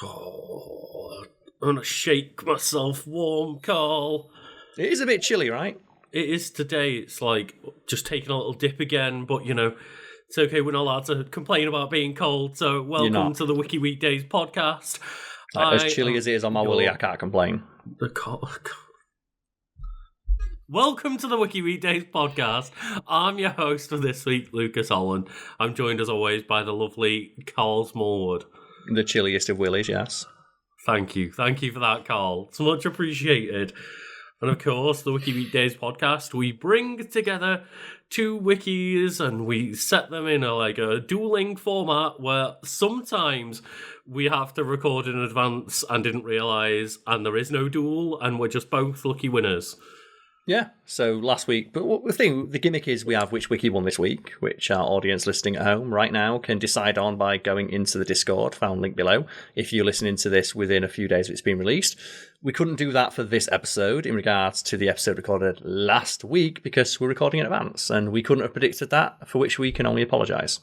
Oh, I'm gonna shake myself warm, Karl. It is a bit chilly, right? It is today. It's like just taking a little dip again, but it's okay. We're not allowed to complain about being cold. So welcome to the Wiki Weekdays podcast. As chilly as it is on my willy, I can't complain. Welcome to the Wiki Weekdays podcast. I'm your host for this week, Lucas Holland. I'm joined as always by the lovely Karl Smallwood. The chilliest of willies, yes. Thank you for that, Karl. It's much appreciated. And of course, the Wiki Weekdays podcast, we bring together two wikis and we set them in a dueling format where sometimes we have to record in advance and didn't realise, and there is no duel, and we're just both lucky winners. Yeah, so last week, but the gimmick is we have which wiki won this week, which our audience listening at home right now can decide on by going into the Discord, found link below, if you're listening to this within a few days of it's been released. We couldn't do that for this episode in regards to the episode recorded last week because we're recording in advance, and we couldn't have predicted that, for which we can only apologise.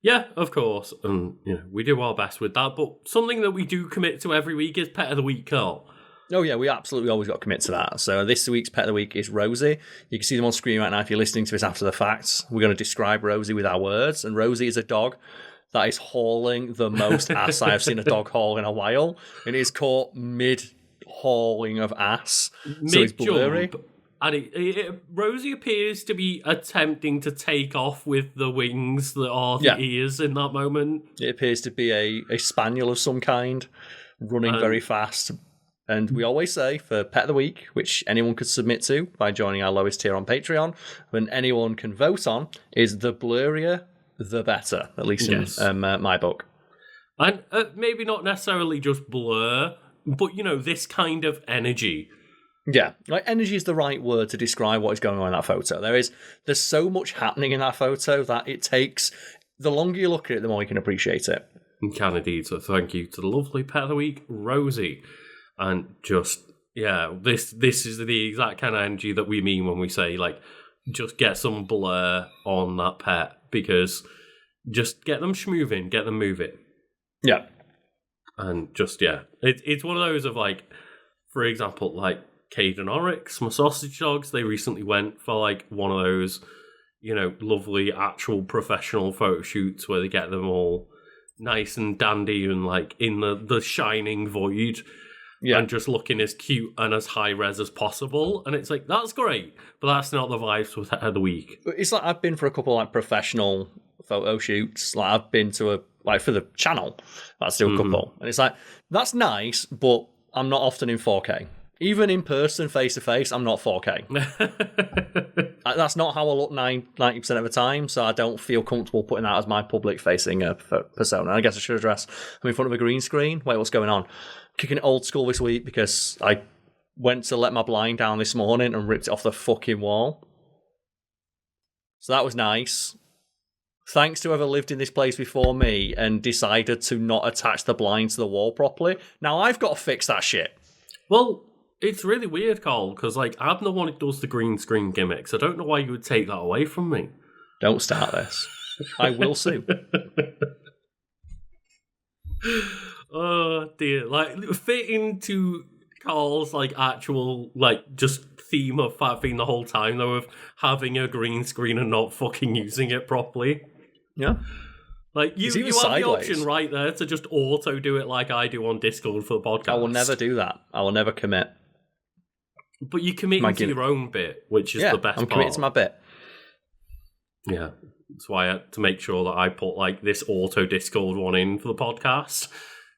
Yeah, of course, and we do our best with that, but something that we do commit to every week is Pet of the Week, Karl. Oh yeah, we absolutely always got to commit to that. So this week's Pet of the Week is Rosie. You can see them on screen right now if you're listening to this after the fact. We're going to describe Rosie with our words, and Rosie is a dog that is hauling the most ass I have seen a dog haul in a while. It is caught mid-hauling of ass, so it's blurry. And Rosie appears to be attempting to take off with the wings that are the ears in that moment. It appears to be a spaniel of some kind, running very fast. And we always say, for Pet of the Week, which anyone could submit to by joining our lowest tier on Patreon, and anyone can vote on, is the blurrier, the better, at least in my book. And maybe not necessarily just blur, but, this kind of energy. Yeah, energy is the right word to describe what is going on in that photo. There's so much happening in that photo that it takes, the longer you look at it, the more you can appreciate it. You can indeed, so thank you to the lovely Pet of the Week, Rosie. And just, this is the exact kind of energy that we mean when we say, just get some blur on that pet, because just get them schmooving, get them moving. Yeah. And just, it's one of those of, for example, Cade and Oryx, my sausage dogs, they recently went for, one of those, lovely actual professional photo shoots where they get them all nice and dandy and, in the shining void. Yeah. And just looking as cute and as high res as possible. And it's that's great, but that's not the vibes for Pet of the Week. It's I've been for a couple professional photo shoots. I've been to for the channel, that's still a couple. And it's that's nice, but I'm not often in 4K. Even in person, face to face, I'm not 4K. That's not how I look 90% of the time, so I don't feel comfortable putting that as my public facing persona. I guess I should address, I'm in front of a green screen. Wait, what's going on? Kicking it old school this week because I went to let my blind down this morning and ripped it off the fucking wall. So that was nice. Thanks to whoever lived in this place before me and decided to not attach the blind to the wall properly. Now I've got to fix that shit. Well, it's really weird, Karl, because I'm the one who does the green screen gimmicks. I don't know why you would take that away from me. Don't start this. I will sue. Oh dear, fit into Karl's actual just theme of fat theme the whole time though, of having a green screen and not fucking using it properly. Yeah. You have the option right there to just auto do it like I do on Discord for the podcast. I will never do that. I will never commit. But you commit to your own bit, which is the best part. I'm committed to my bit. Yeah. That's why I had to make sure that I put this auto Discord one in for the podcast.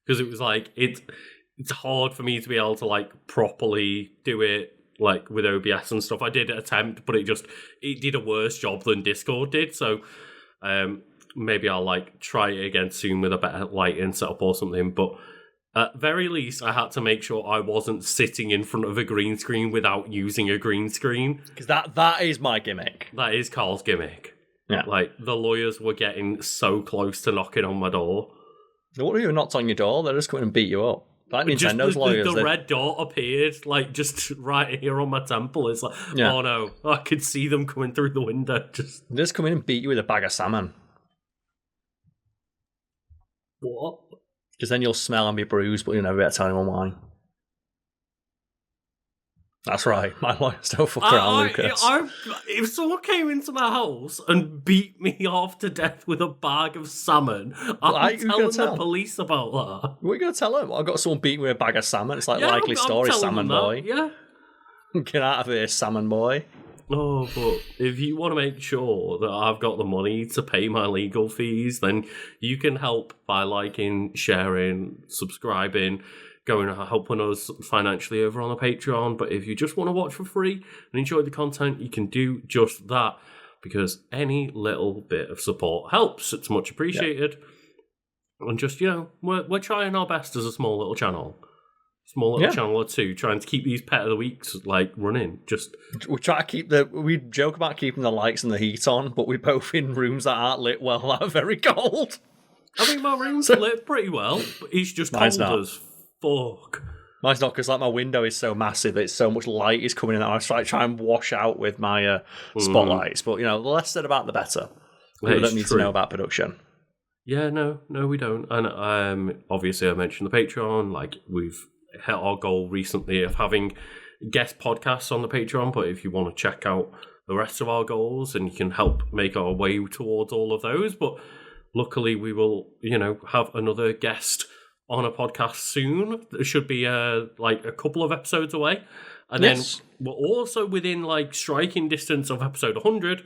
Because it was it's hard for me to be able to properly do it with OBS and stuff. I did attempt, but it did a worse job than Discord did. So maybe I'll try it again soon with a better lighting setup or something. But at very least, I had to make sure I wasn't sitting in front of a green screen without using a green screen. Because that is my gimmick. That is Karl's gimmick. Yeah. The lawyers were getting so close to knocking on my door. What if you knocked on your door? They're just coming and beat you up. Nintendo's lawyers. The red dot appeared, just right here on my temple. It's oh no, I could see them coming through the window. They just come in and beat you with a bag of salmon. What? Because then you'll smell and be bruised, but you'll never be able to tell anyone why. That's right. My lawyers don't fuck around, Lucas. If someone came into my house and beat me off to death with a bag of salmon, I'm telling the police about that. What are you going to tell them? I got someone beating me with a bag of salmon. It's like likely story, salmon boy. Yeah. Get out of here, salmon boy. Oh, but if you want to make sure that I've got the money to pay my legal fees, then you can help by liking, sharing, subscribing, going and helping us financially over on the Patreon. But if you just want to watch for free and enjoy the content, you can do just that, because any little bit of support helps. It's much appreciated. And just, we're trying our best as a small little channel. Small little channel or two, trying to keep these pet of the weeks running. Just we try to keep we joke about keeping the lights and the heat on, but we're both in rooms that aren't lit well, that are very cold. I think my room's lit pretty well, but it's just cold as fuck. Mine's not, because my window is so massive, it's so much light is coming in that I try and wash out with my spotlights. But the less said about the better. We don't need to know about production. Yeah, no, we don't. And obviously, I mentioned the Patreon. We've hit our goal recently of having guest podcasts on the Patreon, but if you want to check out the rest of our goals, and you can help make our way towards all of those. But luckily we will, have another guest on a podcast soon. It should be a couple of episodes away. And then we're also within striking distance of episode 100,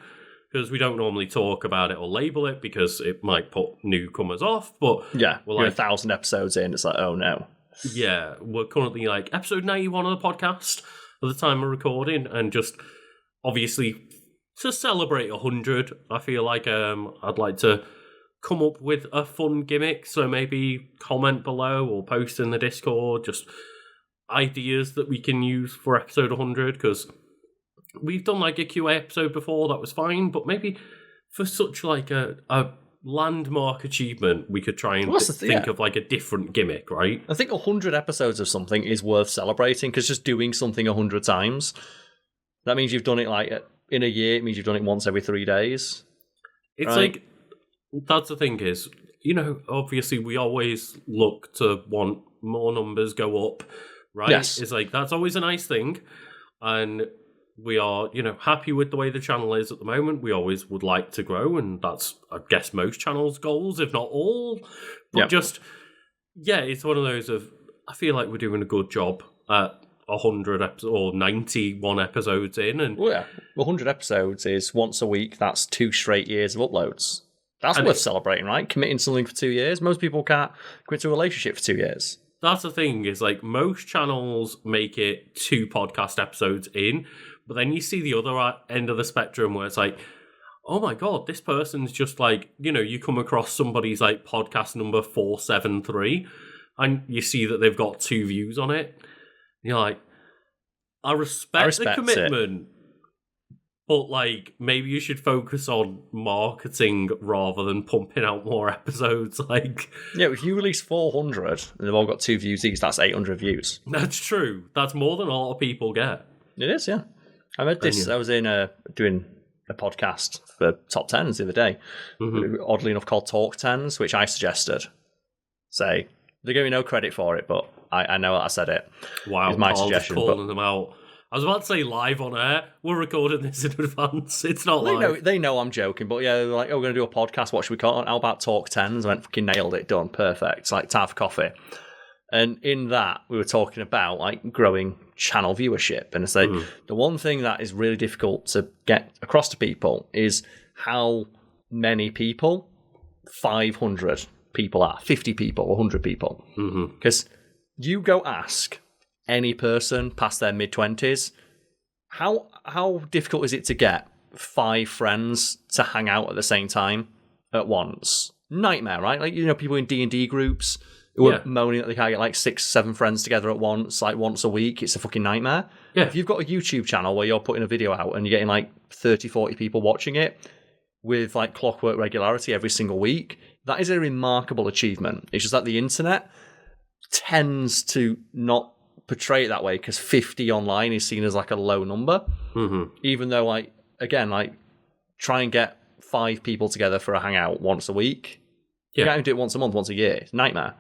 because we don't normally talk about it or label it because it might put newcomers off. But we're 1,000 episodes in, it's oh no. Yeah, we're currently episode 91 of the podcast at the time of recording, and just obviously to celebrate 100, I feel like I'd like to come up with a fun gimmick. So maybe comment below or post in the Discord just ideas that we can use for episode 100, because we've done a QA episode before, that was fine, but maybe for such a landmark achievement, we could try and think of a different gimmick, right? I think 100 episodes of something is worth celebrating, because just doing something 100 times, that means you've done it in a year. It means you've done it once every 3 days. It's that's the thing is, obviously we always look to want more numbers go up, right? Yes. It's that's always a nice thing, and we are, happy with the way the channel is at the moment. We always would like to grow, and that's, I guess, most channels' goals, if not all. But it's one of those of, I feel like we're doing a good job at 100 episodes or 91 episodes in. And 100 episodes is once a week. That's 2 straight years of uploads. That's worth celebrating, right? Committing something for 2 years. Most people can't commit to a relationship for 2 years. That's the thing, is most channels make it 2 podcast episodes in. But then you see the other end of the spectrum where it's oh my God, this person's just you come across somebody's podcast number 473 and you see that they've got 2 views on it. And you're I respect the commitment, but maybe you should focus on marketing rather than pumping out more episodes. If you release 400 and they've all got 2 views each, that's 800 views. That's true. That's more than a lot of people get. It is, yeah. I read this. I was in doing a podcast for top 10s the other day, oddly enough called Talk 10s, which I suggested. They gave me no credit for it, but I know I said it. Wow, it's my Karl suggestion. Calling them out. I was about to say live on air. We're recording this in advance. It's not live. They know I'm joking, but they're we're going to do a podcast. What should we call it? How about Talk 10s? I went, fucking nailed it, done, perfect. It's time for coffee. And in that, we were talking about growing channel viewership. And it's the one thing that is really difficult to get across to people is how many people 500 people are, 50 people, 100 people. Because you go ask any person past their mid-20s, how difficult is it to get 5 friends to hang out at the same time at once? Nightmare, right? People in D&D groups who are moaning that they can't get 6, 7 friends together at once, once a week. It's a fucking nightmare. Yeah. If you've got a YouTube channel where you're putting a video out and you're getting 30, 40 people watching it with clockwork regularity every single week, that is a remarkable achievement. It's just that the internet tends to not portray it that way, because 50 online is seen as a low number. Even though try and get 5 people together for a hangout once a week. You can't even do it once a month, once a year. It's a nightmare.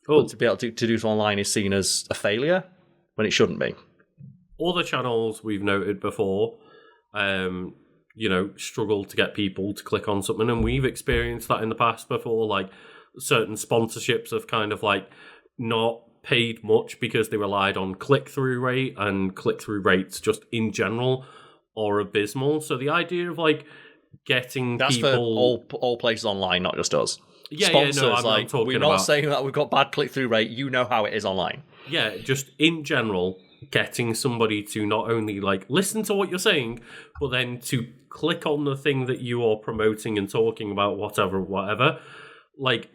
But to be able to do it online is seen as a failure when it shouldn't be. Other channels we've noted before, struggle to get people to click on something, and we've experienced that in the past before. Like certain sponsorships have kind of like not paid much because they relied on click-through rate, and click-through rates just in general are abysmal. So the idea of like getting That's people... for all places online, not just us. Yeah, Sponsors, I'm not talking we're not saying that we've got bad click-through rate. You know how it is online. Yeah, just in general, getting somebody to not only like listen to what you're saying, but then to click on the thing that you are promoting and talking about, whatever. Like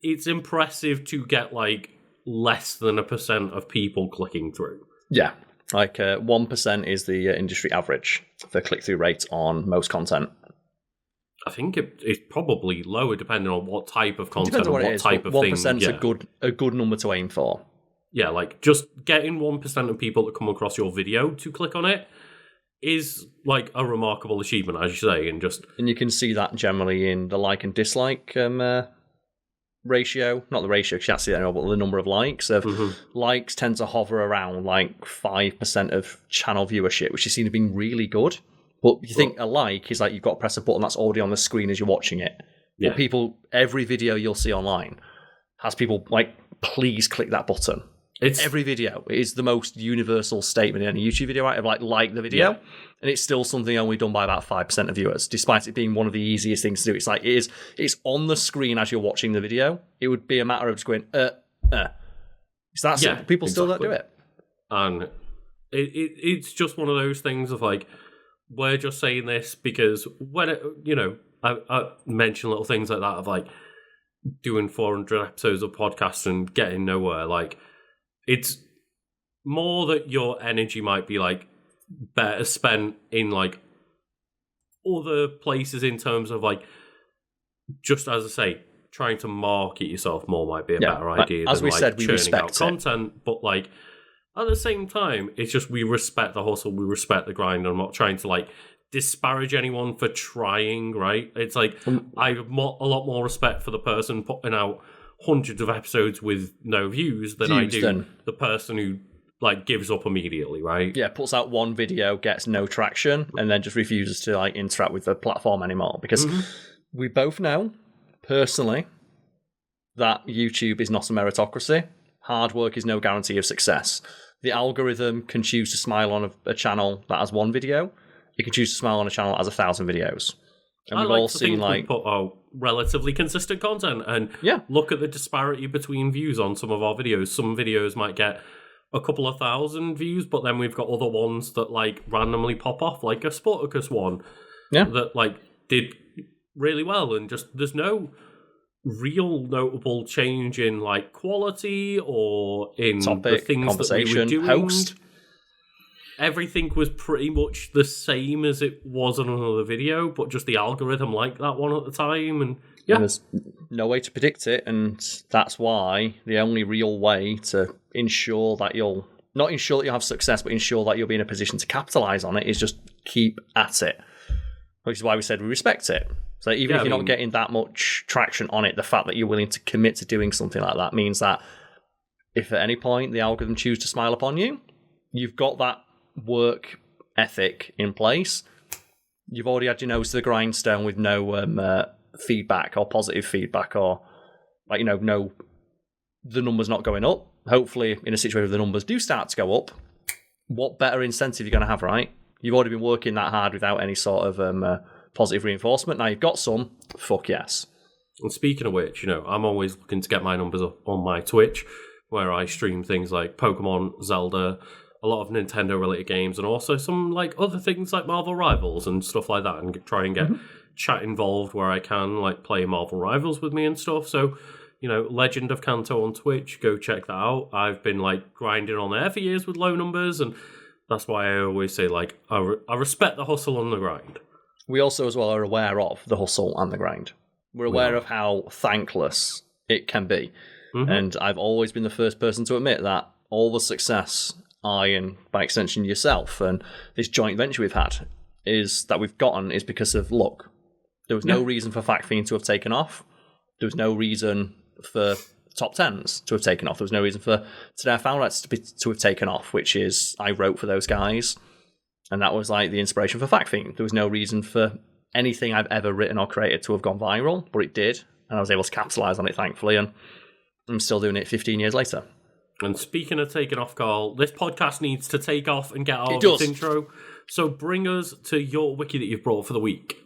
it's impressive to get like less than 1% of people clicking through. Yeah, like 1% is the industry average for click-through rate on most content. I think it's probably lower depending on what type of content Depends on and what type of thing. 1% is a good number to aim for. Yeah, like just getting 1% of people that come across your video to click on it is like a remarkable achievement, as you say, and you can see that generally in the like and dislike ratio. Not the ratio, because you can't see that anymore, but the number of likes. Likes tend to hover around like 5% of channel viewership, which has seen as being really good. But you think a like is like you've got to press a button that's already on the screen as you're watching it. Yeah. But every video you'll see online has people like, please click that button. Every video is the most universal statement in a YouTube video, right? Of like the video, and it's still something only done by about 5% of viewers, despite it being one of the easiest things to do. It's like it's on the screen as you're watching the video. It would be a matter of just going, It's that simple. People still don't do it, and it's just one of those things of like, we're just saying this because when I mention little things like that of like doing 400 episodes of podcasts and getting nowhere, like. It's more that your energy might be like better spent in like other places in terms of like, just as I say, trying to market yourself more might be a better idea as than we like said, we churning respect out content. But like at the same time, it's just we respect the hustle, we respect the grind. I'm not trying to like disparage anyone for trying, right? It's like I have a lot more respect for the person putting out hundreds of episodes with no views than I do the person who like gives up immediately, right? Yeah, puts out one video, gets no traction, and then just refuses to like interact with the platform anymore. Because we both know personally that YouTube is not a meritocracy. Hard work is no guarantee of success. The algorithm can choose to smile on a channel that has one video. It can choose to smile on a channel that has 1,000 videos. And we've all seen like we put out relatively consistent content, and look at the disparity between views on some of our videos. Some videos might get a couple of thousand views, but then we've got other ones that like randomly pop off, like a Sporticus one, that like did really well, and just there's no real notable change in like quality or in the things that we were doing. Host. Everything was pretty much the same as it was on another video, but just the algorithm liked that one at the time, and and there's no way to predict it, and that's why the only real way to ensure that you'll not ensure that you'll have success, but ensure that you'll be in a position to capitalize on it is just keep at it. Which is why we said we respect it. So even if you're not getting that much traction on it, the fact that you're willing to commit to doing something like that means that if at any point the algorithm chooses to smile upon you, you've got that work ethic in place. You've already had your nose to the grindstone with no feedback or positive feedback, or like no, the numbers not going up. Hopefully, in a situation where the numbers do start to go up, what better incentive you're going to have, right? You've already been working that hard without any sort of positive reinforcement. Now you've got some. Fuck yes. And speaking of which, I'm always looking to get my numbers up on my Twitch, where I stream things like Pokemon, Zelda, a lot of Nintendo-related games, and also some like other things like Marvel Rivals and stuff like that, and try and get chat involved where I can, like play Marvel Rivals with me and stuff. So, Legend of Kanto on Twitch, go check that out. I've been like grinding on there for years with low numbers, and that's why I always say like I respect the hustle and the grind. We also as well are aware of the hustle and the grind. We're aware of how thankless it can be. And I've always been the first person to admit that all the success I, and by extension yourself, and this joint venture we've had is because of luck. There was no reason for Fact Fiend to have taken off. There was no reason for top 10s to have taken off. There was no reason for Today I Found Out to have taken off, which is I wrote for those guys. And that was like the inspiration for Fact Fiend. There was no reason for anything I've ever written or created to have gone viral, but it did. And I was able to capitalize on it, thankfully. And I'm still doing it 15 years later. And speaking of taking off, Karl, this podcast needs to take off and get out of its intro. So bring us to your wiki that you've brought for the week.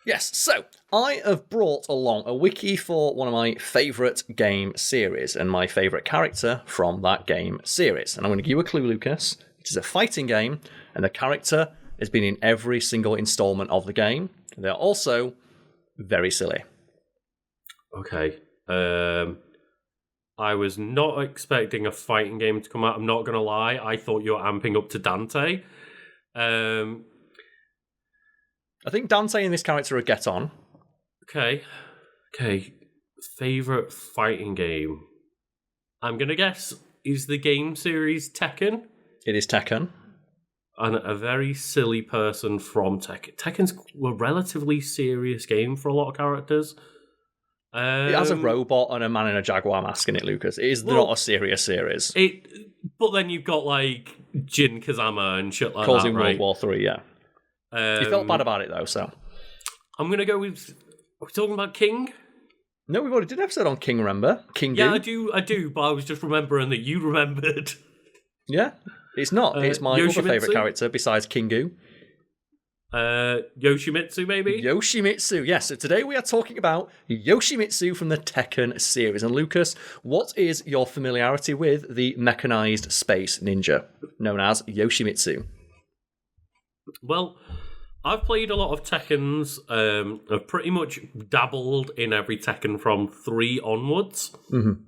Yes, so I have brought along a wiki for one of my favourite game series and my favourite character from that game series. And I'm going to give you a clue, Lucas. It is a fighting game, and the character has been in every single instalment of the game. They're also very silly. Okay. I was not expecting a fighting game to come out. I'm not going to lie. I thought you were amping up to Dante. I think Dante and this character are get on. Okay. Favorite fighting game? I'm going to guess, is the game series Tekken? It is Tekken. And a very silly person from Tekken. Tekken's a relatively serious game for a lot of characters. It has a robot and a man in a jaguar mask in it, Lucas. It is not a serious series. But then you've got, like, Jin Kazama and shit like Causing that, right? World War III, yeah. You felt bad about it, though, so... I'm going to go with... Are we talking about King? No, we've already did an episode on King, remember? King Yeah, I do, but I was just remembering that you remembered. Yeah, it's not. It's my other favourite character besides Kingu. Yoshimitsu, maybe? Yoshimitsu, yes. So today we are talking about Yoshimitsu from the Tekken series. And Lucas, what is your familiarity with the mechanized space ninja known as Yoshimitsu? Well, I've played a lot of Tekkens. I've pretty much dabbled in every Tekken from 3 onwards. Mm-hmm.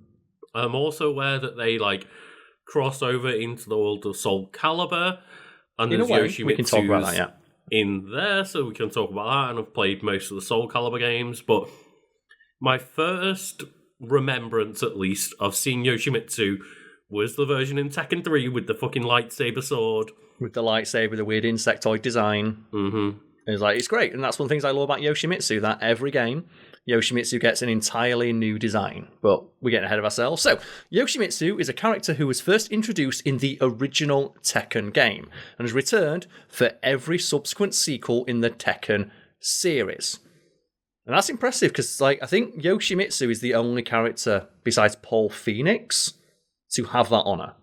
I'm also aware that they, like, cross over into the world of Soul Calibur. And in a way, we can talk about that, yeah. In there, so we can talk about that, and I've played most of the Soul Calibur games, but my first remembrance, at least, of seeing Yoshimitsu was the version in Tekken 3 with the fucking lightsaber sword. With the lightsaber, the weird insectoid design. Mm-hmm. It's great, and that's one of the things I love about Yoshimitsu, that every game, Yoshimitsu gets an entirely new design. But we're getting ahead of ourselves. So, Yoshimitsu is a character who was first introduced in the original Tekken game, and has returned for every subsequent sequel in the Tekken series. And that's impressive, because I think Yoshimitsu is the only character, besides Paul Phoenix, to have that honour.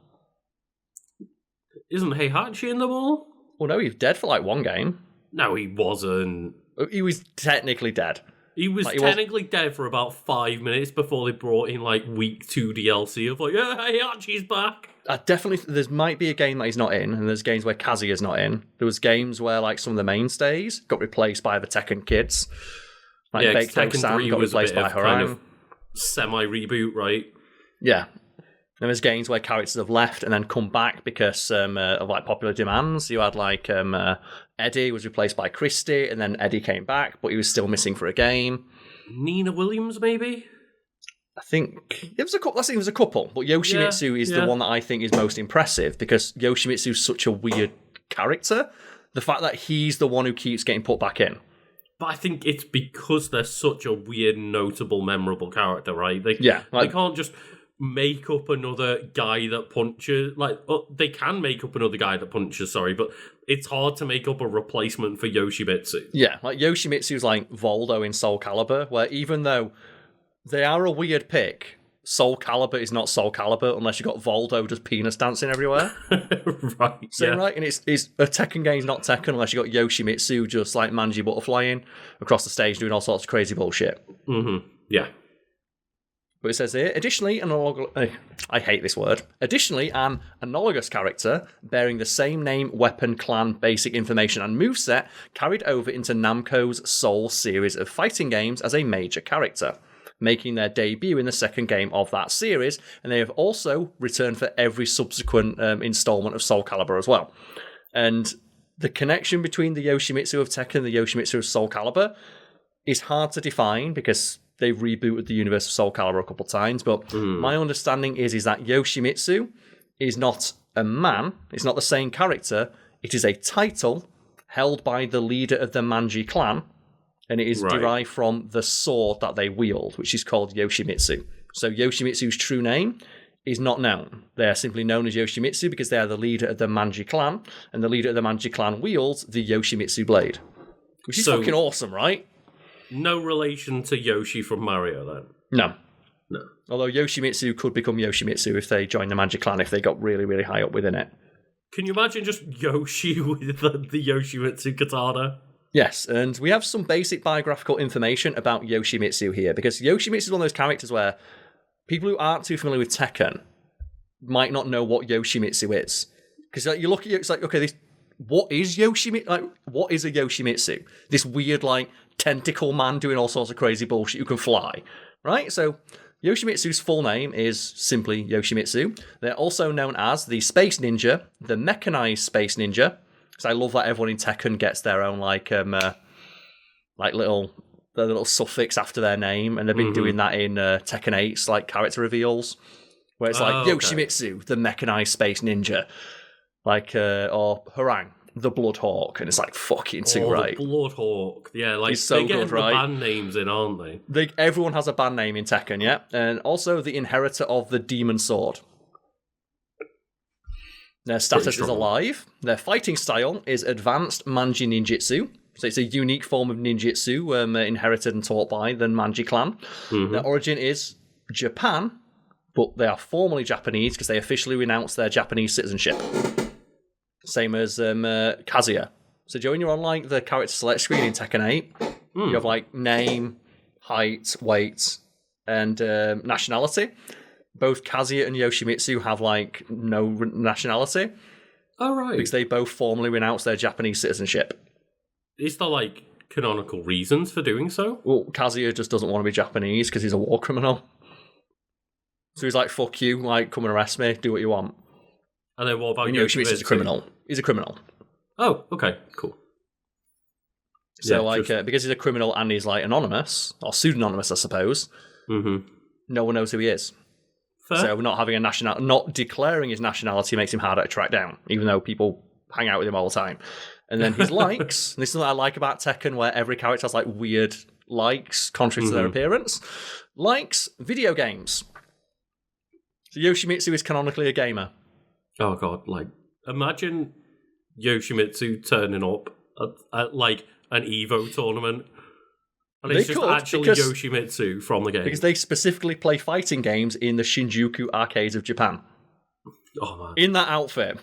Isn't Heihachi in them all? Well, no, he's dead for one game. No, he wasn't. He was technically dead. He was technically dead for about 5 minutes before they brought in week 2 DLC of yeah, Heihachi's back. Definitely, there might be a game that he's not in, and there's games where Kazuya's not in. There was games where some of the mainstays got replaced by the Tekken kids. Tekken 3 got replaced by Harang. Kind of semi-reboot, right? Yeah. And there's games where characters have left and then come back because of popular demands. You had Eddie was replaced by Christie, and then Eddie came back, but he was still missing for a game. Nina Williams, maybe? I think it was a couple. It was a couple, but Yoshimitsu is the one that I think is most impressive because Yoshimitsu is such a weird character. The fact that he's the one who keeps getting put back in. But I think it's because they're such a weird, notable, memorable character, right? They can't just make up another guy that punches. They can make up another guy that punches, but it's hard to make up a replacement for Yoshimitsu. Yeah, Yoshimitsu's like Voldo in Soul Calibur, where even though they are a weird pick, Soul Calibur is not Soul Calibur unless you've got Voldo just penis dancing everywhere. Right, right? And it's a Tekken game's not Tekken unless you've got Yoshimitsu just Manji butterflying across the stage doing all sorts of crazy bullshit. Mm-hmm. Yeah. But it says here, additionally, I hate this word. Additionally, an analogous character bearing the same name, weapon, clan, basic information, and moveset carried over into Namco's Soul series of fighting games as a major character, making their debut in the second game of that series, and they have also returned for every subsequent installment of Soul Calibur as well. And the connection between the Yoshimitsu of Tekken and the Yoshimitsu of Soul Calibur is hard to define because they've rebooted the universe of Soul Calibur a couple of times, but my understanding is that Yoshimitsu is not a man, it's not the same character, it is a title held by the leader of the Manji clan, And it is derived from the sword that they wield, which is called Yoshimitsu. So Yoshimitsu's true name is not known. They are simply known as Yoshimitsu because they are the leader of the Manji clan, and the leader of the Manji clan wields the Yoshimitsu blade. Which is fucking awesome, right? No relation to Yoshi from Mario, then? No. No. Although Yoshimitsu could become Yoshimitsu if they joined the Manji clan, if they got really, really high up within it. Can you imagine just Yoshi with the Yoshimitsu katana? Yes, and we have some basic biographical information about Yoshimitsu here, because Yoshimitsu is one of those characters where people who aren't too familiar with Tekken might not know what Yoshimitsu is. Because you look at it, it's like, okay, what is Yoshimitsu? Like, what is a Yoshimitsu? This weird, like, tentacle man doing all sorts of crazy bullshit who can fly, right? So Yoshimitsu's full name is simply Yoshimitsu. They're also known as the Space Ninja, the Mechanized Space Ninja. Because I love that everyone in Tekken gets their own little suffix after their name, and they've been doing that in Tekken 8's like character reveals, where it's like Yoshimitsu, the Mechanized Space Ninja, like or Harang, the Bloodhawk, and it's like fucking too right. The Bloodhawk, yeah, like he's so they're getting good, right? The band names in, aren't they? Everyone has a band name in Tekken, yeah, and also the inheritor of the Demon Sword. Their status is alive. Their fighting style is advanced Manji Ninjutsu. So it's a unique form of ninjutsu inherited and taught by the Manji clan. Their origin is Japan, but they are formally Japanese because they officially renounced their Japanese citizenship. Same as Kazuya. So Joe, when you're on like the character select screen in Tekken 8, you have like name, height, weight, and nationality. Both Kazuya and Yoshimitsu have like no nationality. Oh, right. Because they both formally renounced their Japanese citizenship. Is there like canonical reasons for doing so? Well, Kazuya just doesn't want to be Japanese because he's a war criminal. So he's like, fuck you, like, come and arrest me, do what you want. And then what about Yoshimitsu's a criminal. He's a criminal. Oh, okay, cool. So, because he's a criminal and he's, like, anonymous, or pseudonymous, I suppose, no one knows who he is. Fair. So not having not declaring his nationality makes him harder to track down, even though people hang out with him all the time. And then his likes, and this is what I like about Tekken, where every character has, like, weird likes, contrary to their appearance. Likes video games. So Yoshimitsu is canonically a gamer. Oh, God, like, imagine Yoshimitsu turning up at like, an Evo tournament. And it's just actually Yoshimitsu from the game. Because they specifically play fighting games in the Shinjuku arcades of Japan. Oh, man. In that outfit.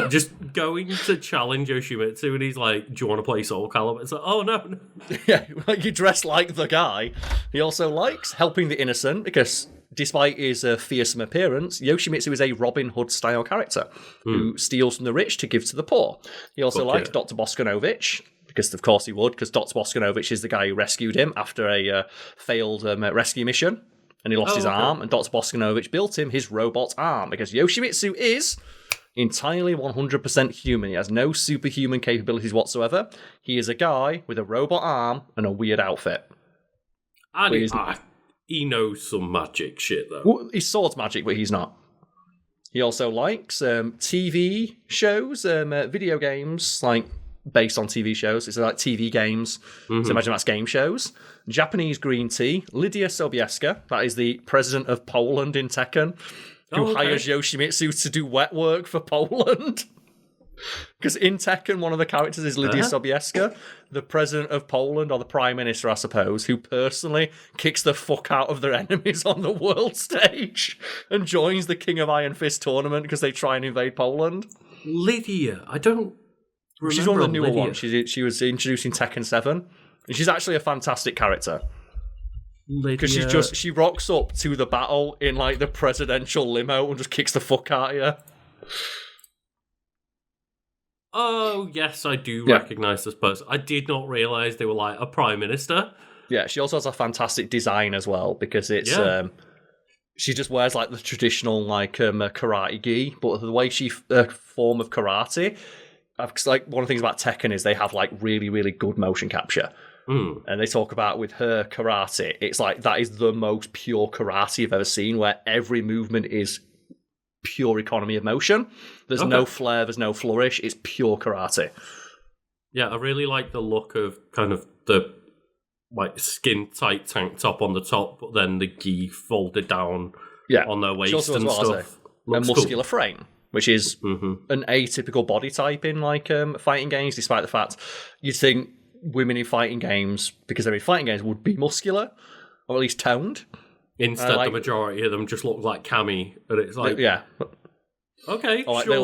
Just going to challenge Yoshimitsu, and he's like, do you want to play Soul Calibur? It's like, oh, no. Yeah, like you dress like the guy. He also likes helping the innocent, because despite his fearsome appearance, Yoshimitsu is a Robin Hood-style character who steals from the rich to give to the poor. He also likes Dr. Boskanovich, because of course he would, because Dr. Boskanovich is the guy who rescued him after a failed rescue mission, and he lost his arm, and Dr. Boskanovich built him his robot arm, because Yoshimitsu is entirely 100% human. He has no superhuman capabilities whatsoever. He is a guy with a robot arm and a weird outfit. And he knows some magic shit, though. Well, he swords magic, but he's not. He also likes TV shows, video games, like, based on TV shows. It's like TV games. So imagine that's game shows. Japanese green tea. Lydia Sobieska, that is the president of Poland in Tekken, who hires Yoshimitsu to do wet work for Poland. Because in Tekken, one of the characters is Lydia Sobieska, the president of Poland, or the prime minister, I suppose, who personally kicks the fuck out of their enemies on the world stage and joins the King of Iron Fist tournament because they try and invade Poland. Lydia, I don't remember. She's one of the newer ones. She was introduced in Tekken 7. And she's actually a fantastic character. Because she rocks up to the battle in like the presidential limo and just kicks the fuck out of you. Oh, yes, I do recognise this person. I did not realise they were like a prime minister. Yeah, she also has a fantastic design as well, because it's she just wears like the traditional like karate gi, but the way she form of karate, like one of the things about Tekken is they have like really, really good motion capture. And they talk about with her karate, it's like that is the most pure karate you've ever seen, where every movement is pure economy of motion. There's no flair, there's no flourish, it's pure karate. Yeah, I really like the look of kind of the like skin tight tank top on the top, but then the gi folded down on their waist and stuff. A muscular frame, which is an atypical body type in like fighting games, despite the fact you'd think women in fighting games, because they're in fighting games, would be muscular or at least toned. Instead, the majority of them just look like Cammy, and it's like okay, or like, sure.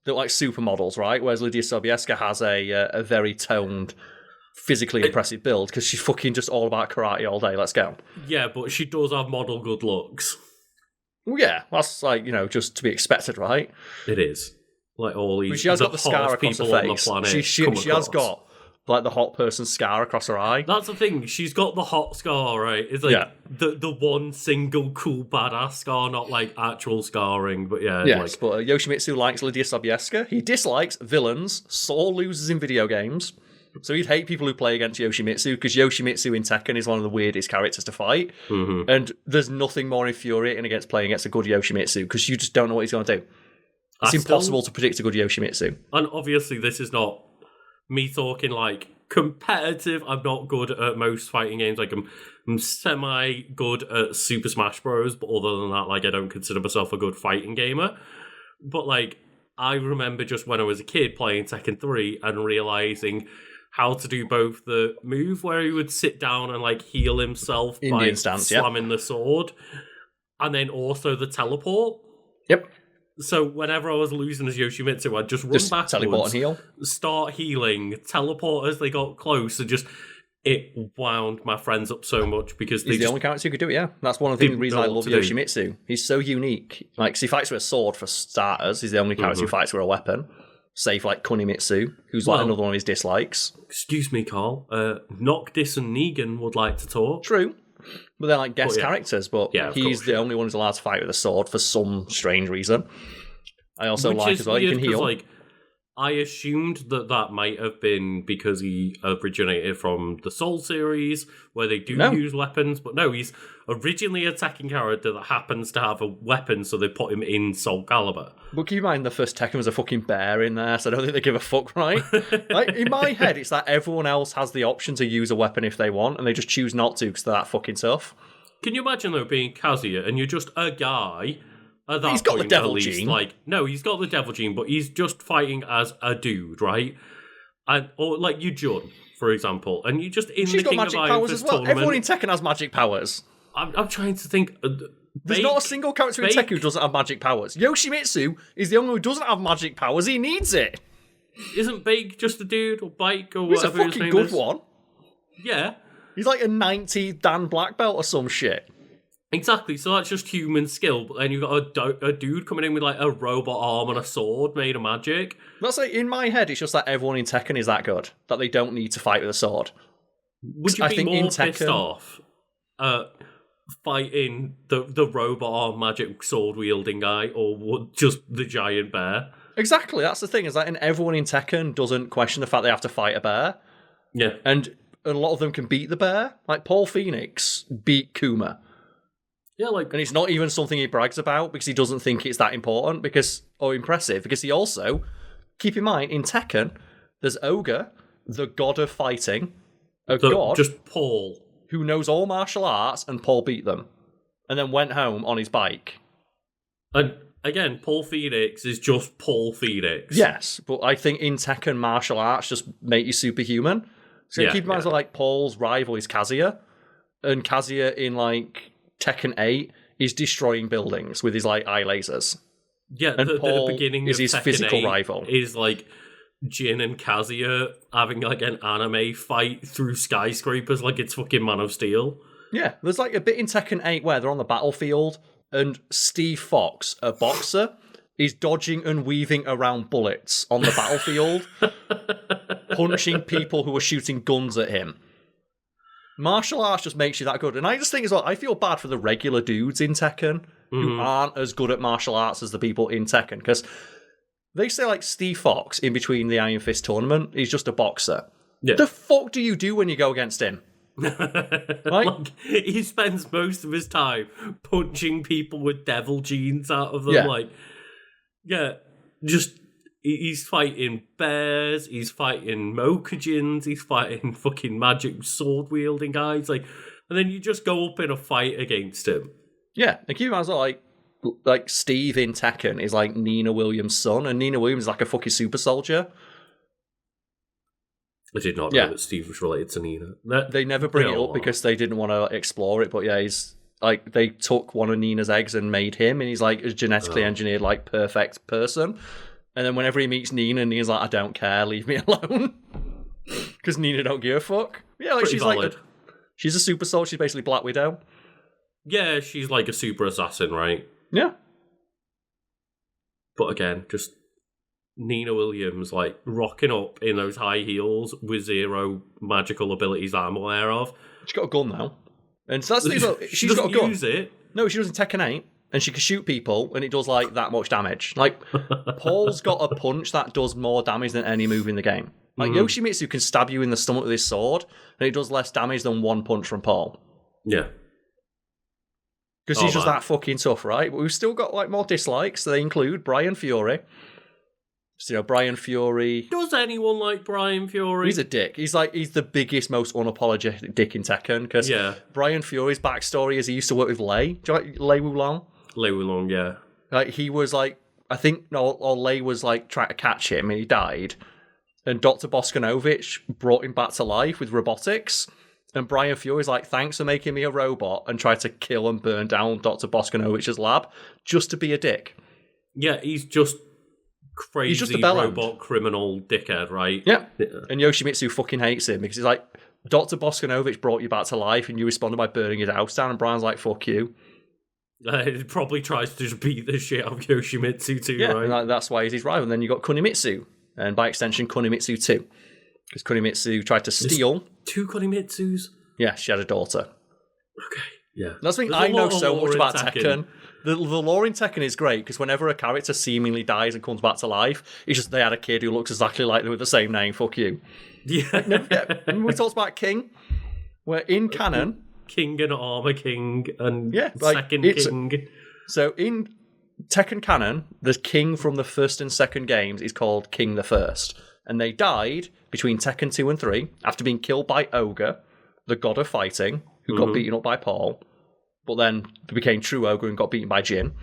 They're like supermodels, right? Whereas Lydia Sobieska has a very toned, physically impressive build because she's fucking just all about karate all day. Let's go. Yeah, but she does have model good looks. Well, yeah, that's like, just to be expected, right? It is. Like all these. But she has got the scar across her face. She has got like the hot person scar across her eye. That's the thing. She's got the hot scar, right? It's like the one single cool badass scar, not like actual scarring. But yes, but Yoshimitsu likes Lydia Sobieska. He dislikes villains, sore losers in video games. So he'd hate people who play against Yoshimitsu, because Yoshimitsu in Tekken is one of the weirdest characters to fight. And there's nothing more infuriating against playing against a good Yoshimitsu, because you just don't know what he's going to do. It's impossible to predict a good Yoshimitsu. And obviously this is not me talking like competitive. I'm not good at most fighting games. Like I'm semi-good at Super Smash Bros. But other than that, like I don't consider myself a good fighting gamer. But like I remember just when I was a kid playing Tekken 3 and realising how to do both the move where he would sit down and like heal himself in by the instance, slamming the sword, and then also the teleport. Yep. So whenever I was losing as Yoshimitsu, I'd just run backwards, teleport and heal, start healing, teleport as they got close, and it wound my friends up so much because he's the only character who could do it. Yeah, that's one of the reasons I love Yoshimitsu. He's so unique. Like, 'cause he fights with a sword for starters. He's the only character who fights with a weapon. Save like Kunimitsu, who's like another one of his dislikes. Excuse me, Karl. Noctis and Negan would like to talk. True. But they're like guest characters, but he's the only one who's allowed to fight with a sword for some strange reason. I also like as well, you can heal. Like, I assumed that might have been because he originated from the Soul series, where they do use weapons, but no, he's originally a Tekken character that happens to have a weapon, so they put him in Soul Calibur. But keep in mind, the first Tekken was a fucking bear in there, so I don't think they give a fuck, right? Like, in my head, it's that everyone else has the option to use a weapon if they want, and they just choose not to because they're that fucking tough. Can you imagine, though, being Kazuya, and you're just a guy... He's got the devil gene. Like, no, he's got the devil gene, but he's just fighting as a dude, right? Or like you, Jun, for example, and you just in She's the King got magic of powers as well. Tournament, everyone in Tekken has magic powers. I'm trying to think. There's not a single character in Tekken who doesn't have magic powers. Yoshimitsu is the only one who doesn't have magic powers. He needs it. Isn't Bake just a dude or Bike or he's whatever? He's a fucking good one. Yeah, he's like a 90 Dan Black Belt or some shit. Exactly, so that's just human skill, but then you've got a dude coming in with like a robot arm and a sword made of magic. That's like, in my head, it's just that everyone in Tekken is that good, that they don't need to fight with a sword. Would you be more pissed off fighting the robot arm magic sword wielding guy, or just the giant bear? Exactly, that's the thing, is that everyone in Tekken doesn't question the fact they have to fight a bear. Yeah. And a lot of them can beat the bear. Like, Paul Phoenix beat Kuma. Yeah, like, and it's not even something he brags about because he doesn't think it's that important or impressive. Because he also, keep in mind, in Tekken, there's Ogre, the god of fighting, god just Paul, who knows all martial arts, and Paul beat them, and then went home on his bike. And again, Paul Phoenix is just Paul Phoenix. Yes, but I think in Tekken, martial arts just make you superhuman. So keep in mind, like, Paul's rival is Kazuya, and Kazuya in like Tekken 8 is destroying buildings with his like eye lasers. Yeah, and the beginning is of his Tekken physical 8 rival. Is like Jin and Kazuya having like an anime fight through skyscrapers like it's fucking Man of Steel. Yeah, there's like a bit in Tekken 8 where they're on the battlefield and Steve Fox, a boxer, is dodging and weaving around bullets on the battlefield, punching people who are shooting guns at him. Martial arts just makes you that good. And I just think as well, I feel bad for the regular dudes in Tekken who aren't as good at martial arts as the people in Tekken. Because they say like Steve Fox in between the Iron Fist tournament, he's just a boxer. Yeah. The fuck do you do when you go against him? Like, he spends most of his time punching people with devil genes out of them. Yeah. Like, yeah, just he's fighting bears, he's fighting Mokujins, he's fighting fucking magic sword wielding guys, like, and then you just go up in a fight against him. Yeah, and keep in mind as well, like Steve in Tekken is like Nina Williams' son, and Nina Williams is like a fucking super soldier. I did not know that Steve was related to Nina. They never bring it up because they didn't want to explore it, but yeah, he's like, they took one of Nina's eggs and made him, and he's like a genetically engineered, like, perfect person. And then whenever he meets Nina, Nina's like, I don't care, leave me alone. Because Nina don't give a fuck. Yeah, like, she's valid. She's a super soldier, she's basically Black Widow. Yeah, she's like a super assassin, right? Yeah. But again, just Nina Williams, like, rocking up in those high heels with zero magical abilities that I'm aware of. She's got a gun now. And so that's the thing, she's got a gun. Use it. No, she doesn't Tekken 8, and she can shoot people, and it does, like, that much damage. Like, Paul's got a punch that does more damage than any move in the game. Like, Yoshimitsu can stab you in the stomach with his sword, and it does less damage than one punch from Paul. Yeah. Because he's just that fucking tough, right? But we've still got, like, more dislikes. They include Brian Fury. So, you know, Brian Fury... Does anyone like Brian Fury? He's a dick. He's the biggest, most unapologetic dick in Tekken. Because Brian Fury's backstory is he used to work with Lei. Do you like Lei Wulong? Lei Wulong, yeah. Like, he was, like... I think... No, or Lei was, like, trying to catch him, and he died. And Dr. Boskanovich brought him back to life with robotics. And Brian Fury's like, thanks for making me a robot, and tried to kill and burn down Dr. Boskanovich's lab just to be a dick. Yeah, he's just crazy, he's just a robot criminal dickhead, right? Yeah. And Yoshimitsu fucking hates him because he's like, Dr. Boskanovich brought you back to life and you responded by burning his house down, and Brian's like, fuck you. He probably tries to just beat the shit out of Yoshimitsu too, right? And that's why he's his rival. And then you got Kunimitsu, and by extension, Kunimitsu 2. Because Kunimitsu tried to steal... Two Kunimitsus? Yeah, she had a daughter. Okay, yeah. That's the thing, I know so much about Tekken. The lore in Tekken is great, because whenever a character seemingly dies and comes back to life, it's just they had a kid who looks exactly like them with the same name, fuck you. Yeah. We talked about King, where in canon... King and Armor King and Second King. So in Tekken canon, the king from the first and second games is called King the First. And they died between Tekken 2 and 3 after being killed by Ogre, the god of fighting, who got beaten up by Paul, but then became True Ogre and got beaten by Jin.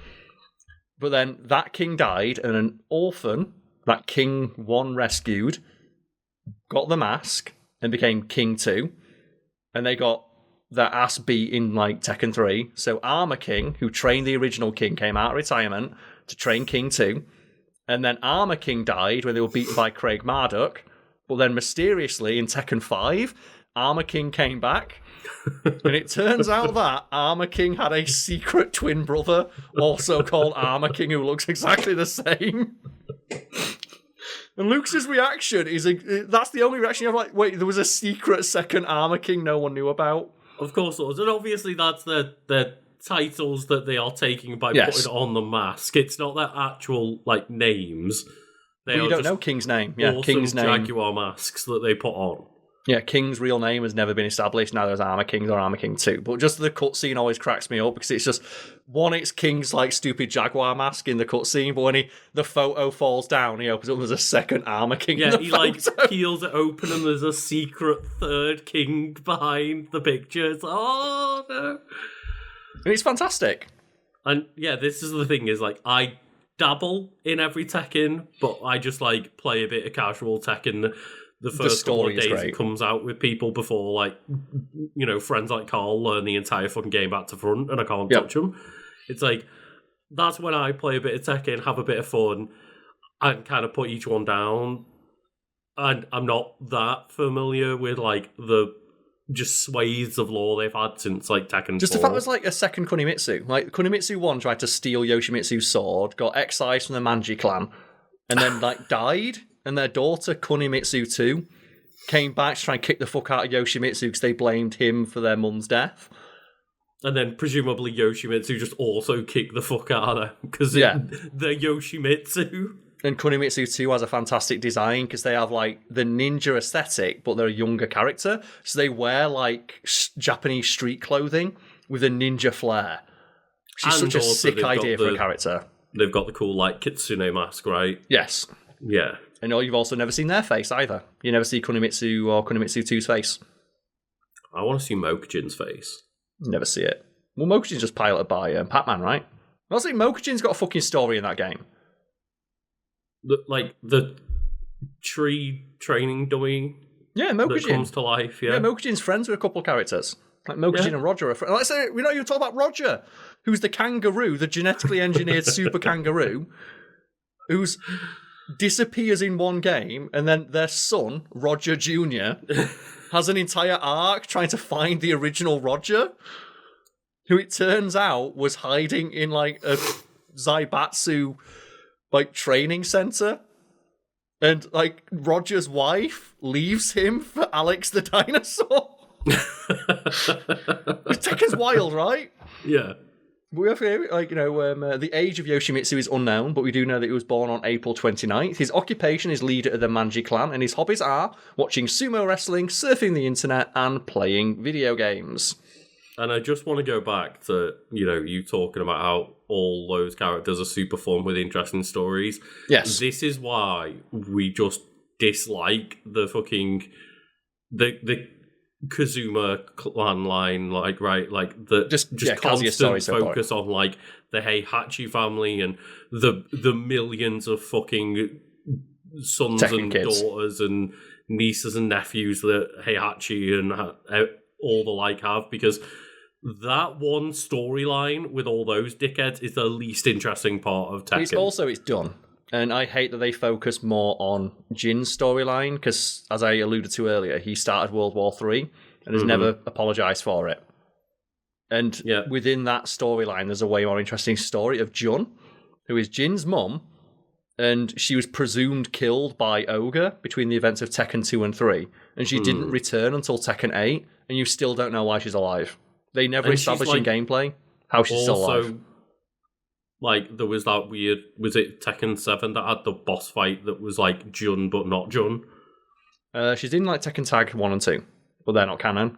But then that king died, and an orphan that King 1 rescued got the mask and became King 2. And they got their ass beat in like Tekken 3. So Armor King, who trained the original King, came out of retirement to train King 2. And then Armor King died when they were beaten by Craig Marduk. But then mysteriously in Tekken 5, Armor King came back. And it turns out that Armor King had a secret twin brother, also called Armor King, who looks exactly the same. And Luke's reaction is, that's the only reaction you have, like, wait, there was a secret second Armor King no one knew about? Of course there was. And obviously that's the titles that they are taking by putting on the mask. It's not their actual, like, names. You don't know King's name. Yeah, King's name. Jaguar masks that they put on. Yeah, King's real name has never been established. Neither has Armor King or Armor King 2. But just the cutscene always cracks me up because it's just, one, it's King's like stupid Jaguar mask in the cutscene, but when the photo falls down, he opens it up, there's a second Armor King in the photo. Like peels it open and there's a secret third King behind the picture. It's like, oh no. And it's fantastic. And yeah, this is the thing, is like, I dabble in every Tekken, but I just like play a bit of casual Tekken the first couple of days it comes out with people before, like, you know, friends like Karl learn the entire fucking game back to front and I can't touch them. It's like, that's when I play a bit of Tekken, have a bit of fun, and kind of put each one down. And I'm not that familiar with, like, the just swathes of lore they've had since, like, Tekken 4. The fact there's, like, a second Kunimitsu. Like, Kunimitsu 1 tried to steal Yoshimitsu's sword, got excised from the Manji clan, and then, like, died. And their daughter, Kunimitsu 2, came back to try and kick the fuck out of Yoshimitsu because they blamed him for their mum's death. And then presumably Yoshimitsu just also kicked the fuck out of them because they're Yoshimitsu. And Kunimitsu 2 has a fantastic design because they have like the ninja aesthetic, but they're a younger character. So they wear like Japanese street clothing with a ninja flair. Which is such a sick idea for a character. They've got the cool like kitsune mask, right? Yes. Yeah. And you've also never seen their face either. You never see Kunimitsu or Kunimitsu 2's face. I want to see Mokujin's face. Never see it. Well, Mokujin's just piloted by Pac-Man, right? I think Mokujin's got a fucking story in that game. The tree training dummy. Yeah, Mokujin. That comes to life, yeah. Yeah, Mokujin's friends with a couple of characters. Like Mokujin and Roger are friends. Let's say we don't even talk about Roger, who's the kangaroo, the genetically engineered super kangaroo, who's disappears in one game, and then their son, Roger Jr., has an entire arc trying to find the original Roger, who it turns out was hiding in like a Zaibatsu like training center. And like Roger's wife leaves him for Alex the dinosaur. Tekken's wild, right? Yeah. We have here, the age of Yoshimitsu is unknown, but we do know that he was born on April 29th. His occupation is leader of the Manji clan, and his hobbies are watching sumo wrestling, surfing the internet, and playing video games. And I just want to go back to, you talking about how all those characters are super fun with interesting stories. Yes. This is why we just dislike the fucking... The Kazuma clan line, just constant focus on like the Heihachi family and the millions of fucking sons Tekken and kids. daughters and nieces and nephews that Heihachi and all the like have, because that one storyline with all those dickheads is the least interesting part of Tekken. It's done. And I hate that they focus more on Jin's storyline, because, as I alluded to earlier, he started World War III and has never apologised for it. And within that storyline, there's a way more interesting story of Jun, who is Jin's mum, and she was presumed killed by Ogre between the events of Tekken 2 and 3, and she didn't return until Tekken 8, and you still don't know why she's alive. They never established in gameplay how she's still alive. Like, there was that weird... Was it Tekken 7 that had the boss fight that was, like, Jun but not Jun? She's in, like, Tekken Tag 1 and 2, but they're not canon.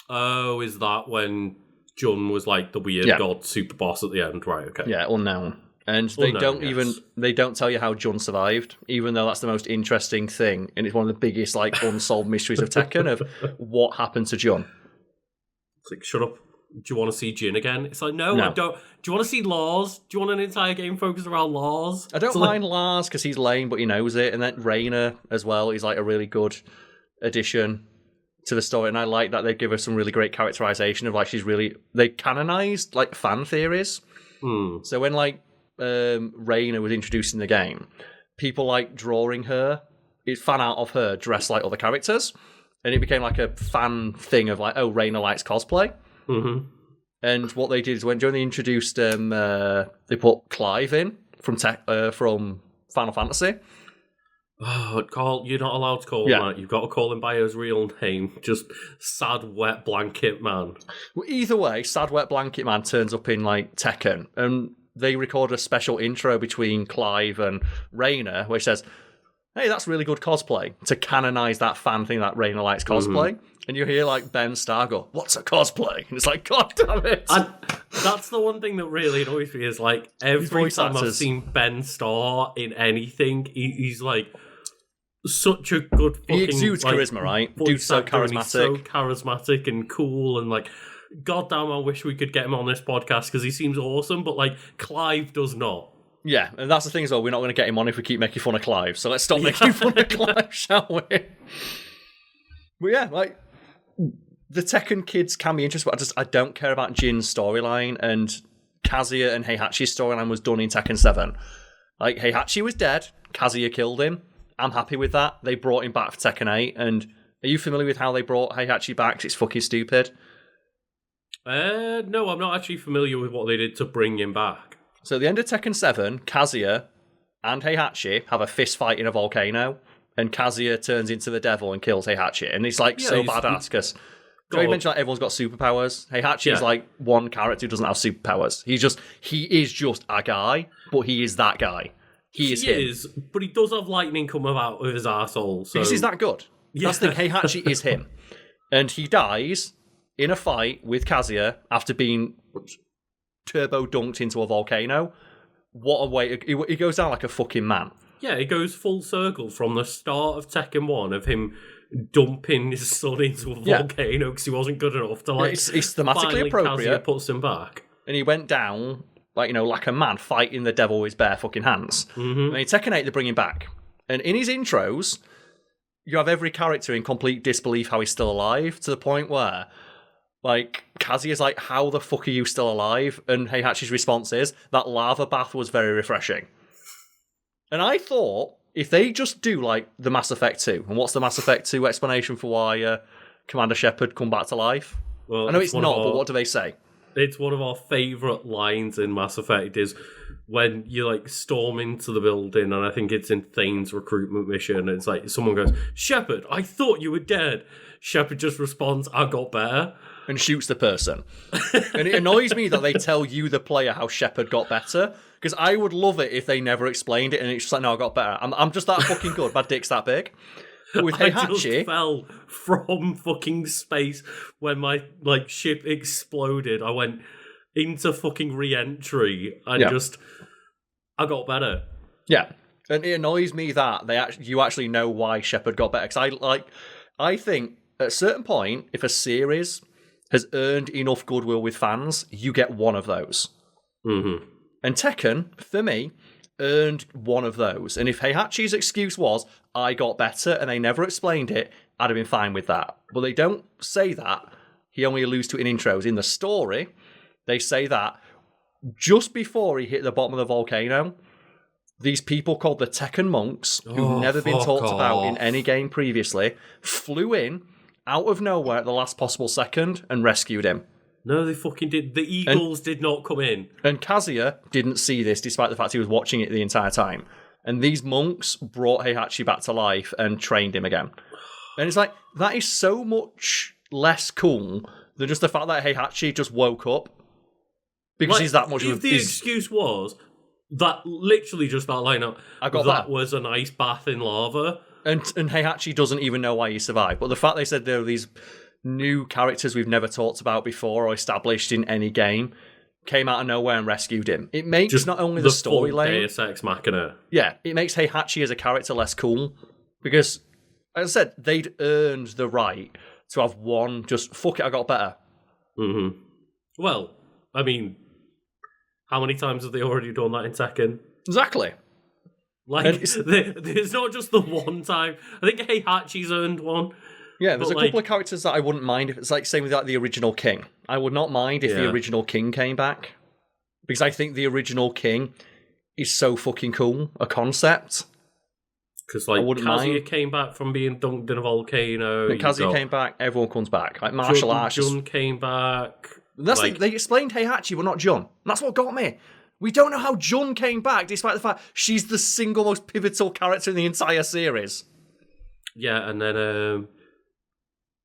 Oh, is that when Jun was, like, the weird god super boss at the end? Right, okay. Yeah, unknown. And they don't tell you how Jun survived, even though that's the most interesting thing, and it's one of the biggest, like, unsolved mysteries of Tekken, of what happened to Jun. It's like, shut up. Do you want to see Jin again? It's like, no, I don't. Do you want to see Lars? Do you want an entire game focused around Lars? I don't mind Lars because he's lame, but he knows it. And then Reina as well is like a really good addition to the story. And I like that they give her some really great characterization of like they canonized like fan theories. So when like Reina was introduced in the game, people like drawing her, fan art of her dressed like other characters. And it became like a fan thing of like, oh, Reina likes cosplay. Mm-hmm. And what they did is when they introduced they put Clive in from Final Fantasy. Oh, Karl, you're not allowed to call him that. You've got to call him by his real name. Just Sad Wet Blanket Man. Well, either way, Sad Wet Blanket Man turns up in like Tekken, and they record a special intro between Clive and Reina, which says, hey, that's really good cosplay, to canonize that fan thing that Reina likes cosplay. Mm-hmm. And you hear like Ben Starr go, what's a cosplay? And it's like, God damn it. And that's the one thing that really annoys me is like every time I've seen Ben Starr in anything, he's like such a good fucking... He exudes charisma, right? Dude's so charismatic. He's so charismatic and cool and like, goddamn, I wish we could get him on this podcast because he seems awesome, but like Clive does not. Yeah, and that's the thing as well, we're not going to get him on if we keep making fun of Clive, so let's stop making fun of Clive, shall we? But yeah, like, the Tekken kids can be interesting, but I don't care about Jin's storyline, and Kazuya and Heihachi's storyline was done in Tekken 7. Like, Heihachi was dead, Kazuya killed him, I'm happy with that. They brought him back for Tekken 8, and are you familiar with how they brought Heihachi back? 'Cause it's fucking stupid. No, I'm not actually familiar with what they did to bring him back. So at the end of Tekken 7, Kazuya and Heihachi have a fist fight in a volcano, and Kazuya turns into the devil and kills Heihachi. And it's like badass, because you mentioned that everyone's got superpowers. Heihachi is like one character who doesn't have superpowers. He is just a guy, but he is that guy. He is, but he does have lightning coming out of his arsehole. So... Because he's that good. Yeah. That's the thing, Heihachi is him. And he dies in a fight with Kazuya after being turbo dunked into a volcano. What a way. He goes down like a fucking man. Yeah, it goes full circle from the start of Tekken 1 of him dumping his son into a volcano because he wasn't good enough to, like, it's thematically finally appropriate. Kazuya puts him back. And he went down, like a man fighting the devil with his bare fucking hands. Mm-hmm. And in Tekken 8, they bring him back. And in his intros, you have every character in complete disbelief how he's still alive, to the point where, like, Kazuya's like, how the fuck are you still alive? And Heihachi's response is, that lava bath was very refreshing. And I thought, if they just do, like, the Mass Effect 2, and what's the Mass Effect 2 explanation for why Commander Shepard come back to life? Well, I know it's not, but what do they say? It's one of our favourite lines in Mass Effect is when you, like, storm into the building, and I think it's in Thane's recruitment mission, and it's like, someone goes, Shepard, I thought you were dead. Shepard just responds, I got better. And shoots the person. And it annoys me that they tell you, the player, how Shepard got better, because I would love it if they never explained it, and it's just like, no, I got better. I'm just that fucking good. My dick's that big. But with Heihachi, I just fell from fucking space when my, like, ship exploded. I went into fucking re-entry and I got better. Yeah. And it annoys me that you actually know why Shepard got better. Because I think at a certain point, if a series has earned enough goodwill with fans, you get one of those. Mm-hmm. And Tekken, for me, earned one of those. And if Heihachi's excuse was, I got better, and they never explained it, I'd have been fine with that. But they don't say that. He only alludes to it in intros. In the story, they say that just before he hit the bottom of the volcano, these people called the Tekken monks, who've never been talked about in any game previously, flew in out of nowhere at the last possible second and rescued him. No, they fucking did. The Eagles did not come in. And Kazuya didn't see this, despite the fact he was watching it the entire time. And these monks brought Heihachi back to life and trained him again. And it's like, that is so much less cool than just the fact that Heihachi just woke up. Because he's that much of a... If the excuse was, that literally just that lineup, that was an ice bath in lava. And Heihachi doesn't even know why he survived. But the fact they said there are these new characters we've never talked about before or established in any game came out of nowhere and rescued him. It makes just not only the storyline... Deus Ex Machina. Yeah, it makes Heihachi as a character less cool. Because, as I said, they'd earned the right to have one just, fuck it, I got better. Mm-hmm. Well, I mean, how many times have they already done that in Tekken? Exactly. Like, there's not just the one time. I think Heihachi's earned one. Yeah, there's a couple of characters that I wouldn't mind if it's like same with the original King. I would not mind if the original King came back. Because I think the original King is so fucking cool, a concept. Because, like, Kazuya came back from being dunked in a volcano. Kazuya came back, everyone comes back. Like, martial arts. Jun came back. That's they explained Heihachi, but not Jun. That's what got me. We don't know how Jun came back, despite the fact she's the single most pivotal character in the entire series. Yeah, and then...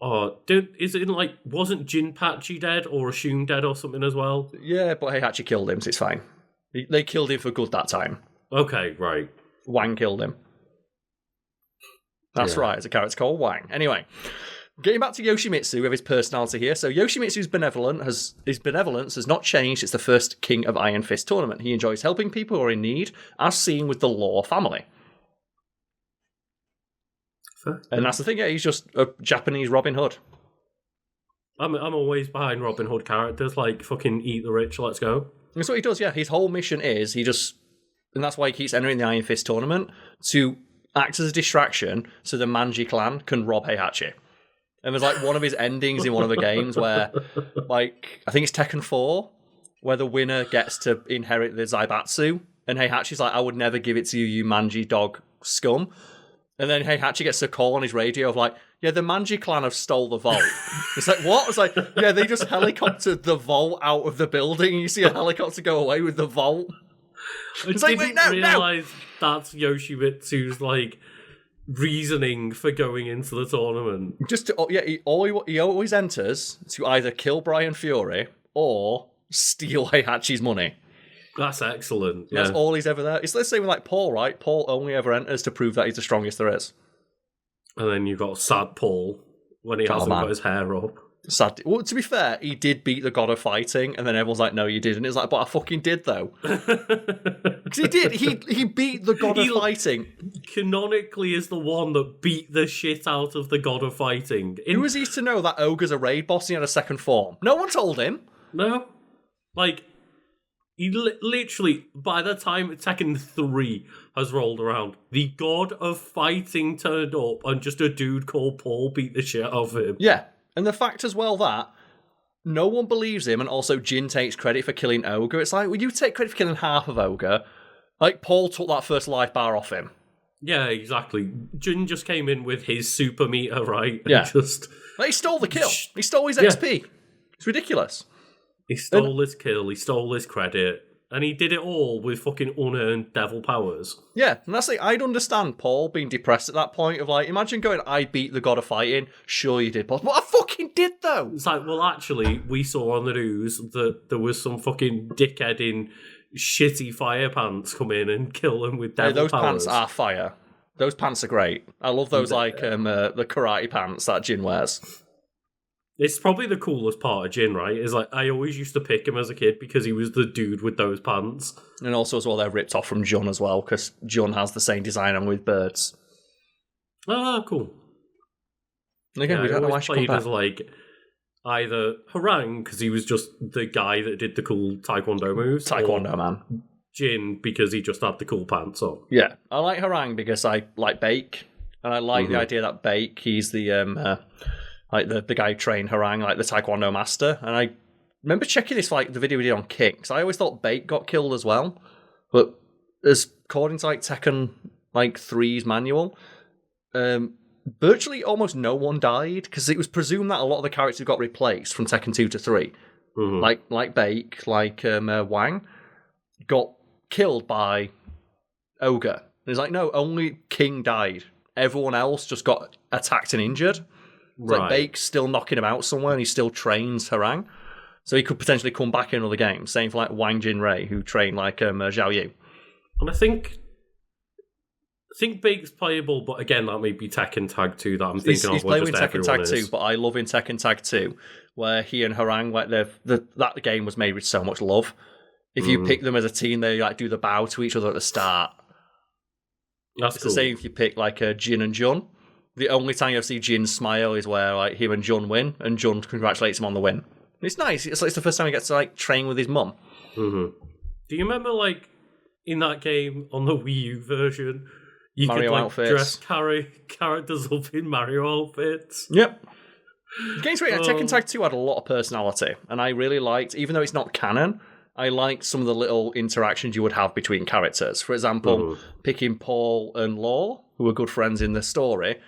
wasn't Jinpachi dead or assumed dead or something as well? Yeah, but Heihachi killed him, so it's fine. They killed him for good that time. Okay, right. Wang killed him. That's right, it's a character called Wang. Anyway, getting back to Yoshimitsu with his personality here. So Yoshimitsu's benevolence has not changed. It's the first King of Iron Fist tournament. He enjoys helping people who are in need, as seen with the Law family. And that's the thing, he's just a Japanese Robin Hood. I'm always behind Robin Hood characters, like fucking eat the rich, let's go. That's what he does, yeah. His whole mission is, and that's why he keeps entering the Iron Fist tournament, to act as a distraction so the Manji clan can rob Heihachi. And there's like one of his endings in one of the games where, like, I think it's Tekken 4, where the winner gets to inherit the Zaibatsu, and Heihachi's like, I would never give it to you, you Manji dog scum. And then Heihachi gets a call on his radio of like, yeah, the Manji clan have stole the vault. It's like, what? It's like, yeah, they just helicoptered the vault out of the building, and you see a helicopter go away with the vault. It's like, wait, no, realise that's Yoshimitsu's, like, reasoning for going into the tournament. He always enters to either kill Brian Fury or steal Heihachi's money. That's excellent. That's all he's ever there. It's the same with like Paul, right? Paul only ever enters to prove that he's the strongest there is. And then you've got sad Paul when he hasn't got his hair up. Sad. Well, to be fair, he did beat the god of fighting, and then everyone's like, no, you didn't. It's like, but I fucking did, though. Because he did. He beat the god of fighting. Canonically is the one that beat the shit out of the god of fighting. Who was he to know that Ogre's a raid boss and he had a second form? No one told him. No. Like, he literally, by the time Tekken 3 has rolled around, the god of fighting turned up and just a dude called Paul beat the shit out of him. Yeah. And the fact as well that no one believes him, and also Jin takes credit for killing Ogre. It's like, well, you take credit for killing half of Ogre. Like, Paul took that first life bar off him. Yeah, exactly. Jin just came in with his super meter, right? Yeah. Like, he stole the kill. He stole his XP. It's ridiculous. He stole his kill, he stole his credit, and he did it all with fucking unearned devil powers. Yeah, and that's like, I'd understand Paul being depressed at that point of like, imagine going, I beat the god of fighting. Sure you did, Paul. But I fucking did, though. It's like, well, actually, we saw on the news that there was some fucking dickhead in shitty fire pants come in and kill them with devil those powers. Pants are fire. Those pants are great. I love those, the karate pants that Jin wears. It's probably the coolest part of Jin, right? Is like, I always used to pick him as a kid because he was the dude with those pants. And also as well, they're ripped off from Jun as well, because Jun has the same design on with birds. Oh, cool. And again, we don't know why she played as like either Harang, because he was just the guy that did the cool Taekwondo moves. Taekwondo man. Jin, because he just had the cool pants on. Yeah, I like Harang because I like Bake, and I like the idea that Bake, he's the like the guy who trained Harang, like the Taekwondo master. And I remember checking this, like the video we did on Kick, because I always thought Bake got killed as well. But as according to like Tekken like 3's manual, virtually almost no one died, because it was presumed that a lot of the characters got replaced from Tekken 2 to 3. Like Bake, like Wang, got killed by Ogre. And it's like, no, only King died. Everyone else just got attacked and injured. Right. Like Bake's still knocking him out somewhere, and he still trains Harang, so he could potentially come back in another game. Same for like Wang Jinrei, who trained like Zhao Yu. And I think Bake's playable, but again, that may be Tekken Tag 2 that I'm thinking he's of. Playing in Tekken Tag 2, but I love in Tekken Tag 2 where he and Harang, like that game was made with so much love. If you pick them as a team, they like do the bow to each other at the start. That's it's cool. The same if you pick like Jin and Jun. The only time you ever see Jin smile is where like him and Jun win, and Jun congratulates him on the win. It's nice. It's like it's the first time he gets to like train with his mum. Do you remember like in that game on the Wii U version, you Mario could like outfits. dress characters up in Mario outfits? Yep. Games where Tekken Tag 2 had a lot of personality, and I really liked, even though it's not canon, I liked some of the little interactions you would have between characters. For example, picking Paul and Law, who were good friends in the story.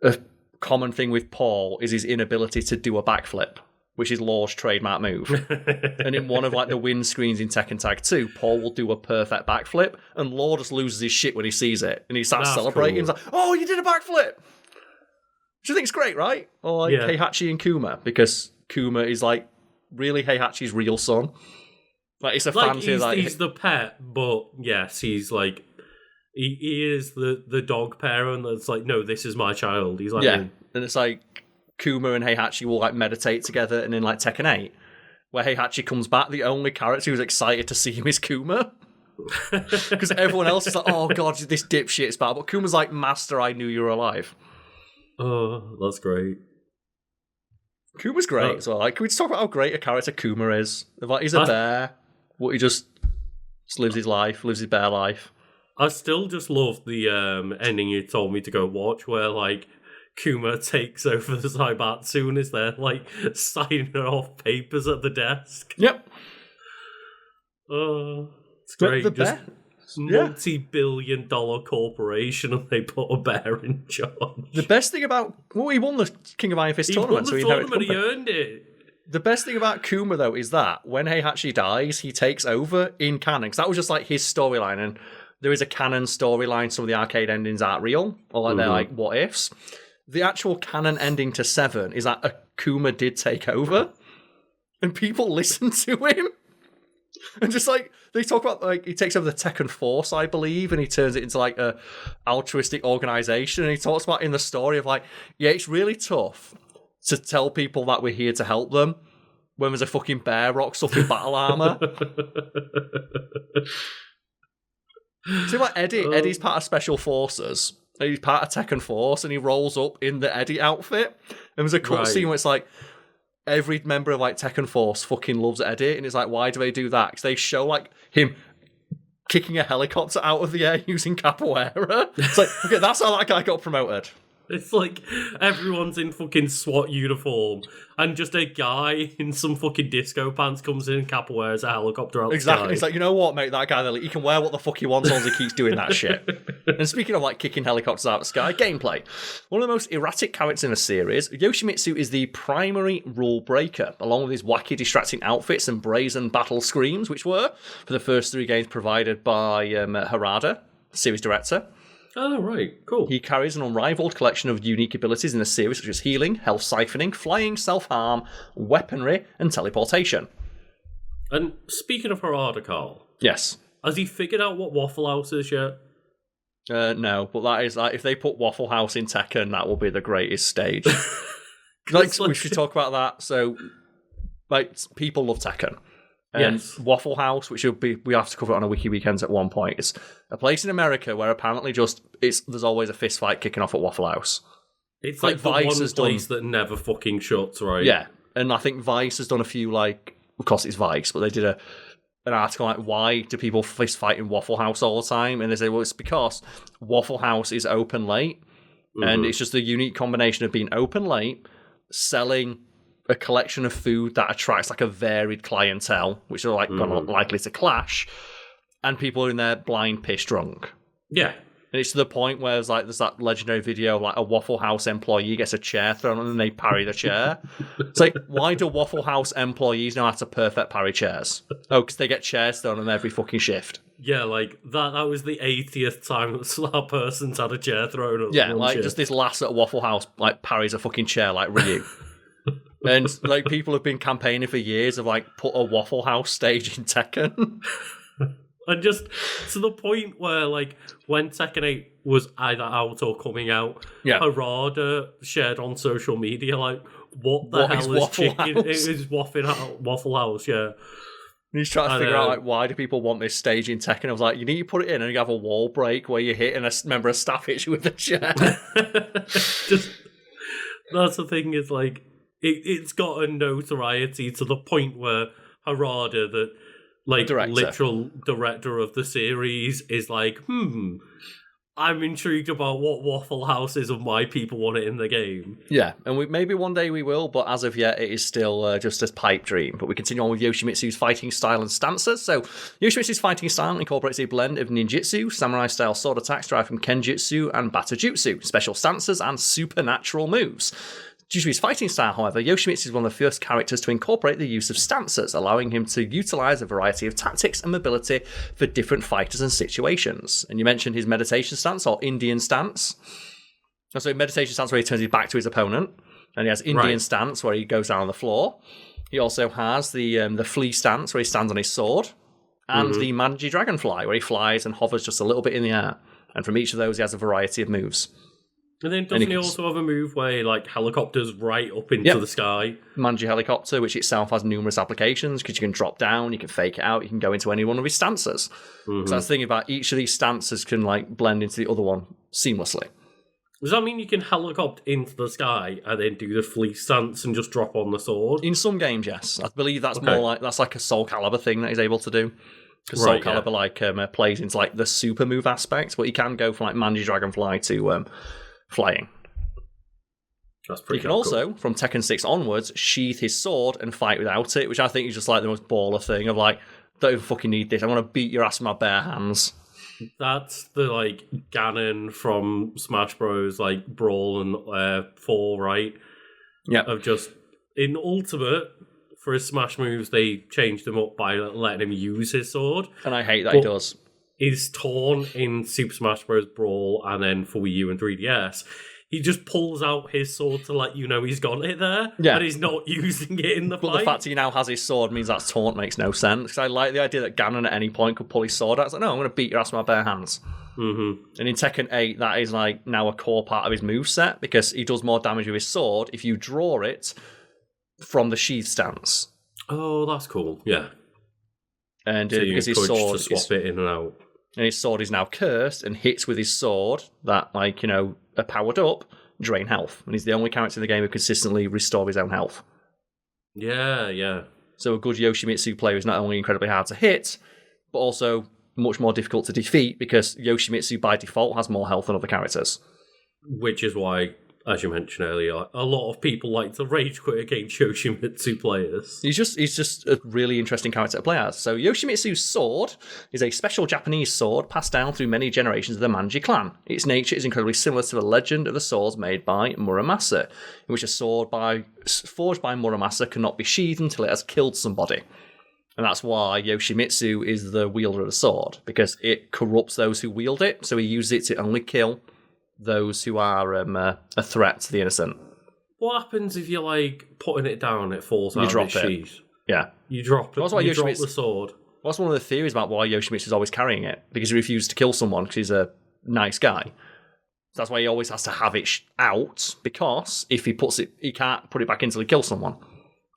A common thing with Paul is his inability to do a backflip, which is Law's trademark move. And in one of like the win screens in Tekken Tag 2, Paul will do a perfect backflip, and Law just loses his shit when he sees it, and he starts celebrating. Cool. He's like, "Oh, you did a backflip!" Which I think is great, right? Or like Heihachi and Kuma, because Kuma is like really Heihachi's real son. Like it's a fancy he's the pet, but yes, he's like. He is the dog parent that's like, no, this is my child. He's like, and it's like Kuma and Heihachi will like meditate together, and in like Tekken 8, where Heihachi comes back, the only character who's excited to see him is Kuma. Because everyone else is like, oh god, this dipshit's bad. But Kuma's like, Master, I knew you were alive. Oh, that's great. Kuma's great as well. Like, can we just talk about how great a character Kuma is? Like, he's a bear, but he just lives his life, lives his bear life. I still just love the ending you told me to go watch, where like Kuma takes over the Zaibatsu and is there like signing off papers at the desk. Yep. It's great. Just multi-billion-dollar corporation, and they put a bear in charge. The best thing about he won the King of Iron Fist tournament, so he earned it. The best thing about Kuma, though, is that when Heihachi dies, he takes over in canon, because that was just like his storyline, and there is a canon storyline. Some of the arcade endings aren't real, or like they're like what ifs. The actual canon ending to 7 is that Akuma did take over, and people listen to him. And just like they talk about, like he takes over the Tekken Force, I believe, and he turns it into like a altruistic organization. And he talks about in the story of like, yeah, it's really tough to tell people that we're here to help them when there's a fucking bear rocks up in battle armor. See what Eddie's part of Special Forces. He's part of Tekken Force, and he rolls up in the Eddie outfit. And there's a cutscene where it's like, every member of like Tekken Force fucking loves Eddie, and it's like, why do they do that? Because they show like him kicking a helicopter out of the air using capoeira. It's like, okay, that's how that guy got promoted. It's like everyone's in fucking SWAT uniform, and just a guy in some fucking disco pants comes in and capoeiras a helicopter out Exactly. the sky. It's like, you know what, mate? That guy, he can wear what the fuck he wants as long as he keeps doing that shit. And speaking of like kicking helicopters out of the sky, gameplay. One of the most erratic characters in the series, Yoshimitsu is the primary rule breaker, along with his wacky, distracting outfits and brazen battle screams, which were, for the first 3 games, provided by Harada, series director. Oh, right. Cool. He carries an unrivaled collection of unique abilities in the series, such as healing, health siphoning, flying, self-harm, weaponry, and teleportation. And speaking of Harada, Karl. Yes. Has he figured out what Waffle House is yet? No, but that is like, if they put Waffle House in Tekken, that will be the greatest stage. like, we should talk about that. So, like, people love Tekken. And yes. Waffle House, which we have to cover it on a Wiki Weekends at one point, it's a place in America where apparently there's always a fist fight kicking off at Waffle House. It's like the Vice one place that never fucking shuts, right? Yeah, and I think Vice has done a few, like, of course it's Vice, but they did an article like, why do people fist fight in Waffle House all the time? And they say, well, it's because Waffle House is open late, and it's just a unique combination of being open late, selling a collection of food that attracts like a varied clientele, which are like likely to clash, and people in there blind piss drunk. Yeah. And it's to the point where there's that legendary video of like a Waffle House employee gets a chair thrown on and they parry the chair. It's like, why do Waffle House employees know how to perfect parry chairs? Oh, because they get chairs thrown on every fucking shift. Yeah, like that was the 80th time that person's had a chair thrown on. Yeah, like shift. Just this lass at Waffle House like parries a fucking chair like Ryu. And like people have been campaigning for years of like put a Waffle House stage in Tekken. And just to the point where like when Tekken 8 was either out or coming out, Harada shared on social media like, what hell is chicken? It is Waffle House, yeah. And he's trying to figure out like, why do people want this stage in Tekken? I was like, you need to put it in and you have a wall break where you hit and a member of staff hits you with a chair. Just that's the thing, is like it's got a notoriety to the point where Harada, the literal director of the series, is like, I'm intrigued about what Waffle House is and why people want it in the game. Yeah, and maybe one day we will, but as of yet, it is still just a pipe dream. But we continue on with Yoshimitsu's fighting style and stances. So, Yoshimitsu's fighting style incorporates a blend of ninjutsu, samurai-style sword attacks derived from kenjutsu and batojutsu, special stances, and supernatural moves. Due to his fighting style, however, Yoshimitsu is one of the first characters to incorporate the use of stances, allowing him to utilize a variety of tactics and mobility for different fighters and situations. And you mentioned his meditation stance, or Indian stance. So meditation stance where he turns his back to his opponent, and he has Indian stance where he goes down on the floor. He also has the flea stance where he stands on his sword, and the Manji Dragonfly where he flies and hovers just a little bit in the air. And from each of those, he has a variety of moves. And then doesn't he also have a move where he like helicopters right up into the sky? Manji Helicopter, which itself has numerous applications, because you can drop down, you can fake it out, you can go into any one of his stances. So that's the thing about each of these stances can like blend into the other one seamlessly. Does that mean you can helicopter into the sky and then do the flea stance and just drop on the sword? In some games, yes. I believe that's more like that's like a Soul Calibur thing that he's able to do. Because Soul Calibur plays into like the super move aspect, but he can go from like Manji Dragonfly to flying. That's pretty He can also, from Tekken 6 onwards, sheath his sword and fight without it, which I think is just like the most baller thing of like, don't even fucking need this. I want to beat your ass with my bare hands. That's the like Ganon from Smash Bros. Like Brawl and 4, right? Yeah. Of just in Ultimate, for his Smash moves, they changed him up by letting him use his sword. And I hate that he does. Is torn in Super Smash Bros. Brawl, and then for Wii U and 3DS, he just pulls out his sword to let you know he's got it there, and he's not using it in the fight. But the fact he now has his sword means that taunt makes no sense, because I like the idea that Ganon at any point could pull his sword out. It's like, no, I'm going to beat your ass with my bare hands. Mm-hmm. And in Tekken 8, that is like now a core part of his moveset because he does more damage with his sword if you draw it from the sheath stance. Oh, that's cool. Yeah. And So you because his encouraged sword to swap it in and out. And his sword is now cursed and hits with his sword that, like, are powered up, drain health. And he's the only character in the game who consistently restore his own health. Yeah, yeah. So a good Yoshimitsu player is not only incredibly hard to hit, but also much more difficult to defeat because Yoshimitsu by default has more health than other characters. Which is why, as you mentioned earlier, a lot of people like to rage quit against Yoshimitsu players. He's just a really interesting character to play as. So Yoshimitsu's sword is a special Japanese sword passed down through many generations of the Manji clan. Its nature is incredibly similar to the legend of the swords made by Muramasa, in which a sword forged by Muramasa cannot be sheathed until it has killed somebody. And that's why Yoshimitsu is the wielder of the sword, because it corrupts those who wield it, so he uses it to only kill those who are a threat to the innocent. What happens if you're, like, putting it down, it falls out drop of its sheath? Yeah. You drop it, you drop the sword. That's one of the theories about why Yoshimitsu is always carrying it, because he refuses to kill someone because he's a nice guy. So that's why he always has to have it out, because if he puts it, he can't put it back in until he kills someone.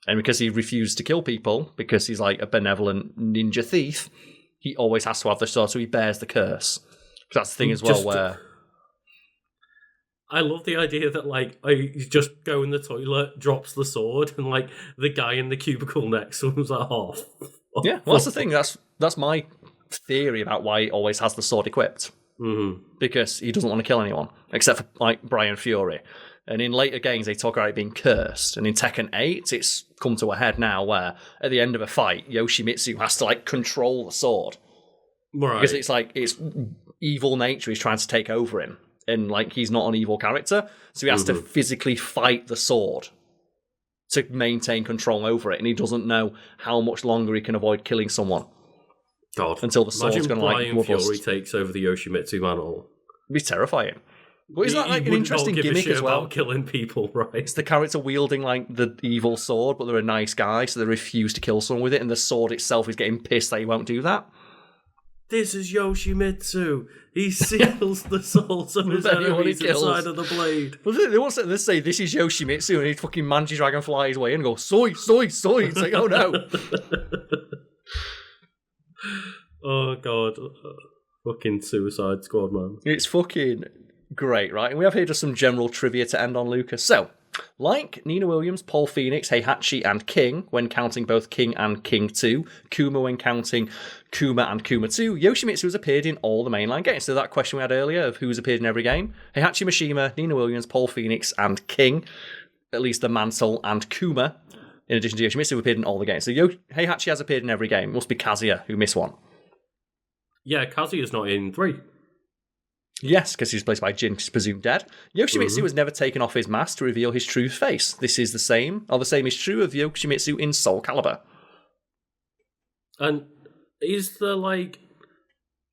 And because he refused to kill people, because he's like a benevolent ninja thief, he always has to have the sword, so he bears the curse. That's the thing as well, where... I love the idea that, like, you just go in the toilet, drops the sword, and, like, the guy in the cubicle next to him's like, oh. Yeah, well, that's the thing. That's my theory about why he always has the sword equipped. Mm-hmm. Because he doesn't want to kill anyone, except for, like, Brian Fury. And in later games, they talk about it being cursed. And in Tekken 8, it's come to a head now where, at the end of a fight, Yoshimitsu has to, like, control the sword. Right. Because it's like, it's evil nature is trying to take over him. And, like, he's not an evil character. So he has to physically fight the sword to maintain control over it. And he doesn't know how much longer he can avoid killing someone. God. Until the sword's going to, like, Brian Fury takes over the Yoshimitsu mantle. It'd be terrifying. But isn't that like an interesting gimmick as well? About killing people, right? It's the character wielding like the evil sword, but they're a nice guy, so they refuse to kill someone with it, and the sword itself is getting pissed that he won't do that. This is Yoshimitsu. He seals the souls of his enemies inside of the blade. Well, they want to say this is Yoshimitsu, and he fucking Manji Dragon flies his way in and goes soy, soy, soy. It's like, oh no. Oh god, fucking Suicide Squad, man. It's fucking great, right? And we have here just some general trivia to end on, Lucas. So, like Nina Williams, Paul Phoenix, Heihachi, and King, when counting both King and King 2, Kuma when counting Kuma and Kuma 2, Yoshimitsu has appeared in all the mainline games. So that question we had earlier of who's appeared in every game, Heihachi Mishima, Nina Williams, Paul Phoenix, and King, at least the Mantle and Kuma, in addition to Yoshimitsu, appeared in all the games. So Heihachi has appeared in every game. It must be Kazuya who missed one. Yeah, Kazuya's not in 3. Yes, because he's replaced by Jin, because he's presumed dead. Yoshimitsu has never taken off his mask to reveal his true face. This is the same is true of Yoshimitsu in Soul Calibur. And is there, like,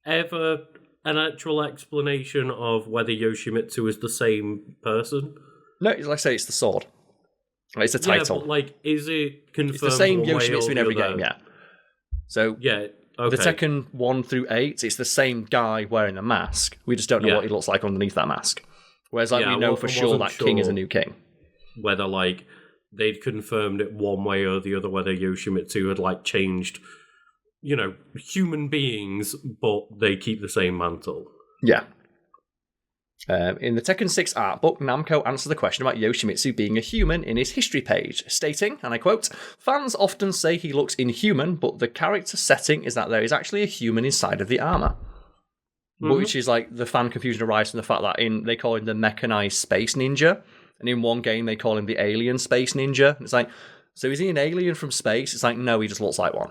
ever an actual explanation of whether Yoshimitsu is the same person? No, like I say, it's the sword. It's the title. Yeah, but, like, is it confirmed? It's the same Yoshimitsu in every game, yeah. So, yeah. Okay. The Tekken 1 through 8, it's the same guy wearing the mask. We just don't know what he looks like underneath that mask. Whereas, like, we know for sure that King is a new king. Whether, like, they'd confirmed it one way or the other, whether Yoshimitsu had, like, changed, you know, human beings, but they keep the same mantle. Yeah. In the Tekken 6 art book, Namco answers the question about Yoshimitsu being a human in his history page, stating, and I quote, "Fans often say he looks inhuman, but the character setting is that there is actually a human inside of the armor." Which is like the fan confusion arises from the fact that they call him the mechanized space ninja, and in one game they call him the alien space ninja. It's like, so is he an alien from space? It's like, no, he just looks like one.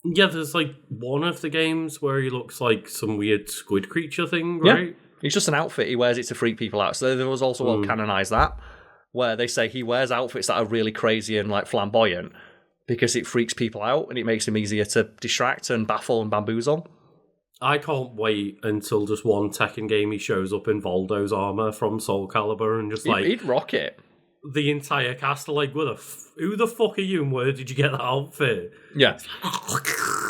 Yeah, there's like one of the games where he looks like some weird squid creature thing, right? Yeah. It's just an outfit. He wears it to freak people out. So there was also well canonized that, where they say he wears outfits that are really crazy and like flamboyant because it freaks people out and it makes him easier to distract and baffle and bamboozle. I can't wait until just one Tekken game he shows up in Voldo's armor from Soul Calibur and just like... He'd rock it. the entire cast are like, who the fuck are you and where did you get that outfit? Yeah.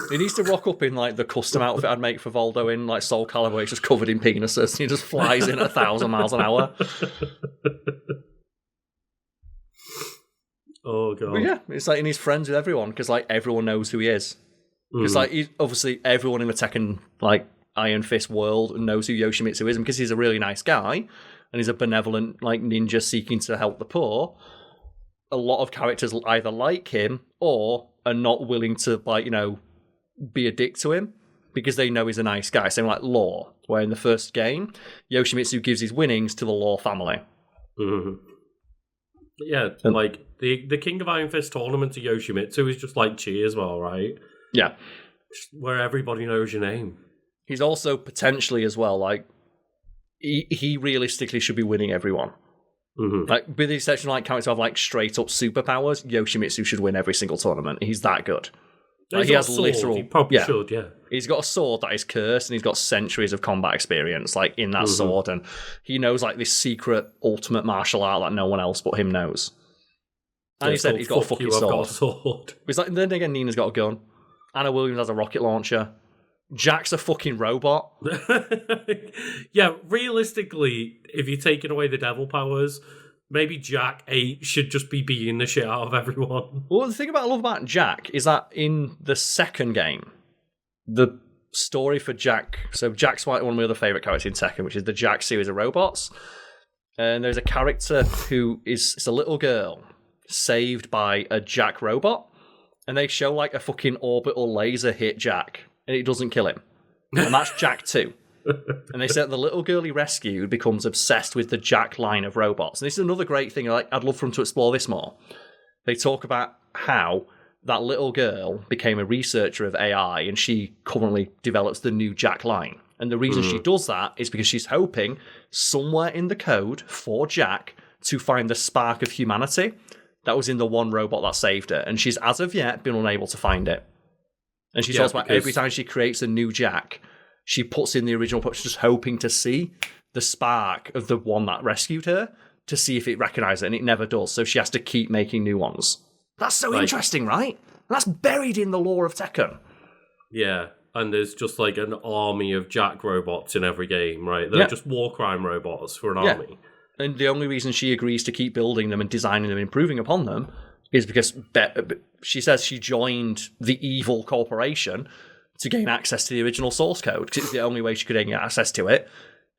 He needs to rock up in like the custom outfit I'd make for Voldo in like Soul Calibur. He's just covered in penises. And he just flies in at 1,000 miles an hour. Oh god. But yeah, it's like, and he's friends with everyone because like everyone knows who he is. Because like obviously everyone in the Tekken like Iron Fist world knows who Yoshimitsu is because he's a really nice guy and he's a benevolent like ninja seeking to help the poor. A lot of characters either like him or are not willing to like, you know, be a dick to him because they know he's a nice guy. Same like Law, where in the first game, Yoshimitsu gives his winnings to the Law family. Mm-hmm. Yeah, like the King of Iron Fist tournament to Yoshimitsu is just like Chi as well, right? Yeah. Just where everybody knows your name. He's also potentially as well, like, he realistically should be winning everyone. Mm-hmm. Like, with the exception of like characters who have like straight up superpowers, Yoshimitsu should win every single tournament. He's that good. Like, he has literal. He probably should, yeah. He's got a sword that is cursed, and he's got centuries of combat experience, like in that sword, and he knows like this secret ultimate martial art that no one else but him knows. And he said he's got a fucking sword. Got a sword. He's like, then again, Nina's got a gun. Anna Williams has a rocket launcher. Jack's a fucking robot. Yeah, realistically, if you're taking away the devil powers, maybe Jack 8 should just be beating the shit out of everyone. Well, the thing I love about Jack is that in the second game, the story for Jack... So Jack's one of my other favourite characters in Tekken, which is the Jack series of robots. And there's a character who is it's a little girl saved by a Jack robot. And they show like a fucking orbital laser hit Jack. And it doesn't kill him. And that's Jack 2. And they said the little girl he rescued becomes obsessed with the Jack line of robots. And this is another great thing. Like, I'd love for them to explore this more. They talk about how that little girl became a researcher of AI and she currently develops the new Jack line. And the reason she does that is because she's hoping somewhere in the code for Jack to find the spark of humanity that was in the one robot that saved her. And she's, as of yet, been unable to find it. And she talks about every time she creates a new Jack, she puts in the original, just hoping to see the spark of the one that rescued her to see if it recognizes it, and it never does. So she has to keep making new ones. That's so interesting, right? That's buried in the lore of Tekken. Yeah, and there's just like an army of Jack robots in every game, right? They're just war crime robots for an army. And the only reason she agrees to keep building them and designing them and improving upon them is because she says she joined the evil corporation to gain access to the original source code, because it's the only way she could gain access to it.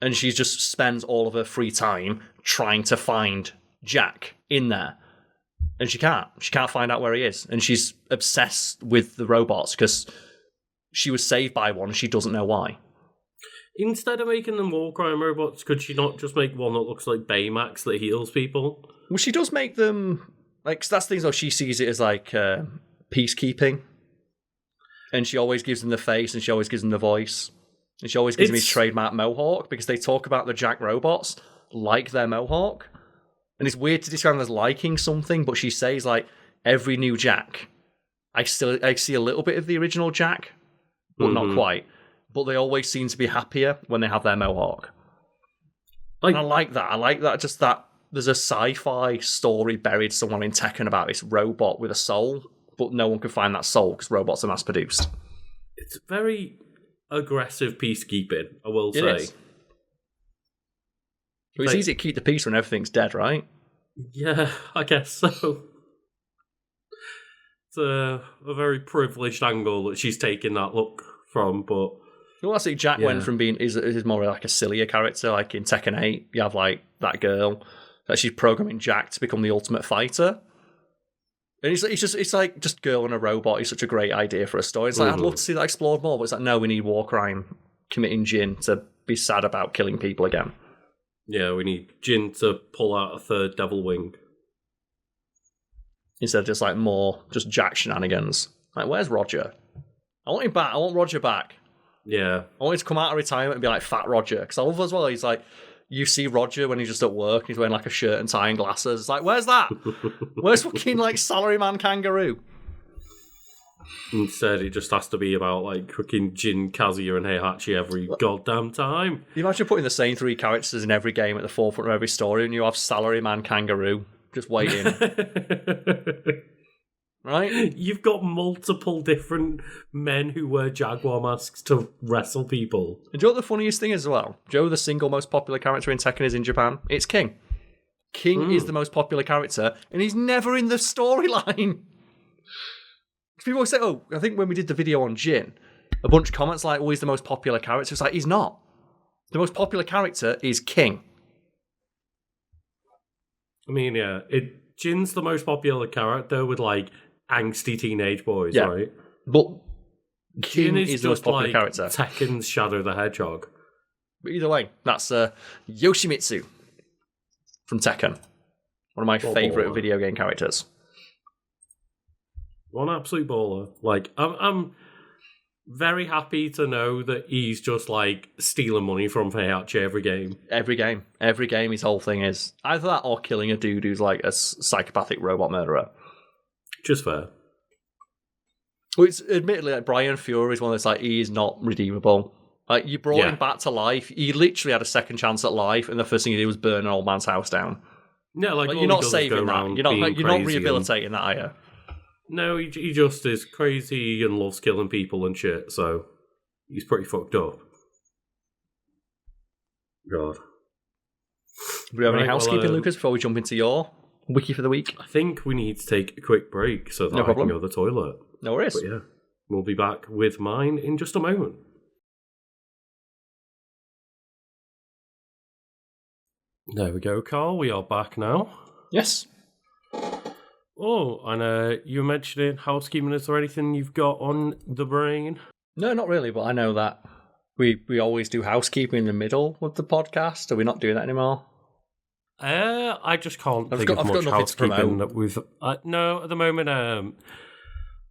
And she just spends all of her free time trying to find Jack in there. And she can't. She can't find out where he is. And she's obsessed with the robots because she was saved by one. She doesn't know why. Instead of making them war crime robots, could she not just make one that looks like Baymax that heals people? Well, she does make them... Like, that's the thing, though, she sees it as, like, peacekeeping. And she always gives them the face, and she always gives them the voice. And she always gives him his trademark mohawk, because they talk about the Jack robots like their mohawk. And it's weird to describe them as liking something, but she says, like, every new Jack, I see a little bit of the original Jack, but not quite. But they always seem to be happier when they have their mohawk. Like, and I like that. I like that, just that there's a sci-fi story buried somewhere in Tekken about this robot with a soul, but no one can find that soul because robots are mass-produced. It's very aggressive peacekeeping, I will say. It is. But it's easy to keep the peace when everything's dead, right? Yeah, I guess so. It's a very privileged angle that she's taking that look from, but... Well, I see Jack went from being... is more like a sillier character, like in Tekken 8, you have like that girl that she's programming Jack to become the ultimate fighter. And it's like just girl and a robot is such a great idea for a story. It's like, I'd love to see that explored more, but it's like, no, we need war crime committing Jin to be sad about killing people again. Yeah, we need Jin to pull out a third devil wing. Instead of just like more just Jack shenanigans. Like, where's Roger? I want him back. I want Roger back. Yeah. I want him to come out of retirement and be like Fat Roger. Because I love as well, he's like, you see Roger when he's just at work, he's wearing like a shirt and tie and glasses. It's like, where's that? Where's fucking like Salaryman Kangaroo? Instead, it just has to be about like fucking Jin, Kazuya, and Heihachi every goddamn time. You imagine putting the same three characters in every game at the forefront of every story, and you have Salaryman Kangaroo just waiting. Right? You've got multiple different men who wear jaguar masks to wrestle people. And do you know what the funniest thing is as well? Do you know the single most popular character in Tekken is in Japan? It's King. King is the most popular character, and he's never in the storyline. People say, oh, I think when we did the video on Jin, a bunch of comments like, oh, he's the most popular character. It's like, he's not. The most popular character is King. I mean, yeah, Jin's the most popular character with, like, angsty teenage boys, right? But King King is the most popular character. Tekken's Shadow the Hedgehog. But either way, that's Yoshimitsu from Tekken. One of my favourite video game characters. One absolute baller. Like, I'm very happy to know that he's just, like, stealing money from Heihachi every game. Every game, his whole thing is either that or killing a dude who's, like, a psychopathic robot murderer. Just fair. Well, it's admittedly, like, Brian Fury is one that's, like, he is not redeemable. Like, you brought him back to life. He literally had a second chance at life, and the first thing he did was burn an old man's house down. Yeah, like you're not saving that. You're not rehabilitating that, are you? No, he just is crazy and loves killing people and shit, so he's pretty fucked up. God. Do we have any housekeeping, Lucas, before we jump into your wiki for the week? I think we need to take a quick break so that I can go to the toilet. No worries. But yeah, we'll be back with mine in just a moment. There we go, Karl. We are back now. Yes. Oh, and you were mentioning housekeeping. Is there anything you've got on the brain? No, not really, but I know that we always do housekeeping in the middle of the podcast. Are we not doing that anymore? I just can't think of much housekeeping that we've... no, at the moment,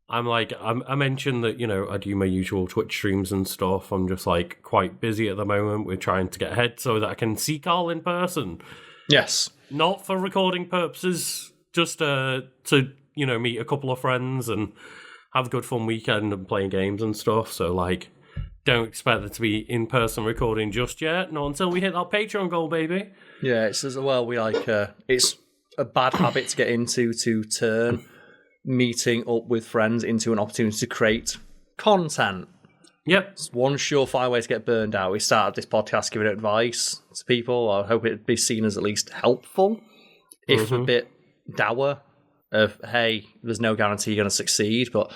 I mentioned that, you know, I do my usual Twitch streams and stuff. I'm just, like, quite busy at the moment. We're trying to get ahead so that I can see Karl in person. Yes. Not for recording purposes, just to, you know, meet a couple of friends and have a good fun weekend and playing games and stuff. So, like, don't expect it to be in-person recording just yet. Not until we hit that Patreon goal, baby. Yeah, it's as well, we like, it's a bad habit to get into, to turn meeting up with friends into an opportunity to create content. Yep. It's one surefire way to get burned out. We started this podcast giving advice to people. I hope it'd be seen as at least helpful, if a bit dour, of, hey, there's no guarantee you're going to succeed, but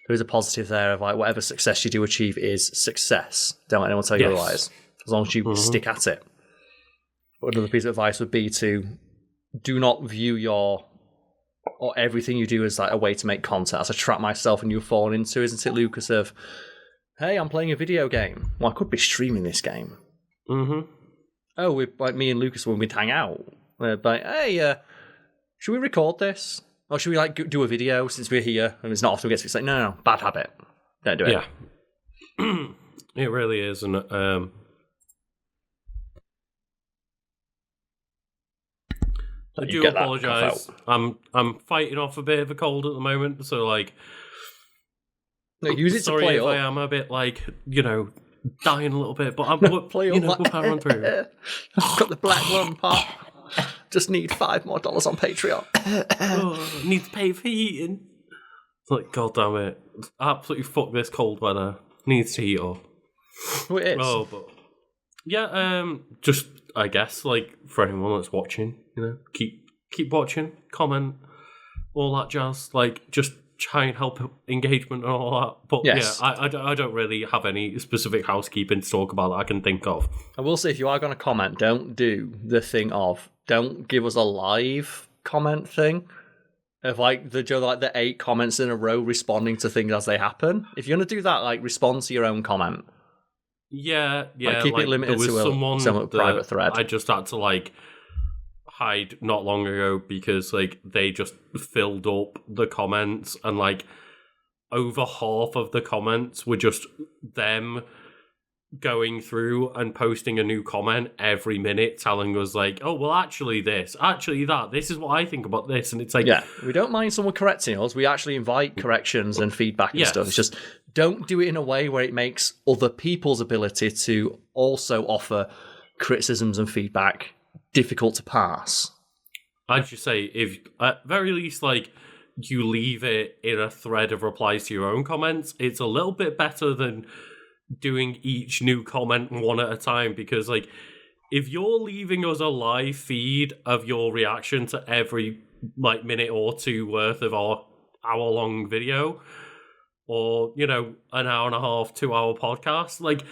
there is a positive there of, like, whatever success you do achieve is success. Don't let anyone tell you otherwise, as long as you stick at it. But another piece of advice would be to do not view or everything you do as, like, a way to make content. That's a trap myself and you've fallen into, isn't it, Lucas, of, hey, I'm playing a video game. Well, I could be streaming this game. Oh, we're, like, me and Lucas, when we'd hang out, we're like, hey, should we record this? Or should we, like, do a video since we're here? And it's not often we get to, it's like, no, bad habit. Don't do it. Yeah. It really is. And, I do apologise. I'm fighting off a bit of a cold at the moment, so, like, no, use it sorry to play if up. I am a bit, like, you know, dying a little bit, but I'm play you know, up. we're powering through. I've got the black one part. Just need $5 more on Patreon. Need to pay for eating. It's like, god damn it, absolutely fuck this cold weather. Needs to heat up. Well, it is. Oh, but yeah, just I guess, like, for anyone that's watching, you know, keep watching, comment, all that jazz. Like, just try and help engagement and all that. But yes. Yeah, I don't really have any specific housekeeping to talk about that I can think of. I will say, if you are going to comment, don't do the thing of, don't give us a live comment thing of, like, the 8 comments in a row responding to things as they happen. If you're going to do that, like, respond to your own comment. Yeah. Like, keep it limited to a private thread. I just had to, like, hide not long ago because, like, they just filled up the comments and, like, over half of the comments were just them going through and posting a new comment every minute telling us, like, oh, well, actually this, actually that, this is what I think about this. And it's like, yeah, we don't mind someone correcting us. We actually invite corrections and feedback and stuff. It's just, don't do it in a way where it makes other people's ability to also offer criticisms and feedback difficult to pass. I'd just say, if at very least, like, you leave it in a thread of replies to your own comments, it's a little bit better than doing each new comment one at a time, because, like, if you're leaving us a live feed of your reaction to every, like, minute or two worth of our hour-long video, or, you know, an hour and a half, 2-hour podcast, like,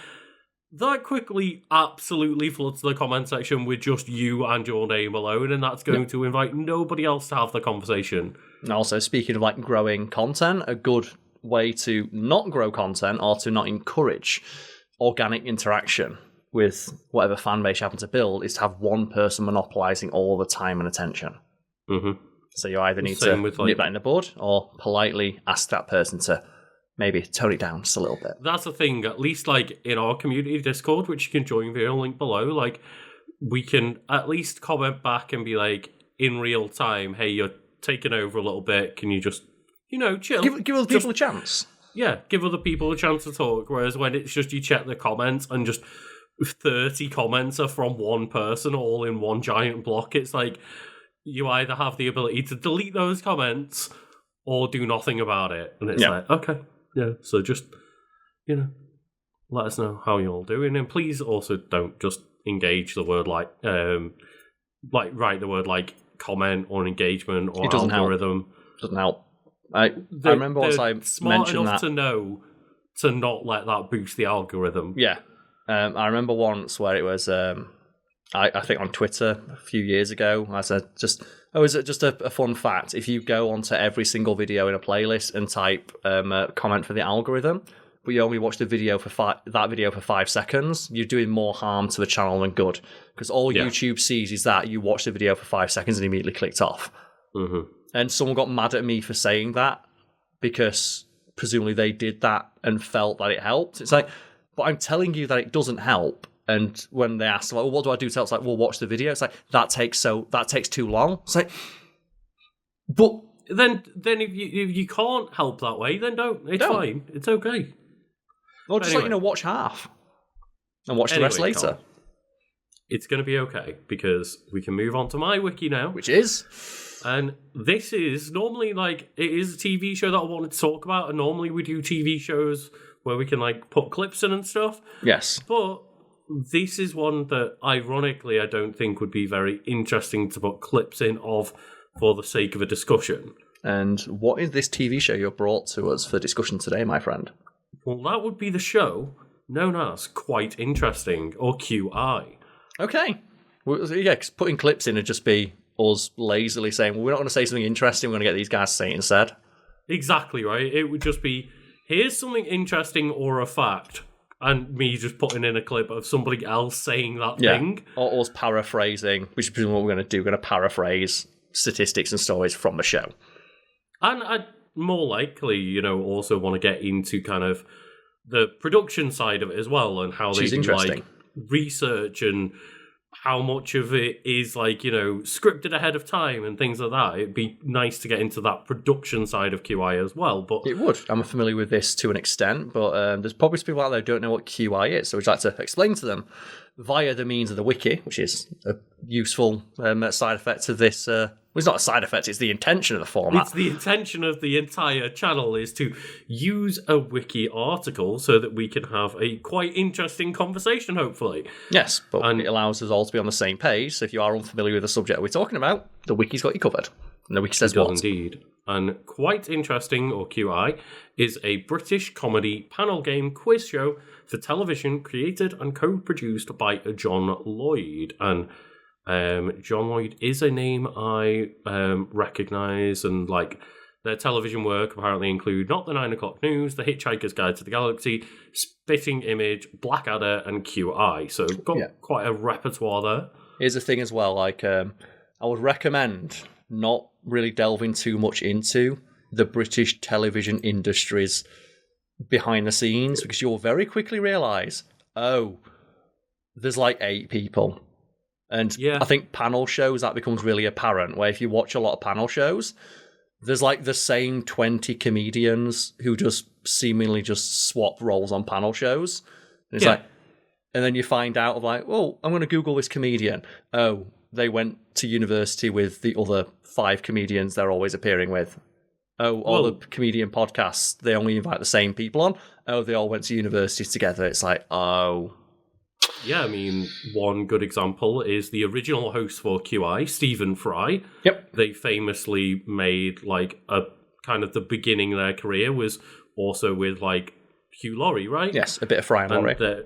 that quickly absolutely floods the comment section with just you and your name alone, and that's going to invite nobody else to have the conversation. And also, speaking of like growing content, a good way to not grow content or to not encourage organic interaction with whatever fan base you happen to build is to have one person monopolizing all the time and attention. Mm-hmm. So you either need to nip that in the bud or politely ask that person to maybe tone it down just a little bit. That's the thing, at least like in our community Discord, which you can join via a link below, like we can at least comment back and be like, in real time, hey, you're taking over a little bit, can you just, you know, chill. Give other people a chance. Yeah, give other people a chance to talk, whereas when it's just you check the comments and just 30 comments are from one person all in one giant block, it's like you either have the ability to delete those comments or do nothing about it. And it's like, okay. Yeah, so just, you know, let us know how you're all doing. And please also don't just engage the word like write the word like comment or engagement or algorithm. It doesn't help. I remember once I smart mentioned enough that. to know to not let that boost the algorithm. Yeah. I remember once where it was, I think on Twitter a few years ago, I said just a fun fact. If you go onto every single video in a playlist and type a comment for the algorithm, but you only watch the video for that video for 5 seconds, you're doing more harm to the channel than good. Because all YouTube sees is that you watched the video for 5 seconds and immediately clicked off. Mm-hmm. And someone got mad at me for saying that because presumably they did that and felt that it helped. It's like, but I'm telling you that it doesn't help. And when they ask, like, well, what do I do to help? It's like, well, watch the video. It's like, that takes too long. It's like, but then if you can't help that way, then don't. It's fine. It's okay. Well, just anyway, watch half and watch the rest later. Karl, it's going to be okay because we can move on to my wiki now, which is, and this is normally like it is a TV show that I wanted to talk about, and normally we do TV shows where we can like put clips in and stuff. Yes, but this is one that, ironically, I don't think would be very interesting to put clips in of for the sake of a discussion. And what is this TV show you brought to us for discussion today, my friend? Well, that would be the show known as Quite Interesting, or QI. Okay. Well, yeah, because putting clips in would just be us lazily saying, well, we're not going to say something interesting, we're going to get these guys to say it instead. Exactly, right? It would just be, here's something interesting or a fact, and me just putting in a clip of somebody else saying that thing. Or us paraphrasing, which is presumably what we're going to do. We're going to paraphrase statistics and stories from the show. And I'd more likely, also want to get into kind of the production side of it as well, and how they do like research and how much of it is like, scripted ahead of time and things like that. It'd be nice to get into that production side of QI as well. But it would. I'm familiar with this to an extent, but there's probably some people out there who don't know what QI is, so we'd like to explain to them via the means of the wiki, which is a useful side effect of this. Well, it's not a side effect, it's the intention of the format. It's the intention of the entire channel is to use a wiki article so that we can have a quite interesting conversation, hopefully. Yes, but it allows us all to be on the same page, so if you are unfamiliar with the subject we're talking about, the wiki's got you covered. And the wiki says what? Indeed. And Quite Interesting, or QI, is a British comedy panel game quiz show for television created and co-produced by John Lloyd. And John Lloyd is a name I recognise, and like their television work apparently include Not the 9 O'Clock News, The Hitchhiker's Guide to the Galaxy, Spitting Image, Blackadder, and QI. So got quite a repertoire there. Here's the thing as well, like I would recommend not really delving too much into the British television industry's behind the scenes, because you'll very quickly realise, there's like 8 people. And I think panel shows, that becomes really apparent, where if you watch a lot of panel shows, there's like the same 20 comedians who just seemingly just swap roles on panel shows. And it's like, and then you find out of like, oh, I'm going to Google this comedian. Oh, they went to university with the other 5 comedians they're always appearing with. Oh, all the comedian podcasts, they only invite the same people on. Oh, they all went to university together. It's like, oh. Yeah, I mean, one good example is the original host for QI, Stephen Fry. Yep. They famously made, like, a kind of the beginning of their career was also with, like, Hugh Laurie, right? Yes, a bit of Fry and Laurie.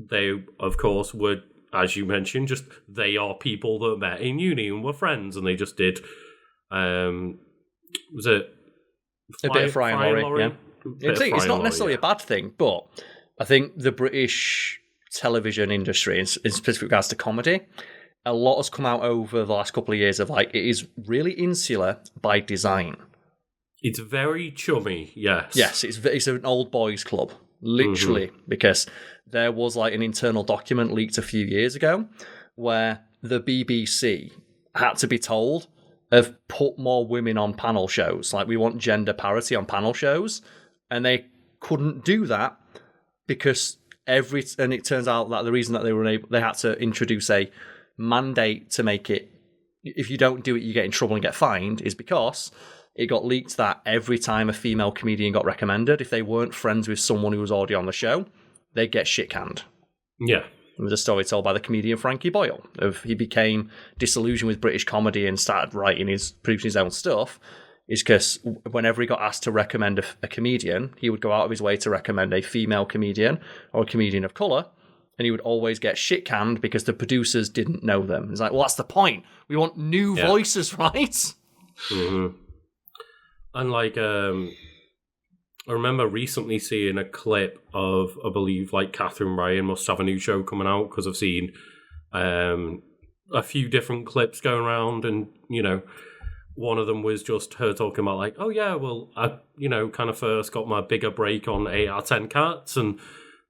They, of course, would, as you mentioned, just they are people that met in uni and were friends, and they just did, was it a bit of Fry and Laurie, yeah. It's not necessarily a bad thing, but I think the British television industry, in specific regards to comedy, a lot has come out over the last couple of years of like, it is really insular by design. It's very chummy, yes. Yes, it's an old boys club, literally, because there was like an internal document leaked a few years ago where the BBC had to be told of put more women on panel shows. Like, we want gender parity on panel shows. And they couldn't do that because and it turns out that the reason that they had to introduce a mandate to make it, if you don't do it, you get in trouble and get fined, is because it got leaked that every time a female comedian got recommended, if they weren't friends with someone who was already on the show, they'd get shit canned. Yeah. There was a story told by the comedian Frankie Boyle of he became disillusioned with British comedy and started producing his own stuff. Is because whenever he got asked to recommend a comedian, he would go out of his way to recommend a female comedian or a comedian of colour, and he would always get shit canned because the producers didn't know them. It's like, well, that's the point. We want new voices, right? Mm-hmm. And like, I remember recently seeing a clip of, I believe, like Catherine Ryan must have a new show coming out because I've seen a few different clips going around, and you know. One of them was just her talking about like, oh yeah, well, I, kind of first got my bigger break on 8 out of 10 Cats and,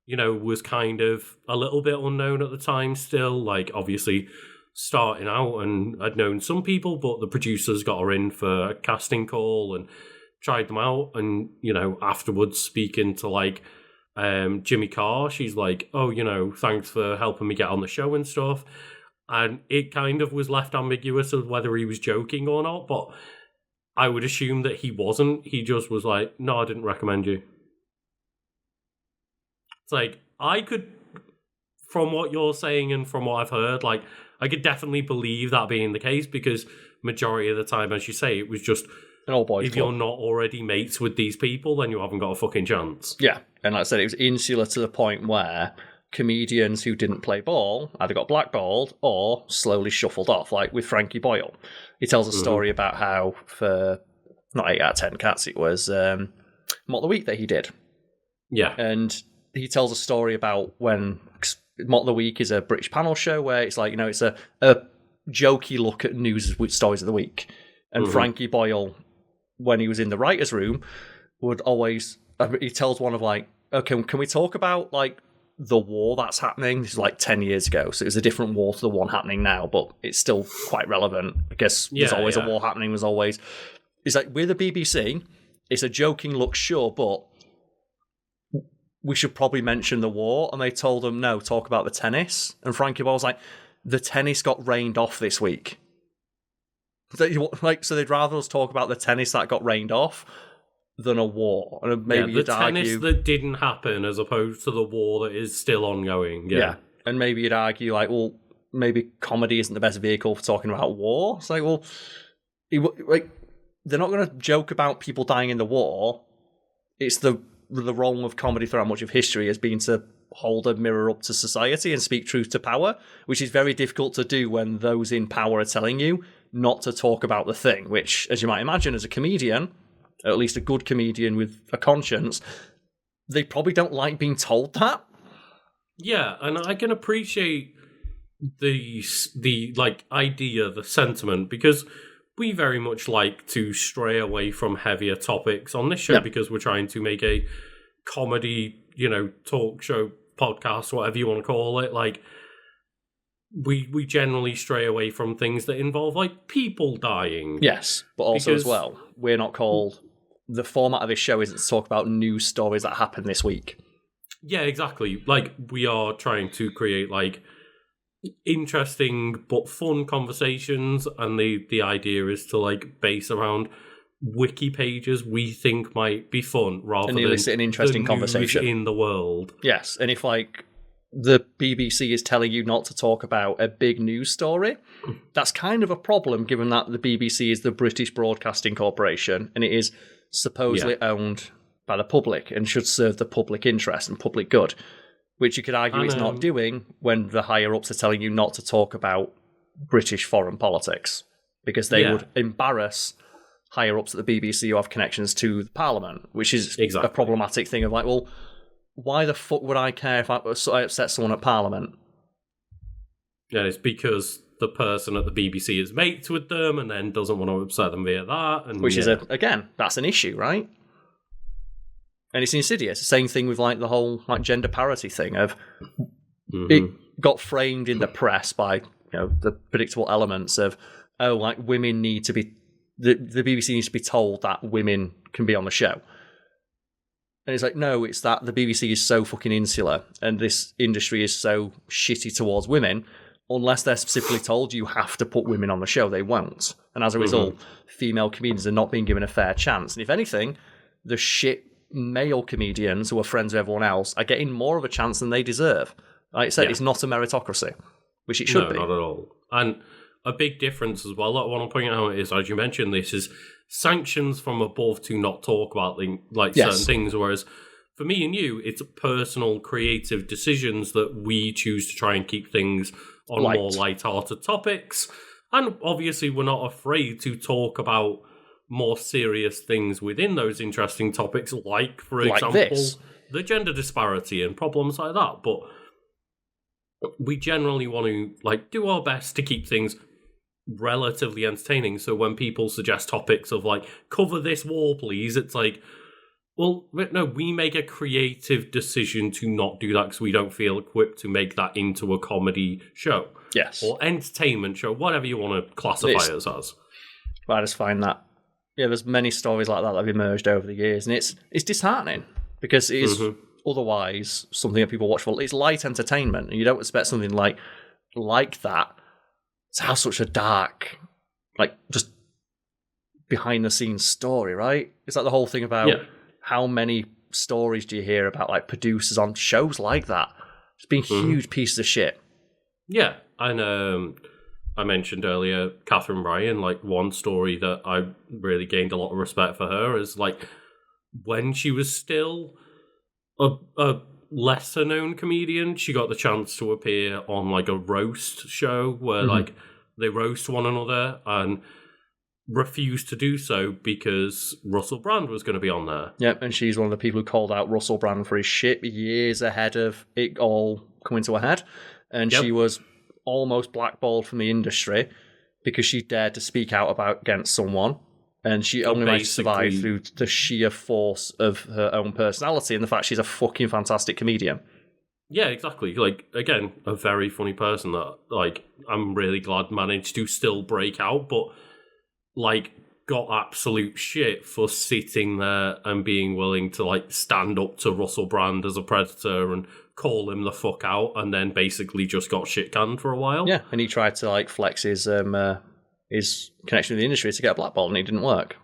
was kind of a little bit unknown at the time still, like obviously starting out, and I'd known some people, but the producers got her in for a casting call and tried them out, and, afterwards speaking to like Jimmy Carr, she's like, oh, thanks for helping me get on the show and stuff. And it kind of was left ambiguous of whether he was joking or not, but I would assume that he wasn't. He just was like, no, I didn't recommend you. It's like, I could, from what you're saying and from what I've heard, like, I could definitely believe that being the case, because majority of the time, as you say, it was just, an old boys if club. You're not already mates with these people, then you haven't got a fucking chance. Yeah, and like I said, it was insular to the point where comedians who didn't play ball either got blackballed or slowly shuffled off, like with Frankie Boyle. He tells a story about how for not 8 out of 10 Cats, it was Mock the Week that he did. Yeah. And he tells a story about when Mock the Week is a British panel show where it's like, it's a jokey look at news stories of the week. And Frankie Boyle, when he was in the writer's room, would always, he tells one of like, okay, can we talk about like the war that's happening? This is like 10 years ago, so it was a different war to the one happening now, but it's still quite relevant. I guess there's always a war happening, there's always... It's like, we're the BBC, it's a joking look, sure, but we should probably mention the war. And they told him, no, talk about the tennis. And Frankie Boyle was like, the tennis got rained off this week. So they'd rather us talk about the tennis that got rained off than a war. And maybe the tennis that didn't happen as opposed to the war that is still ongoing. Yeah. And maybe you'd argue like, well, maybe comedy isn't the best vehicle for talking about war. It's like, well, they're not going to joke about people dying in the war. It's the role of comedy throughout much of history has been to hold a mirror up to society and speak truth to power, which is very difficult to do when those in power are telling you not to talk about the thing, which, as you might imagine, as a comedian, at least a good comedian with a conscience, they probably don't like being told that. Yeah, and I can appreciate the like idea, the sentiment, because we very much like to stray away from heavier topics on this show because we're trying to make a comedy, talk show, podcast, whatever you want to call it. Like, we generally stray away from things that involve like people dying. Yes, but also as well, we're not called. The format of this show isn't to talk about news stories that happened this week. Yeah, exactly. Like, we are trying to create like interesting but fun conversations, and the idea is to like base around wiki pages we think might be fun rather than an interesting the conversation news in the world. Yes, and if like the BBC is telling you not to talk about a big news story, that's kind of a problem given that the BBC is the British Broadcasting Corporation and it is supposedly owned by the public and should serve the public interest and public good, which you could argue it's not doing when the higher-ups are telling you not to talk about British foreign politics, because they would embarrass higher-ups at the BBC who have connections to the Parliament, which is a problematic thing of like, well, why the fuck would I care if I upset someone at Parliament? Yeah, it's because the person at the BBC is mates with them and then doesn't want to upset them via that. And which is, again, that's an issue, right? And it's insidious. Same thing with like the whole like gender parity thing of it got framed in the press by the predictable elements of like women need to be the BBC needs to be told that women can be on the show. And it's like, no, it's that the BBC is so fucking insular and this industry is so shitty towards women. Unless they're specifically told you have to put women on the show, they won't. And as a result, female comedians are not being given a fair chance. And if anything, the shit male comedians who are friends with everyone else are getting more of a chance than they deserve. Like I said, it's not a meritocracy, which it should be. No, not at all. And a big difference as well that I want to point out is, as you mentioned, this is sanctions from above to not talk about certain things, whereas for me and you, it's personal creative decisions that we choose to try and keep things on more light-hearted topics. And obviously we're not afraid to talk about more serious things within those interesting topics, like, for example, the gender disparity and problems like that. But we generally want to do our best to keep things relatively entertaining. So when people suggest topics of cover this war, please, it's like, well, no, we make a creative decision to not do that because we don't feel equipped to make that into a comedy show. Yes. Or entertainment show, whatever you want to classify it as. But I just find that, there's many stories like that have emerged over the years, and it's disheartening because it is otherwise something that people watch for. It's light entertainment, and you don't expect something like that to have such a dark, just behind-the-scenes story, right? It's like the whole thing about how many stories do you hear about producers on shows like that? It's been huge pieces of shit. Yeah, and I mentioned earlier Catherine Ryan. One story that I really gained a lot of respect for her is when she was still a lesser known comedian, she got the chance to appear on a roast show where they roast one another and refused to do so because Russell Brand was going to be on there. Yep, and she's one of the people who called out Russell Brand for his shit years ahead of it all coming to a head. And she was almost blackballed from the industry because she dared to speak out against someone, and she only managed to survive through the sheer force of her own personality and the fact she's a fucking fantastic comedian. Yeah, exactly. Again, a very funny person that I'm really glad managed to still break out, but got absolute shit for sitting there and being willing to stand up to Russell Brand as a predator and call him the fuck out, and then basically just got shit canned for a while. Yeah, and he tried to flex his connection with the industry to get a blackball, and it didn't work.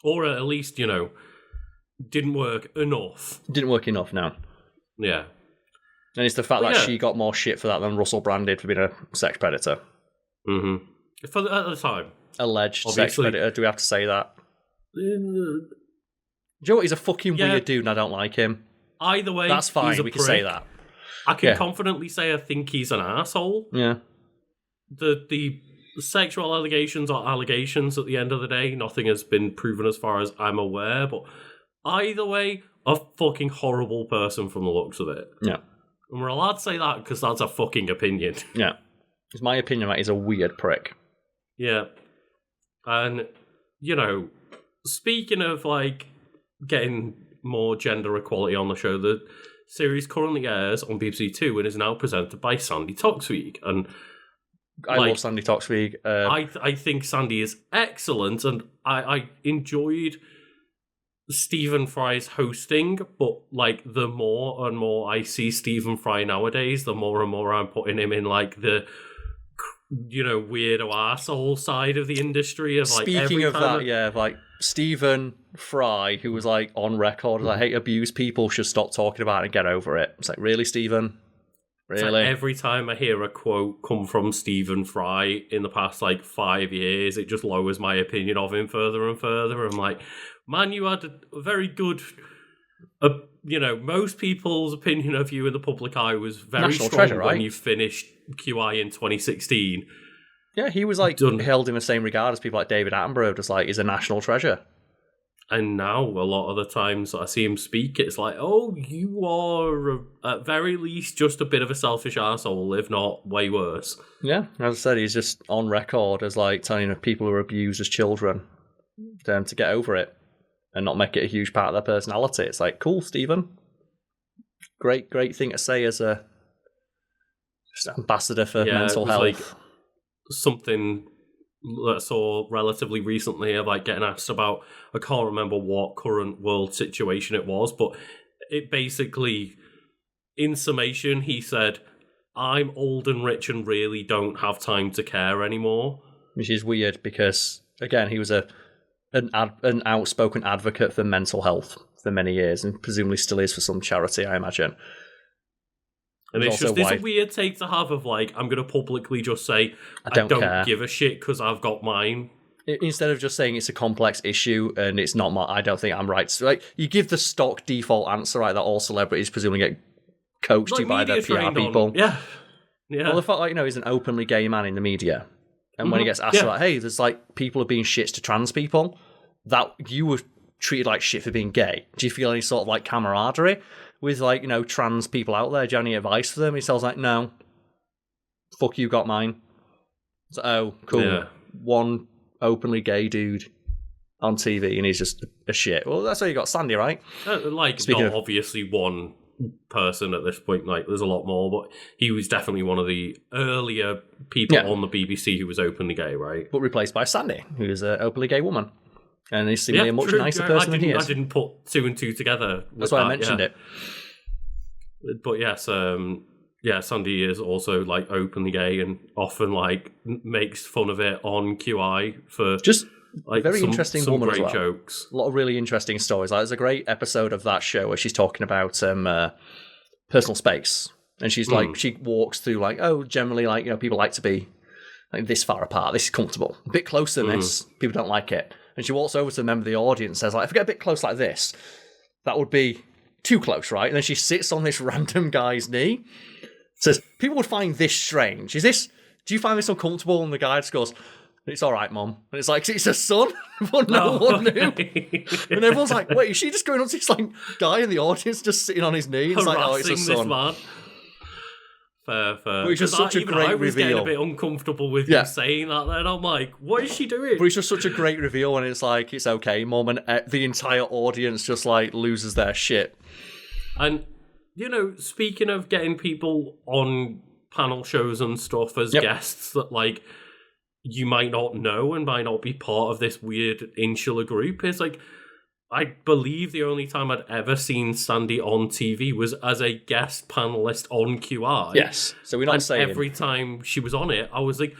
Or at least, didn't work enough. Didn't work enough, no. Yeah. And it's the fact that she got more shit for that than Russell Brand did for being a sex predator. At the time. Alleged sex predator, do we have to say that? Do you know what? He's a fucking weird dude and I don't like him. Either way, that's fine, we can say that. I can confidently say I think he's an asshole. Yeah. The sexual allegations are allegations at the end of the day. Nothing has been proven as far as I'm aware, but either way, a fucking horrible person from the looks of it. Yeah. And we're allowed to say that because that's a fucking opinion. Yeah. It's my opinion that he's a weird prick. Yeah. And, speaking of, getting more gender equality on the show, the series currently airs on BBC Two and is now presented by Sandy Toksvig. And I love Sandy Toksvig. I think Sandy is excellent, and I enjoyed Stephen Fry's hosting, but like the more and more I see Stephen Fry nowadays, the more and more I'm putting him in like the weirdo arsehole side of the industry. Of like Speaking of that, like Stephen Fry, who was like on record, like, hey, abused people should stop talking about it and get over it. It's like, really, Stephen? Really? Like every time I hear a quote come from Stephen Fry in the past like 5 years, it just lowers my opinion of him further and further. I'm like, man, you had a very good, most people's opinion of you in the public eye was very National strong treasure, right? when you finished QI in 2016. Yeah, he was like held in the same regard as people like David Attenborough, just like he's a national treasure. And now, a lot of the times I see him speak, it's like, oh, you are, at very least, just a bit of a selfish arsehole, if not way worse. Yeah, as I said, he's just on record as like telling people who are abused as children to get over it and not make it a huge part of their personality. It's like, cool, Stephen. Great thing to say as a ambassador for mental health. Like something that I saw relatively recently of like getting asked about, I can't remember what current world situation it was, but it basically, in summation, he said, I'm old and rich and really don't have time to care anymore. Which is weird because, again, he was an outspoken advocate for mental health for many years and presumably still is for some charity, I imagine. And it's a weird take to have of like, I'm going to publicly just say, I don't give a shit because I've got mine. Instead of just saying it's a complex issue and it's not I don't think I'm right. So, like, you give the stock default answer, right, that all celebrities presumably get coached to by their PR people. Yeah. Well, the fact, he's an openly gay man in the media. And when he gets asked about, hey, there's like people are being shits to trans people, that you were treated like shit for being gay. Do you feel any sort of like camaraderie with like, trans people out there? Do you have any advice for them? He tells like, no. Fuck you, got mine. So, oh, cool. Yeah. One openly gay dude on TV and he's just a shit. Well, that's how you got Sandy, right? Not obviously one person at this point, like there's a lot more, but he was definitely one of the earlier people on the BBC who was openly gay, right? But replaced by Sandy, who is an openly gay woman. And he's seemingly a much nicer person than he is. I didn't put two and two together. That's why I mentioned it. But yes, Sandy is also like openly gay and often like makes fun of it on QI for just like very interesting some woman great as well. Jokes. A lot of really interesting stories. Like, there's a great episode of that show where she's talking about personal space, and she's like, she walks through like, oh, generally like people like to be like this far apart. This is comfortable. A bit closer than this, people don't like it. And she walks over to the member of the audience and says, like, if I get a bit close like this, that would be too close, right? And then she sits on this random guy's knee, says, people would find this strange. Do you find this uncomfortable? And the guy just goes, it's all right, Mum. And it's like, it's a son, but no one knew. And everyone's like, wait, is she just going on to this like guy in the audience just sitting on his knee? It's like, oh, it's a son. Man. Fair. Which is such a great reveal. I was getting a bit uncomfortable with you saying that then. I'm like, what is she doing? But it's just such a great reveal, and it's like, it's okay, Mum, and the entire audience just like loses their shit. And, speaking of getting people on panel shows and stuff as guests that like you might not know and might not be part of this weird insular group, is like, I believe the only time I'd ever seen Sandy on TV was as a guest panelist on QI. Yes. So we're not saying every time she was on it, I was like,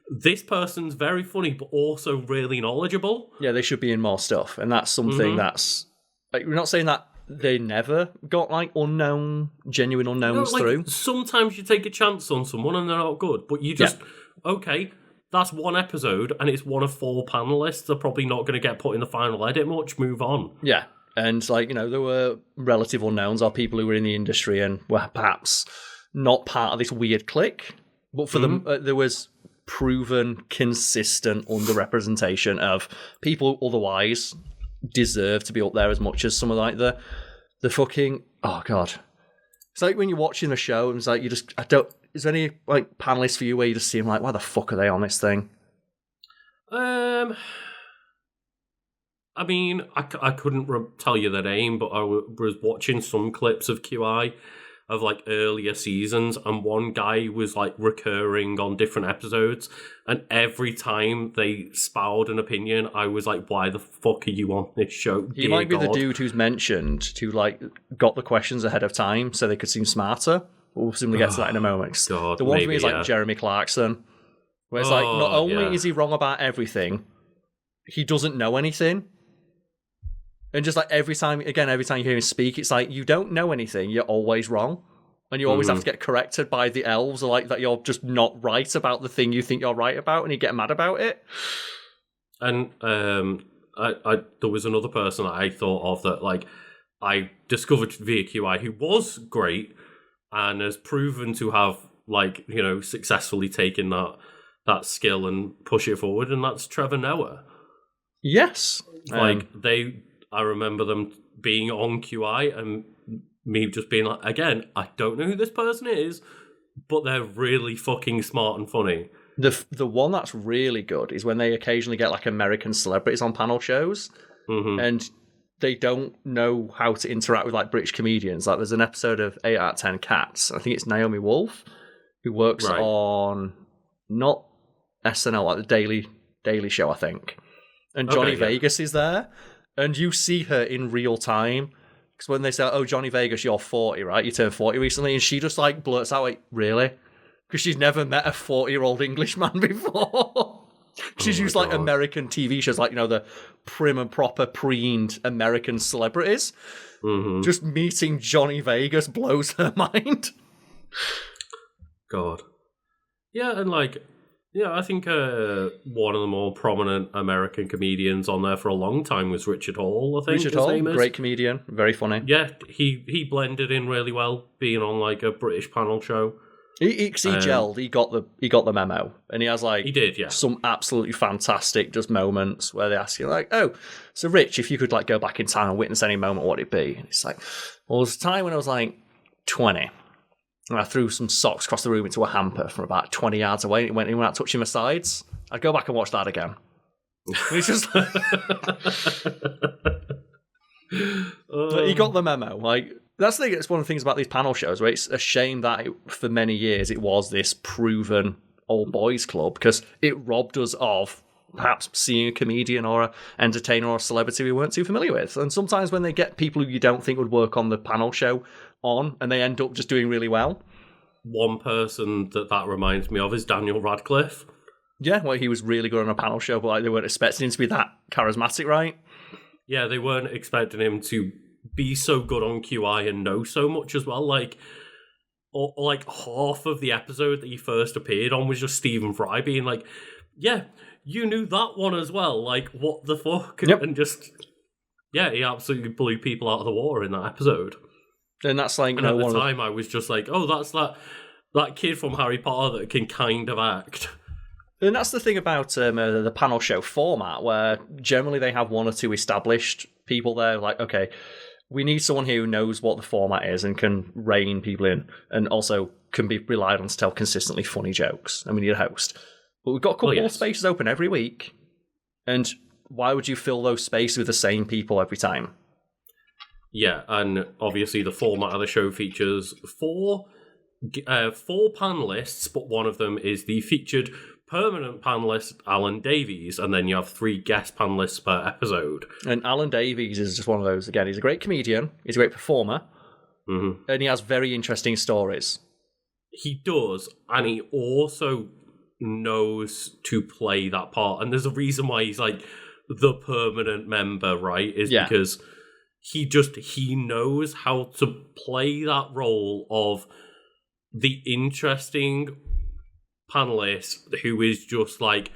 this person's very funny, but also really knowledgeable. Yeah, they should be in more stuff. And that's something that's... Like, we're not saying that they never got, like, genuine unknowns through. Sometimes you take a chance on someone and they're not good, but you just... Okay, that's one episode, and it's one of 4 panelists. They're probably not going to get put in the final edit much. Move on. Yeah. And, like, there were relative unknowns or people who were in the industry and were perhaps not part of this weird clique. But for them, there was proven, consistent underrepresentation of people who otherwise deserve to be up there as much as some of, like, the fucking... Oh, God. It's like when you're watching the show, and it's like, is there any like panelists for you where you just see them like, why the fuck are they on this thing? I mean, I couldn't tell you the name, but I was watching some clips of QI, of like earlier seasons, and one guy was like recurring on different episodes, and every time they spouted an opinion, I was like, why the fuck are you on this show? He might be the dude who's mentioned to like got the questions ahead of time so they could seem smarter. We'll simply get to that in a moment. God, the one for me is like Jeremy Clarkson, where it's like not only is he wrong about everything, he doesn't know anything. And just like every time you hear him speak, it's like, you don't know anything, you're always wrong. And you always have to get corrected by the elves, or like that you're just not right about the thing you think you're right about, and you get mad about it. And there was another person that I thought of that like I discovered via QI who was great and has proven to have like, you know, successfully taken that skill and push it forward, and that's Trevor Noah. Yes. I remember them being on QI and me just being like, again, I don't know who this person is, but they're really fucking smart and funny. The one that's really good is when they occasionally get like American celebrities on panel shows, and they don't know how to interact with like British comedians. Like there's an episode of 8 out of 10 Cats. I think it's Naomi Wolf, who works on not SNL, like the Daily Show, I think. And Johnny Vegas is there. And you see her in real time. Because when they say, oh, Johnny Vegas, you're 40, right? You turned 40 recently. And she just like blurts out, like, really? Because she's never met a 40-year-old Englishman before. She's used like American TV shows, like, you know, the prim and proper preened American celebrities. Just meeting Johnny Vegas blows her mind. God. Yeah, and like... Yeah, I think one of the more prominent American comedians on there for a long time was Richard Hall, I think Richard Hall, great comedian, very funny. Yeah, he blended in really well, being on like a British panel show. He gelled, he got the memo, and he has like some absolutely fantastic just moments where they ask you like, oh, so Rich, if you could like go back in time and witness any moment, what would it be? And it's like, well, there's a time when I was like 20. And I threw some socks across the room into a hamper from about 20 yards away, and it went in without touching my sides. I'd go back and watch that again. And it's just like... But he got the memo. Like, that's the thing. It's one of the things about these panel shows, where it's a shame that for many years it was this proven old boys club, because it robbed us of perhaps seeing a comedian or an entertainer or a celebrity we weren't too familiar with. And sometimes when they get people who you don't think would work on the panel show on, and they end up just doing really well. One person that reminds me of is Daniel Radcliffe. Yeah, well, he was really good on a panel show, but like they weren't expecting him to be that charismatic, right? Yeah, they weren't expecting him to be so good on QI and know so much as well. Like half of the episode that he first appeared on was just Stephen Fry being like, yeah, you knew that one as well. Like, what the fuck? Yep. And just, yeah, he absolutely blew people out of the water in that episode. And that's like, and at the time, I was just like, oh, that's that kid from Harry Potter that can kind of act. And that's the thing about the panel show format, where generally they have one or two established people there. Like, okay, we need someone who knows what the format is and can rein people in, and also can be relied on to tell consistently funny jokes. And we need a host. But we've got a couple of spaces open every week. And why would you fill those spaces with the same people every time? Yeah, and obviously the format of the show features four panelists, but one of them is the featured permanent panelist, Alan Davies, and then you have 3 guest panelists per episode. And Alan Davies is just one of those, again, he's a great comedian, he's a great performer, and he has very interesting stories. He does, and he also knows to play that part, and there's a reason why he's like the permanent member, right? Because he knows how to play that role of the interesting panelist who is just like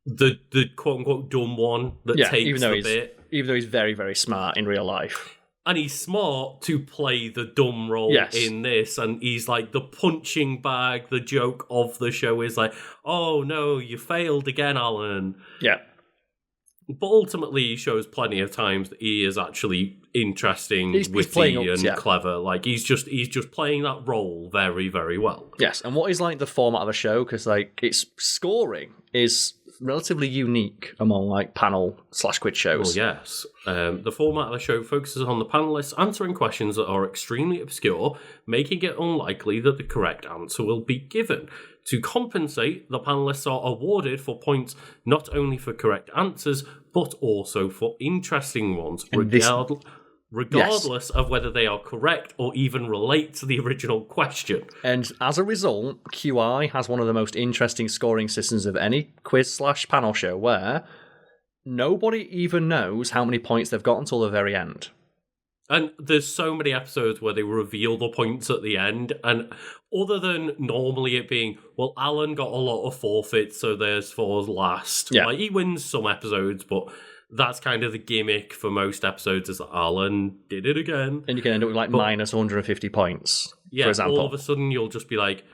the quote unquote dumb one that takes the bit. Even though he's very, very smart in real life. And he's smart to play the dumb role in this, and he's like the punching bag, the joke of the show is like, oh no, you failed again, Alan. Yeah. But ultimately, he shows plenty of times that he is actually interesting, witty, and clever. Like he's just playing that role very, very well. Yes, and what is like the format of the show? Because like its scoring is relatively unique among like panel/quiz shows. Well, yes. The format of the show focuses on the panelists answering questions that are extremely obscure, making it unlikely that the correct answer will be given. To compensate, the panelists are awarded for points not only for correct answers, but also for interesting ones, regardless of whether they are correct or even relate to the original question. And as a result, QI has one of the most interesting scoring systems of any quiz/panel show, where nobody even knows how many points they've got until the very end. And there's so many episodes where they reveal the points at the end, and other than normally it being, well, Alan got a lot of forfeits, so there's for last. Yeah. Like, he wins some episodes, but that's kind of the gimmick for most episodes, is that Alan did it again. And you can end up with minus 150 points, for example. All of a sudden you'll just be like,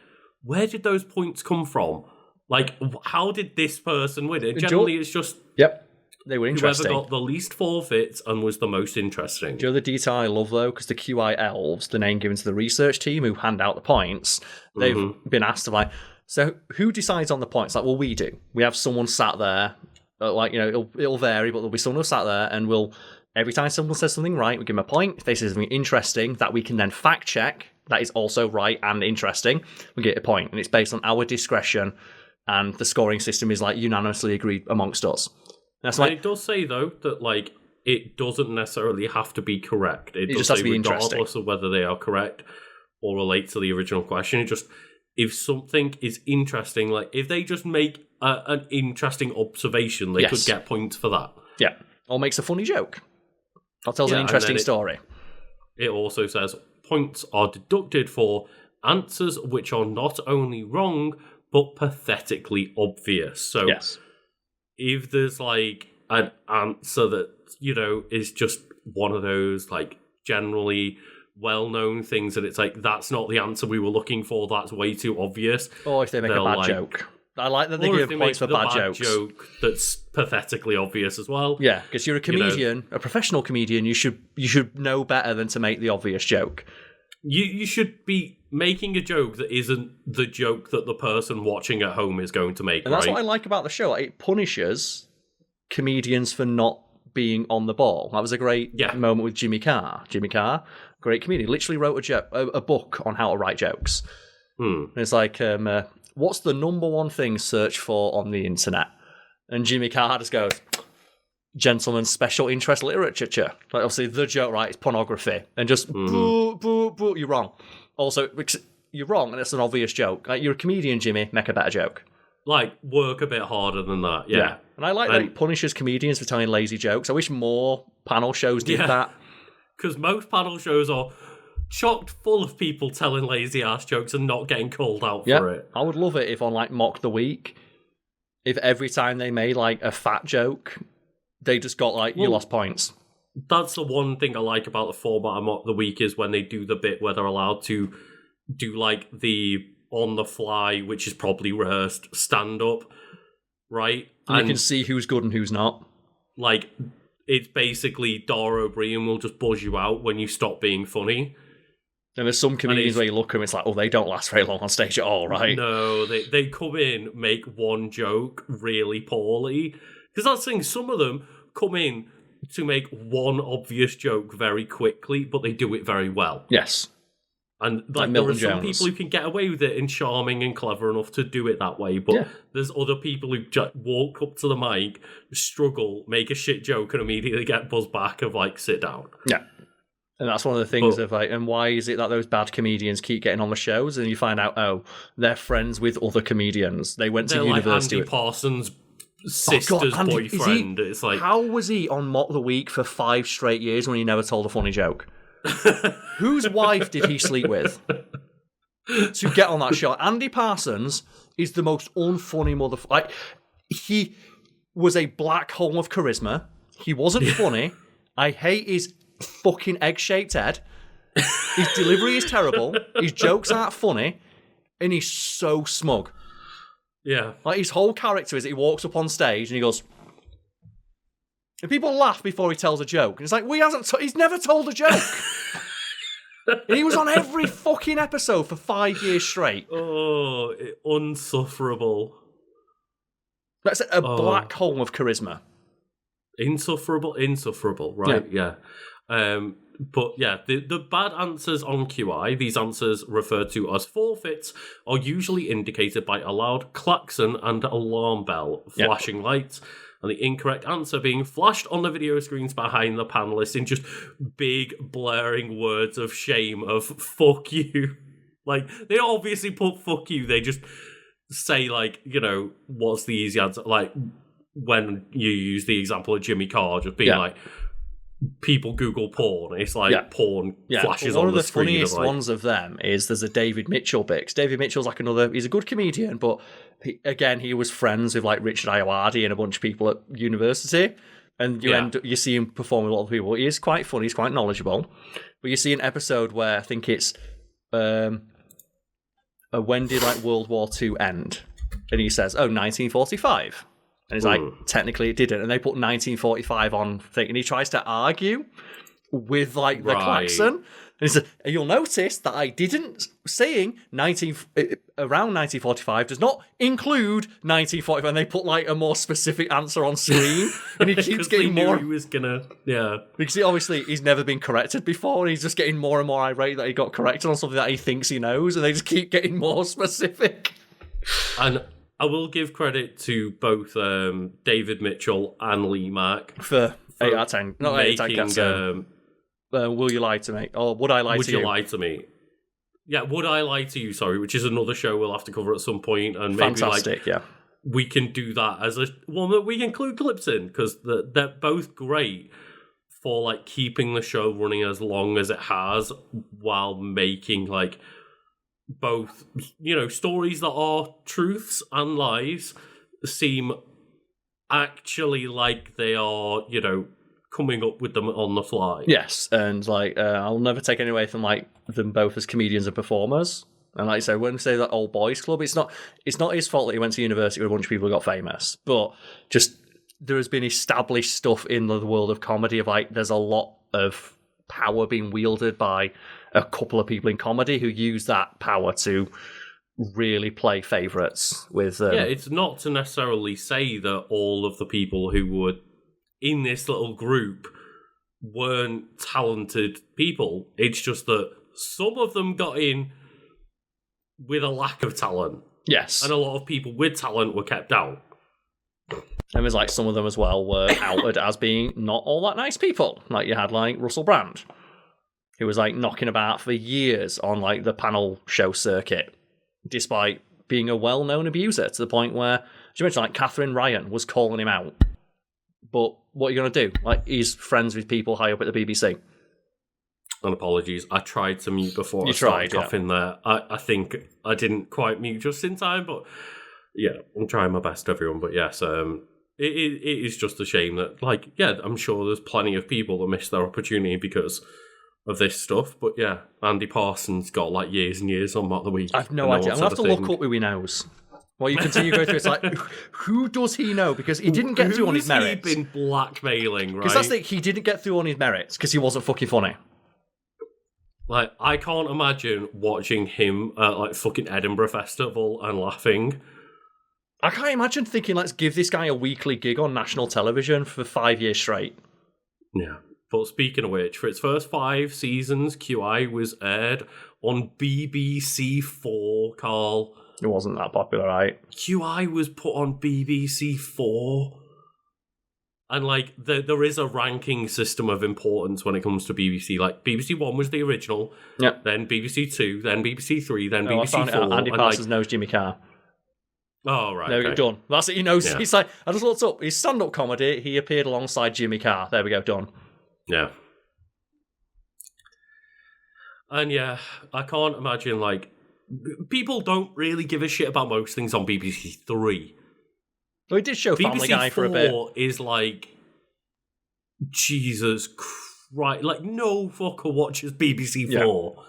where did those points come from? Like, how did this person win it? Generally, it's just... Yep. They were interesting. Whoever got the least forfeits and was the most interesting. Do you know the detail I love, though? Because the QI elves, the name given to the research team who hand out the points, they've been asked to, like, so who decides on the points? Like, well, we do. We have someone sat there, like, you know, it'll vary, but there'll be someone who sat there, and we'll, every time someone says something right, we give them a point. If they say something interesting that we can then fact check, that is also right and interesting, we get a point. And it's based on our discretion, and the scoring system is, like, unanimously agreed amongst us. That's like, it does say, though, that, like, it doesn't necessarily have to be correct. It does just has say to be regardless interesting of whether they are correct or relate to the original question. It just, if something is interesting, like, if they just make an interesting observation, they could get points for that. Yeah. Or makes a funny joke. Or tells an interesting story. It also says, points are deducted for answers which are not only wrong, but pathetically obvious. So, if there's, like, an answer that, you know, is just one of those, like, generally well-known things that it's like, that's not the answer we were looking for, that's way too obvious. Or if they make a bad joke. I like that they give points for bad jokes. Joke that's pathetically obvious as well. Yeah, because you're a comedian, a professional comedian, you should know better than to make the obvious joke. You should be making a joke that isn't the joke that the person watching at home is going to make, and that's what I like about the show. Like, it punishes comedians for not being on the ball. That was a great moment with Jimmy Carr. Jimmy Carr, great comedian, literally wrote a book on how to write jokes. And it's like, what's the number one thing searched for on the internet? And Jimmy Carr just goes, gentleman's special interest literature. Like, obviously, the joke, right, is pornography. And just, boo, boo, boo, you're wrong. Also, you're wrong, and it's an obvious joke. Like, you're a comedian, Jimmy, make a better joke. Like, work a bit harder than that, yeah. And I like that it punishes comedians for telling lazy jokes. I wish more panel shows did that. Because most panel shows are chocked full of people telling lazy-ass jokes and not getting called out for it. I would love it if on, like, Mock the Week, if every time they made, like, a fat joke, they just got, like, you lost points. That's the one thing I like about the format of Mock the Week, is when they do the bit where they're allowed to do, like, the on-the-fly, which is probably rehearsed, stand-up, right? And you can see who's good and who's not. Like, it's basically Dara O'Brien will just buzz you out when you stop being funny. And there's some comedians where you look at them, it's like, oh, they don't last very long on stage at all, right? No, they come in, make one joke really poorly. Because that's the thing, some of them come in to make one obvious joke very quickly, but they do it very well. Yes. And like there are some people who can get away with it and charming and clever enough to do it that way, but there's other people who just walk up to the mic, struggle, make a shit joke, and immediately get buzzed back of, like, sit down. Yeah. And that's one of the things of, like, and why is it that those bad comedians keep getting on the shows? And you find out, oh, they're friends with other comedians. They went to university. Like Andy Parsons' sister's boyfriend. It's like, how was he on Mock the Week for 5 straight years when he never told a funny joke? Whose wife did he sleep with to get on that show? Andy Parsons is the most unfunny motherfucker. Like, he was a black hole of charisma. He wasn't funny. I hate his fucking egg-shaped head. His delivery is terrible. His jokes aren't funny. And he's so smug. Yeah. Like, his whole character is that he walks up on stage and he goes... And people laugh before he tells a joke. And it's like, he's never told a joke. And he was on every fucking episode for 5 years straight. Oh, unsufferable. That's a black hole of charisma. Insufferable, right? Yeah. But yeah, the bad answers on QI, these answers referred to as forfeits, are usually indicated by a loud klaxon and alarm bell, flashing lights, and the incorrect answer being flashed on the video screens behind the panelists in just big, blaring words of shame of fuck you. Like, they don't obviously put fuck you, they just say, like, you know, what's the easy answer? Like, when you use the example of Jimmy Carr just being like, people Google porn, it's like porn flashes on the screen. One of the funniest ones of them is there's a David Mitchell bit. 'Cause David Mitchell's like he's a good comedian, but he was friends with like Richard Ayoade and a bunch of people at university. And you see him perform with a lot of people. He is quite funny, he's quite knowledgeable. But you see an episode where I think it's when did like World War II end? And he says, 1945. And he's like, technically it didn't. And they put 1945 on thing. And he tries to argue with like the klaxon. And he says, you'll notice that I didn't saying around 1945 does not include 1945. And they put like a more specific answer on screen. And he keeps getting more. He was gonna, because he's never been corrected before. And he's just getting more and more irate that he got corrected on something that he thinks he knows. And they just keep getting more specific. And I will give credit to both David Mitchell and Lee Mack for 8 out of 10. Not 8 out of 10. Will You Lie to Me? Or Would I Lie to You? Would You Lie to Me? Yeah, Would I Lie to You, sorry, which is another show we'll have to cover at some point. And maybe fantastic, we can do that as one that we can include clips in, because they're both great for like keeping the show running as long as it has while making like both, you know, stories that are truths and lies seem actually like they are, you know, coming up with them on the fly. Yes, and like I'll never take any away from like them both as comedians and performers. And like I say, when we say that old boys club, it's not his fault that he went to university with a bunch of people who got famous, but just there has been established stuff in the world of comedy of like there's a lot of power being wielded by a couple of people in comedy who use that power to really play favourites with it's not to necessarily say that all of the people who were in this little group weren't talented people. It's just that some of them got in with a lack of talent. Yes. And a lot of people with talent were kept out. And there's like some of them as well were outed as being not all that nice people. Like you had like Russell Brand, who was like knocking about for years on like the panel show circuit, despite being a well-known abuser to the point where, as you mentioned, like Catherine Ryan was calling him out. But what are you going to do? Like he's friends with people high up at the BBC. And apologies, I tried to mute before I started coughing there. I think I didn't quite mute just in time, but yeah, I'm trying my best, everyone. But yes, it is just a shame that, like, yeah, I'm sure there's plenty of people that miss their opportunity because of this stuff. But yeah, Andy Parsons got like years and years on Mock the Week. I've no idea. I'm going to have to look up who he knows. Well, you continue going through. It's like, who does he know? Because he didn't get through on his merits. He's been blackmailing, right? Because that's the he didn't get through on his merits because he wasn't fucking funny. Like, I can't imagine watching him at like fucking Edinburgh Festival and laughing. I can't imagine thinking, let's give this guy a weekly gig on national television for 5 years straight. Yeah. But speaking of which, for its first 5 seasons, QI was aired on BBC 4, Karl. It wasn't that popular, right? QI was put on BBC 4. And, like, there is a ranking system of importance when it comes to BBC. Like, BBC 1 was the original, then BBC 2, then BBC 3, then BBC 4. Andy Parsons knows Jimmy Carr. Oh, right. There we go, done. That's it, he knows. Yeah. He's like, I just looked up, his stand-up comedy, he appeared alongside Jimmy Carr. There we go, done. Yeah. And yeah, I can't imagine, like, people don't really give a shit about most things on BBC 3. Well, he did show Family Guy for a bit. BBC 4 is like, Jesus Christ, like, no fucker watches BBC 4. Yeah.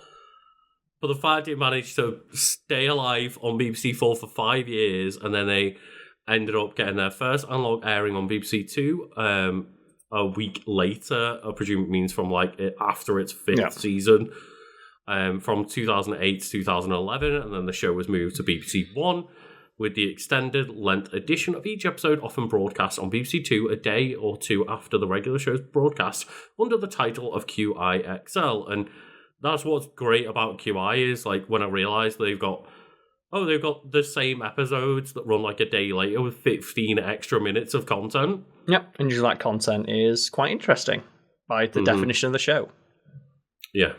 But the fact it managed to stay alive on BBC 4 for 5 years, and then they ended up getting their first analog airing on BBC 2 a week later, I presume it means from like after its 5th season, from 2008 to 2011, and then the show was moved to BBC 1, with the extended length edition of each episode often broadcast on BBC Two a day or two after the regular show's broadcast under the title of QIXL. And that's what's great about QI is, like, when I realised they've got the same episodes that run like a day later with 15 extra minutes of content. Yep, and usually that content is quite interesting by the definition of the show. Yeah.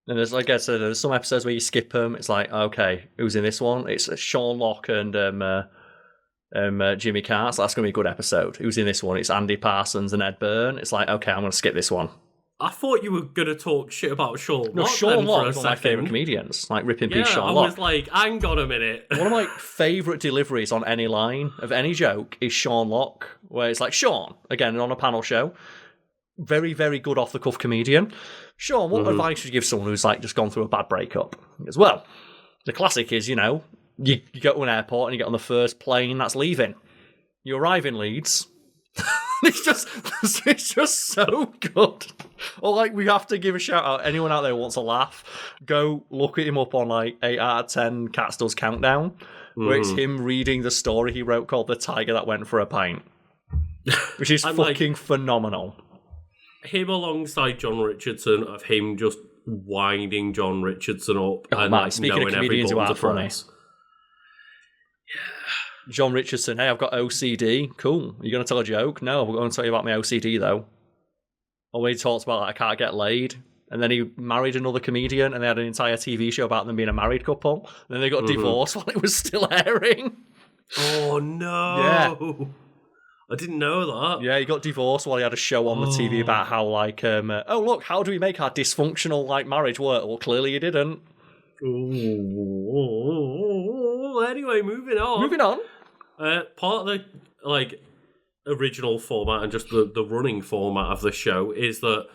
And there's, like I said, there's some episodes where you skip them. It's like, okay, who's in this one? It's Sean Locke and Jimmy Carr. So that's going to be a good episode. Who's in this one? It's Andy Parsons and Ed Byrne. It's like, okay, I'm going to skip this one. I thought you were going to talk shit about Sean Locke. No, Sean Locke is one of my favourite comedians. Like, rip in peace, Sean Locke. I was like, hang on a minute. One of my favourite deliveries on any line of any joke is Sean Locke, where it's like, Sean, again, on a panel show, very, very good off-the-cuff comedian. Sean, what advice would you give someone who's, like, just gone through a bad breakup? He goes, well, the classic is, you know, you go to an airport and you get on the first plane that's leaving. You arrive in Leeds. It's just so good. Or, like, we have to give a shout out. Anyone out there who wants a laugh, go look at him up on, like, 8 out of 10 Cats Does Countdown, where it's him reading the story he wrote called The Tiger That Went for a Pint, which is fucking phenomenal. Him alongside John Richardson, of him just winding John Richardson up and man, speaking of comedians who are funny. John Richardson, hey, I've got OCD. Cool. Are you going to tell a joke? No, I'm going to tell you about my OCD, though. Or when he talks about, like, I can't get laid. And then he married another comedian, and they had an entire TV show about them being a married couple. And then they got divorced while it was still airing. Oh, no. Yeah. I didn't know that. Yeah, he got divorced while he had a show on the TV about how, like, oh, look, how do we make our dysfunctional, like, marriage work? Well, clearly you didn't. Ooh. Anyway, moving on. Part of the, like, original format and just the running format of the show is that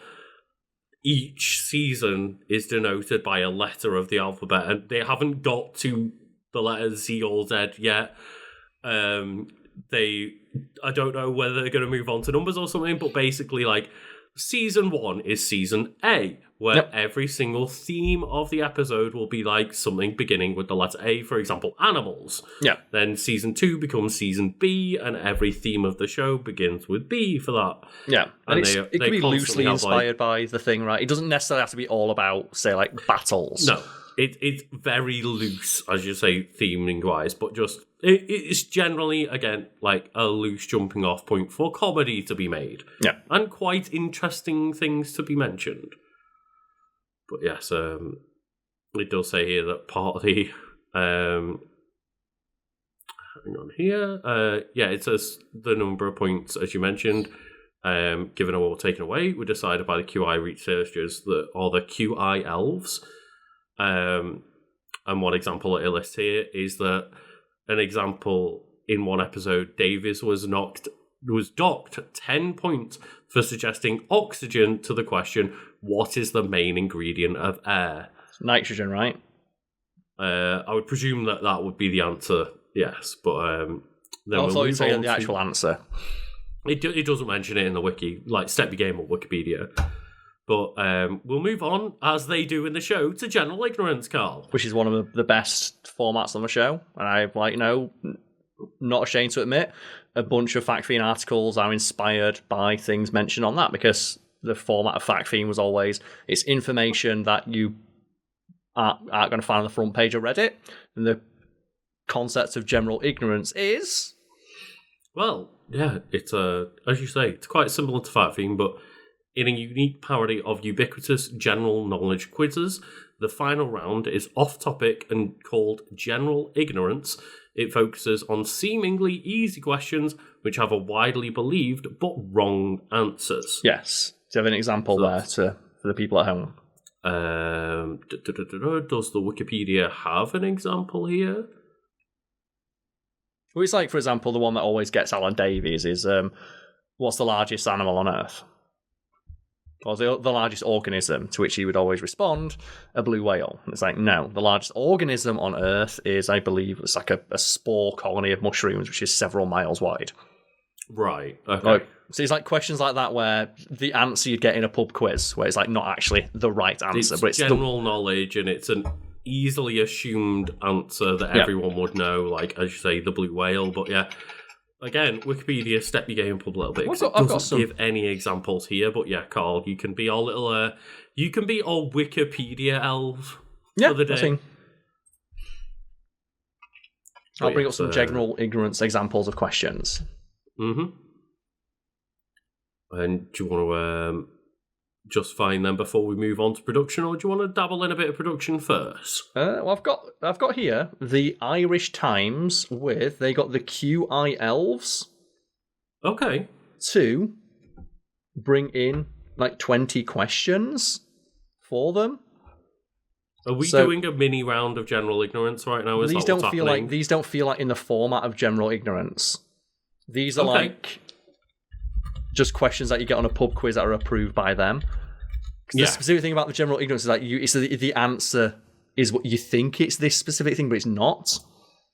each season is denoted by a letter of the alphabet, and they haven't got to the letter Z or Z yet. I don't know whether they're going to move on to numbers or something, but basically, like, season 1 is season A, where every single theme of the episode will be like something beginning with the letter A, for example, animals. Yeah. Then season 2 becomes season B, and every theme of the show begins with B for that. Yeah. And it can be loosely inspired by the thing, right? It doesn't necessarily have to be all about, say, like, battles. No. It's very loose, as you say, theming-wise, but just it's generally, again, like a loose jumping off point for comedy to be made. Yeah. And quite interesting things to be mentioned. But yes, it does say here that part of the... hang on here. It says the number of points, as you mentioned, given or taken away, were decided by the QI researchers that are the QI elves. And one example it lists here is that an example in one episode, Davies was docked 10 points for suggesting oxygen to the question, what is the main ingredient of air? Nitrogen, right? I would presume that would be the answer, yes. But then I thought you'd say the actual answer. It doesn't mention it in the wiki, like Step Your Game up Wikipedia. But we'll move on, as they do in the show, to general ignorance, Karl. Which is one of the best formats on the show. And I'm, like, you know, not ashamed to admit, a bunch of Fact Fiend articles are inspired by things mentioned on that, because the format of Fact Fiend was always, it's information that you aren't going to find on the front page of Reddit. And the concept of general ignorance is... Well, yeah, it's, as you say, it's quite similar to Fact Fiend, but... in a unique parody of ubiquitous general knowledge quizzes, the final round is off-topic and called General Ignorance. It focuses on seemingly easy questions which have a widely believed but wrong answers. Yes. Do you have an example there for the people at home? Does the Wikipedia have an example here? Well, it's like, for example, the one that always gets Alan Davies is, what's the largest animal on Earth? Or the largest organism, to which he would always respond, a blue whale. And it's like, no, the largest organism on Earth is, I believe, it's like a spore colony of mushrooms, which is several miles wide. Right, okay. So it's like questions like that where the answer you'd get in a pub quiz, where it's like not actually the right answer, it's but it's general knowledge, and it's easily assumed answer that everyone would know, like, as you say, the blue whale. But yeah, again, Wikipedia, step your game up a little bit. It doesn't give any examples here, but yeah, Karl, you can be our little, you can be our Wikipedia elf for the day. I'll bring up some general ignorance examples of questions. Mm-hmm. And do you want to just find them before we move on to production, or do you want to dabble in a bit of production first? Well, I've got here the Irish Times they got the QI elves. Okay. To bring in like 20 questions for them. Are we doing a mini round of general ignorance right now? These don't feel like in the format of general ignorance. These are like just questions that you get on a pub quiz that are approved by them. The specific thing about the general ignorance is that the answer is what you think it's this specific thing, but it's not.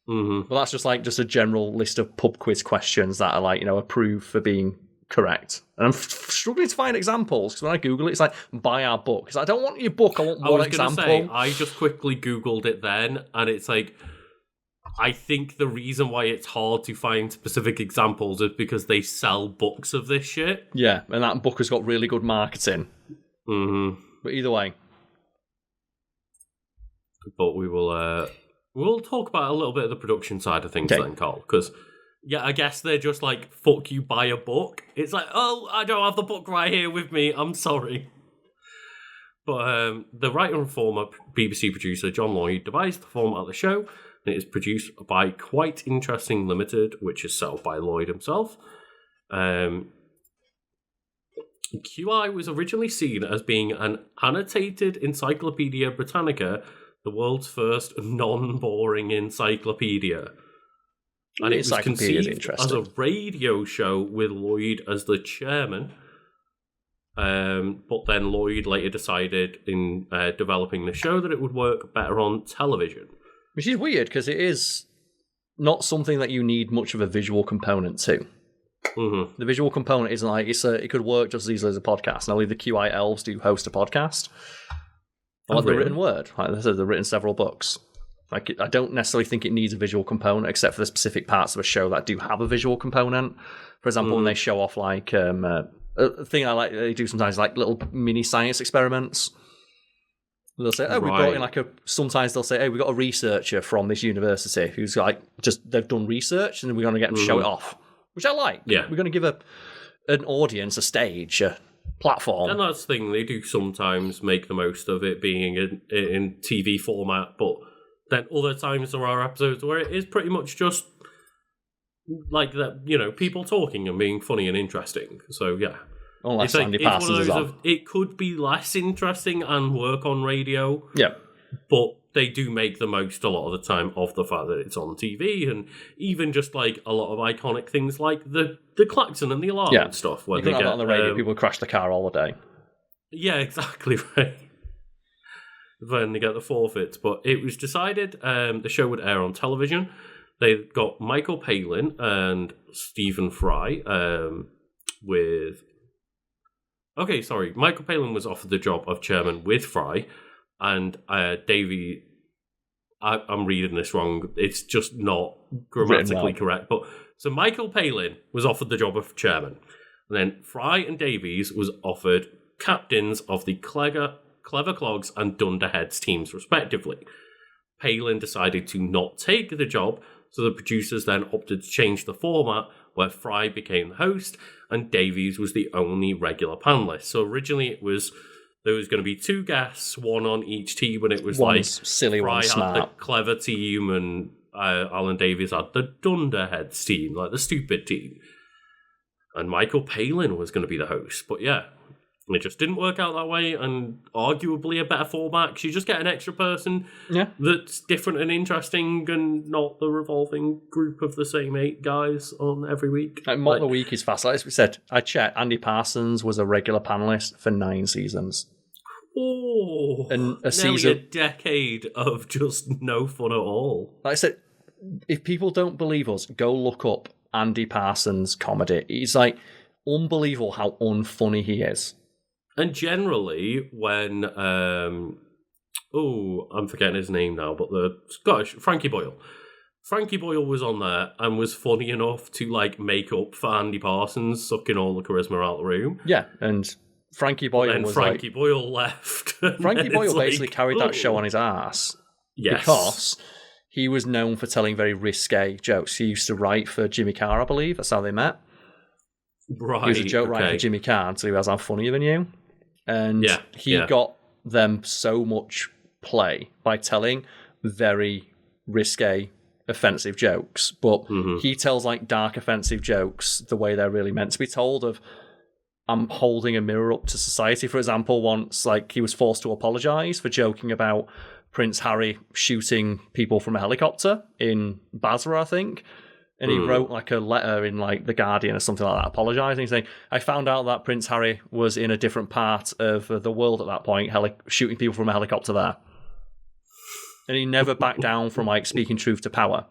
Mm-hmm. Well, that's just a general list of pub quiz questions that are approved for being correct. And I'm struggling to find examples, because when I Google it, it's like, buy our book. Because I don't want your book, I want one example. Say, I just quickly Googled it then, and it's like, I think the reason why it's hard to find specific examples is because they sell books of this shit. Yeah, and that book has got really good marketing. Mm-hmm. But either way. But we'll talk about a little bit of the production side of things then, Karl, because I guess they're just like, fuck you, buy a book. It's like, oh, I don't have the book right here with me, I'm sorry. But the writer and former BBC producer John Lloyd devised the format of the show, and it is produced by Quite Interesting Limited, which is set up by Lloyd himself. QI was originally seen as being an annotated Encyclopedia Britannica, the world's first non-boring encyclopedia. And it was conceived as a radio show with Lloyd as the chairman. But then Lloyd later decided in developing the show that it would work better on television. Which is weird, because it is not something that you need much of a visual component to. Mm-hmm. The visual component isn't like, it could work just as easily as a podcast. Now, the QI elves do host a podcast. I like the written word. Like I said, they've written several books. Like, I don't necessarily think it needs a visual component, except for the specific parts of a show that do have a visual component. For example, when they show off like a thing I like they do sometimes, like little mini science experiments. They'll say, we brought in sometimes they'll say, hey, we got a researcher from this university who's they've done research, and we're going to get them to show it off, which I like. Yeah, we're going to give an audience a stage, a platform. And that's the thing, they do sometimes make the most of it being in TV format, but then other times there are episodes where it is pretty much just like that, people talking and being funny and interesting. So yeah. Unless Andy Parsons is on. It could be less interesting and work on radio. Yeah. But they do make the most a lot of the time of the fact that it's on TV, and even just like a lot of iconic things like the klaxon and the alarm and stuff. When you can have that on the radio, people crash the car all the day. Yeah, exactly right. When they get the forfeits. But it was decided the show would air on television. They got Michael Palin and Stephen Fry with... Okay, sorry. Michael Palin was offered the job of chairman with Fry, and Davey... I'm reading this wrong. It's just not grammatically correct. But so Michael Palin was offered the job of chairman. And then Fry and Davies was offered captains of the Clever Clogs and Dunderheads teams, respectively. Palin decided to not take the job, so the producers then opted to change the format, where Fry became the host and Davies was the only regular panelist. So originally there was going to be two guests, one on each team, and it was one's like silly, Fry one's had smart. the clever team and Alan Davies had the Dunderheads team, like the stupid team. And Michael Palin was going to be the host. But yeah, it just didn't work out that way, and arguably a better format, because you just get an extra person that's different and interesting, and not the revolving group of the same 8 guys on every week. Mock the Week is fast. Like we said, I checked, Andy Parsons was a regular panelist for 9 seasons. Oh, and nearly a decade of just no fun at all. Like I said, if people don't believe us, go look up Andy Parsons comedy. It's like unbelievable how unfunny he is. And generally, when oh, I'm forgetting his name now, but the Scottish Frankie Boyle. Frankie Boyle was on there and was funny enough to like make up for Andy Parsons sucking all the charisma out of the room. Yeah, and Frankie Boyle And was Frankie Boyle left. Frankie Boyle basically carried that show on his ass. Yes. Because he was known for telling very risque jokes. He used to write for Jimmy Carr, I believe. That's how they met. Right. He was a joke writer for Jimmy Carr until he realised I'm funnier than you. And he got them so much play by telling very risque, offensive jokes. But he tells like dark, offensive jokes the way they're really meant to be told of, I'm holding a mirror up to society. For example, once like he was forced to apologise for joking about Prince Harry shooting people from a helicopter in Basra, I think. And he wrote like a letter in like The Guardian or something like that, apologising, saying, I found out that Prince Harry was in a different part of the world at that point, shooting people from a helicopter there. And he never backed down from like speaking truth to power.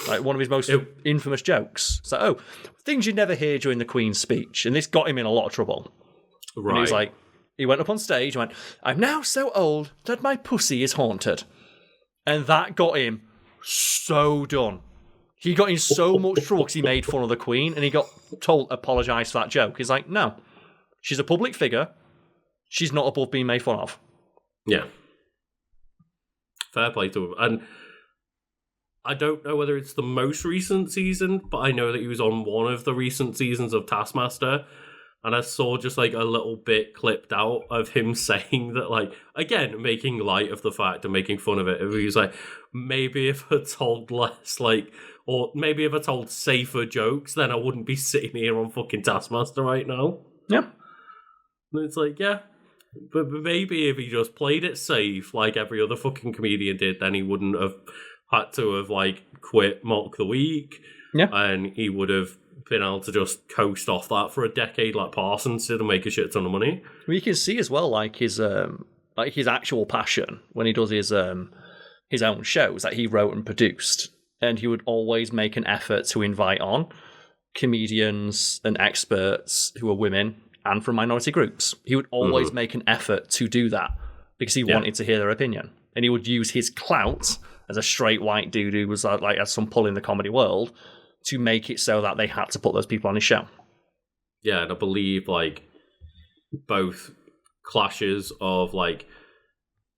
Like one of his most infamous jokes. So, things you never hear during the Queen's speech. And this got him in a lot of trouble. Right. And he was like, he went up on stage and went, I'm now so old that my pussy is haunted. And that got him so done. He got in so much trouble because he made fun of the Queen and he got told, apologise for that joke. He's like, no, she's a public figure. She's not above being made fun of. Yeah. Fair play to him. And I don't know whether it's the most recent season, but I know that he was on one of the recent seasons of Taskmaster. And I saw just like a little bit clipped out of him saying that, like, again, making light of the fact and making fun of it. He was like, maybe if I told less, like, or maybe if I told safer jokes, then I wouldn't be sitting here on fucking Taskmaster right now. Yeah. And it's like, yeah. But maybe if he just played it safe, like every other fucking comedian did, then he wouldn't have had to have, like, quit Mock the Week. Yeah. And he would have been able to just coast off that for a decade like Parsons did and make a shit ton of money. Well, you can see as well, like his actual passion when he does his own shows that he wrote and produced, and he would always make an effort to invite on comedians and experts who are women and from minority groups. He would always make an effort to do that because he wanted to hear their opinion, and he would use his clout as a straight white dude who was like has some pull in the comedy world to make it so that they had to put those people on his show. Yeah, and I believe, like, both clashes of, like,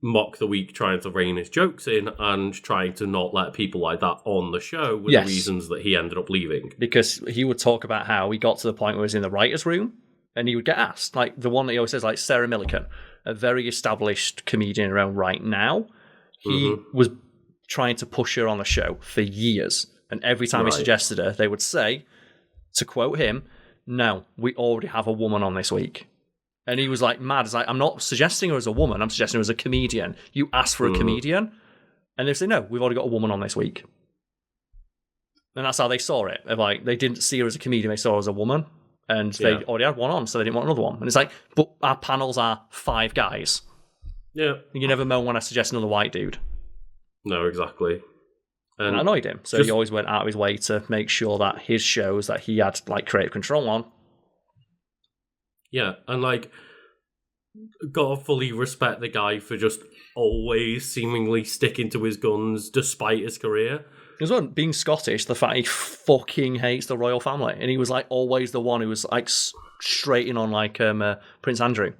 Mock the Week trying to rein his jokes in and trying to not let people like that on the show were the reasons that he ended up leaving. Because he would talk about how he got to the point where he was in the writer's room and he would get asked. Like, the one that he always says, like, Sarah Millican, a very established comedian in her own right now, he was trying to push her on the show for years. And every time he suggested her, they would say, to quote him, no, we already have a woman on this week. And he was like mad. It's like, I'm not suggesting her as a woman, I'm suggesting her as a comedian. You asked for a comedian, and they say, no, we've already got a woman on this week. And that's how they saw it. Like, they didn't see her as a comedian, they saw her as a woman. And they already had one on, so they didn't want another one. And it's like, but our panels are 5 guys. Yeah. You never moan when I suggest another white dude. No, exactly. And that annoyed him. So he always went out of his way to make sure that his shows that he had like creative control on. Yeah, and like, gotta fully respect the guy for just always seemingly sticking to his guns despite his career. As well, being Scottish, the fact he fucking hates the royal family, and he was like always the one who was like straight in on like Prince Andrew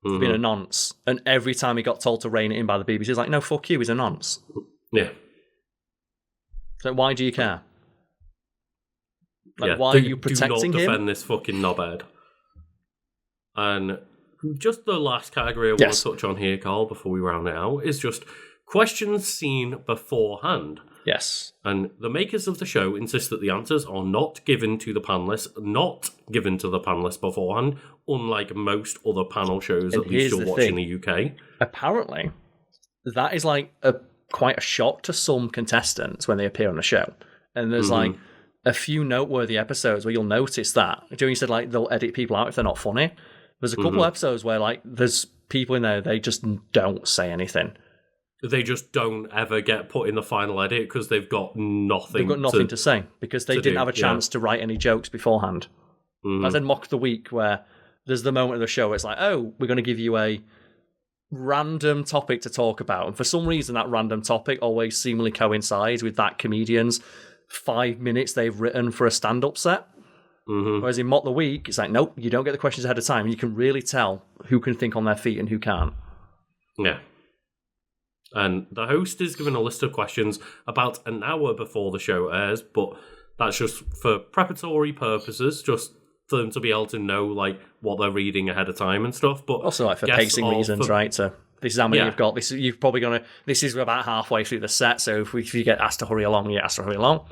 being a nonce, and every time he got told to rein it in by the BBC, he was like, "No, fuck you, he's a nonce." Yeah. So why do you care? Like, why are you protecting him? Do not defend this fucking knobhead. And just the last category I want to touch on here, Karl, before we round it out, is just questions seen beforehand. Yes. And the makers of the show insist that the answers are not given to the panelists beforehand, unlike most other panel shows that we still watch in the UK. Apparently, that is like quite a shock to some contestants when they appear on the show. And there's like a few noteworthy episodes where you'll notice that. You said like they'll edit people out if they're not funny. There's a couple episodes where like there's people in there, they just don't say anything. They just don't ever get put in the final edit because they've got nothing. They've got nothing to say because they didn't have a chance to write any jokes beforehand. I said Mock the Week, where there's the moment of the show where it's like, oh, we're going to give you a random topic to talk about, and for some reason that random topic always seemingly coincides with that comedian's 5 minutes they've written for a stand-up set. Whereas in Mock the Week, it's like, nope, you don't get the questions ahead of time. You can really tell who can think on their feet and who can't. Yeah. And the host is given a list of questions about an hour before the show airs, but that's just for preparatory purposes, just for them to be able to know like what they're reading ahead of time and stuff. But also like for pacing reasons, right? So this is how many you've got. This is about halfway through the set, so if you get asked to hurry along, you get asked to hurry along.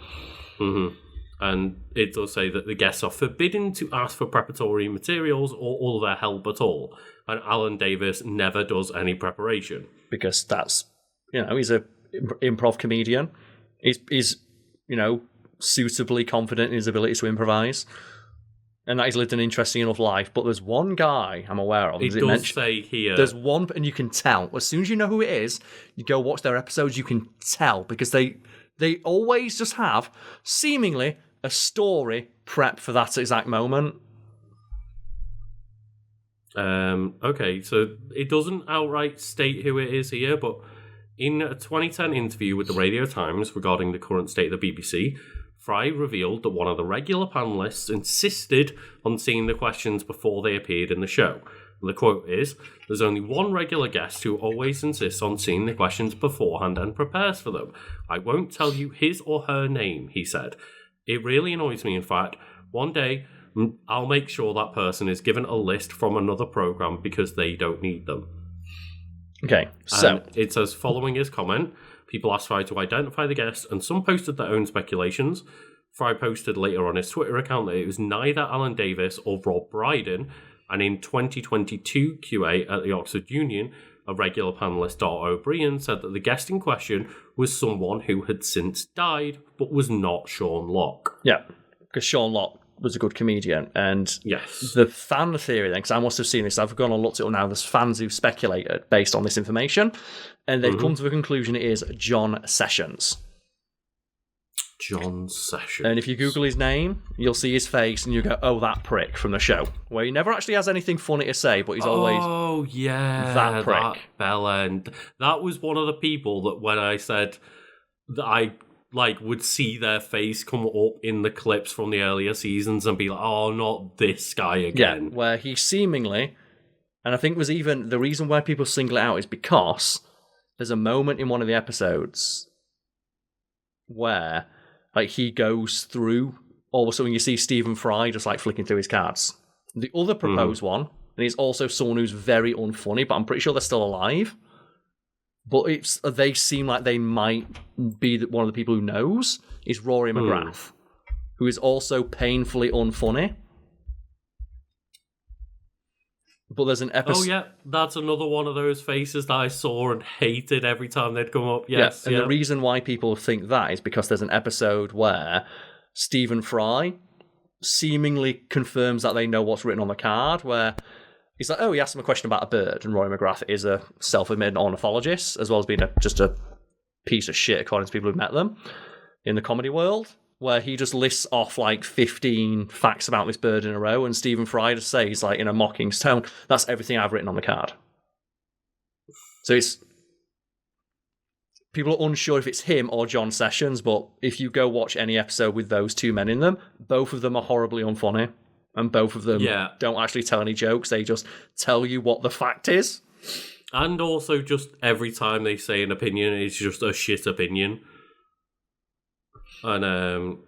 And it does say that the guests are forbidden to ask for preparatory materials or other help at all. And Alan Davis never does any preparation. Because that's, he's a improv comedian. He's suitably confident in his ability to improvise. And that he's lived an interesting enough life. But there's one guy I'm aware of. It does say here. There's one, and you can tell. As soon as you know who it is, you go watch their episodes, you can tell. Because they always just have, seemingly, a story prep for that exact moment. Okay, so it doesn't outright state who it is here, but in a 2010 interview with the Radio Times regarding the current state of the BBC, Fry revealed that one of the regular panellists insisted on seeing the questions before they appeared in the show. And the quote is, "There's only one regular guest who always insists on seeing the questions beforehand and prepares for them. I won't tell you his or her name," he said. "It really annoys me, in fact. One day, I'll make sure that person is given a list from another program because they don't need them." Okay, so... And it says, following his comment, people asked Fry to identify the guest, and some posted their own speculations. Fry posted later on his Twitter account that it was neither Alan Davis or Rob Brydon, and in 2022 QA at the Oxford Union, a regular panellist, Dart O'Brien, said that the guest in question was someone who had since died, but was not Sean Locke. Yeah, because Sean Locke was a good comedian, and yes, the fan theory then, because I must have seen this, I've gone and looked at it now, there's fans who've speculated based on this information, and they've come to the conclusion it is John Sessions. John Sessions. And if you Google his name, you'll see his face, and you go, oh, that prick from the show, where he never actually has anything funny to say, but he's always... Oh, yeah. That prick. That bellend. That was one of the people that when I said that I would see their face come up in the clips from the earlier seasons and be like, oh, not this guy again. Yeah, where he seemingly... And I think was even... The reason why people single it out is because there's a moment in one of the episodes where... he goes through, all of a sudden you see Stephen Fry just flicking through his cards. The other proposed one, and he's also someone who's very unfunny, but I'm pretty sure they're still alive. But they seem like they might be one of the people who knows, is Rory McGrath, who is also painfully unfunny. But there's an episode... Oh, yeah, that's another one of those faces that I saw and hated every time they'd come up. Yes, and the reason why people think that is because there's an episode where Stephen Fry seemingly confirms that they know what's written on the card, where he's like, oh, he asked him a question about a bird, and Roy McGrath is a self-admitted ornithologist, as well as being just a piece of shit, according to people who've met them in the comedy world, where he just lists off 15 facts about this bird in a row, and Stephen Fry just says, in a mocking tone, that's everything I've written on the card. So it's... People are unsure if it's him or John Sessions, but if you go watch any episode with those two men in them, both of them are horribly unfunny, and both of them don't actually tell any jokes, they just tell you what the fact is. And also just every time they say an opinion, it's just a shit opinion. And,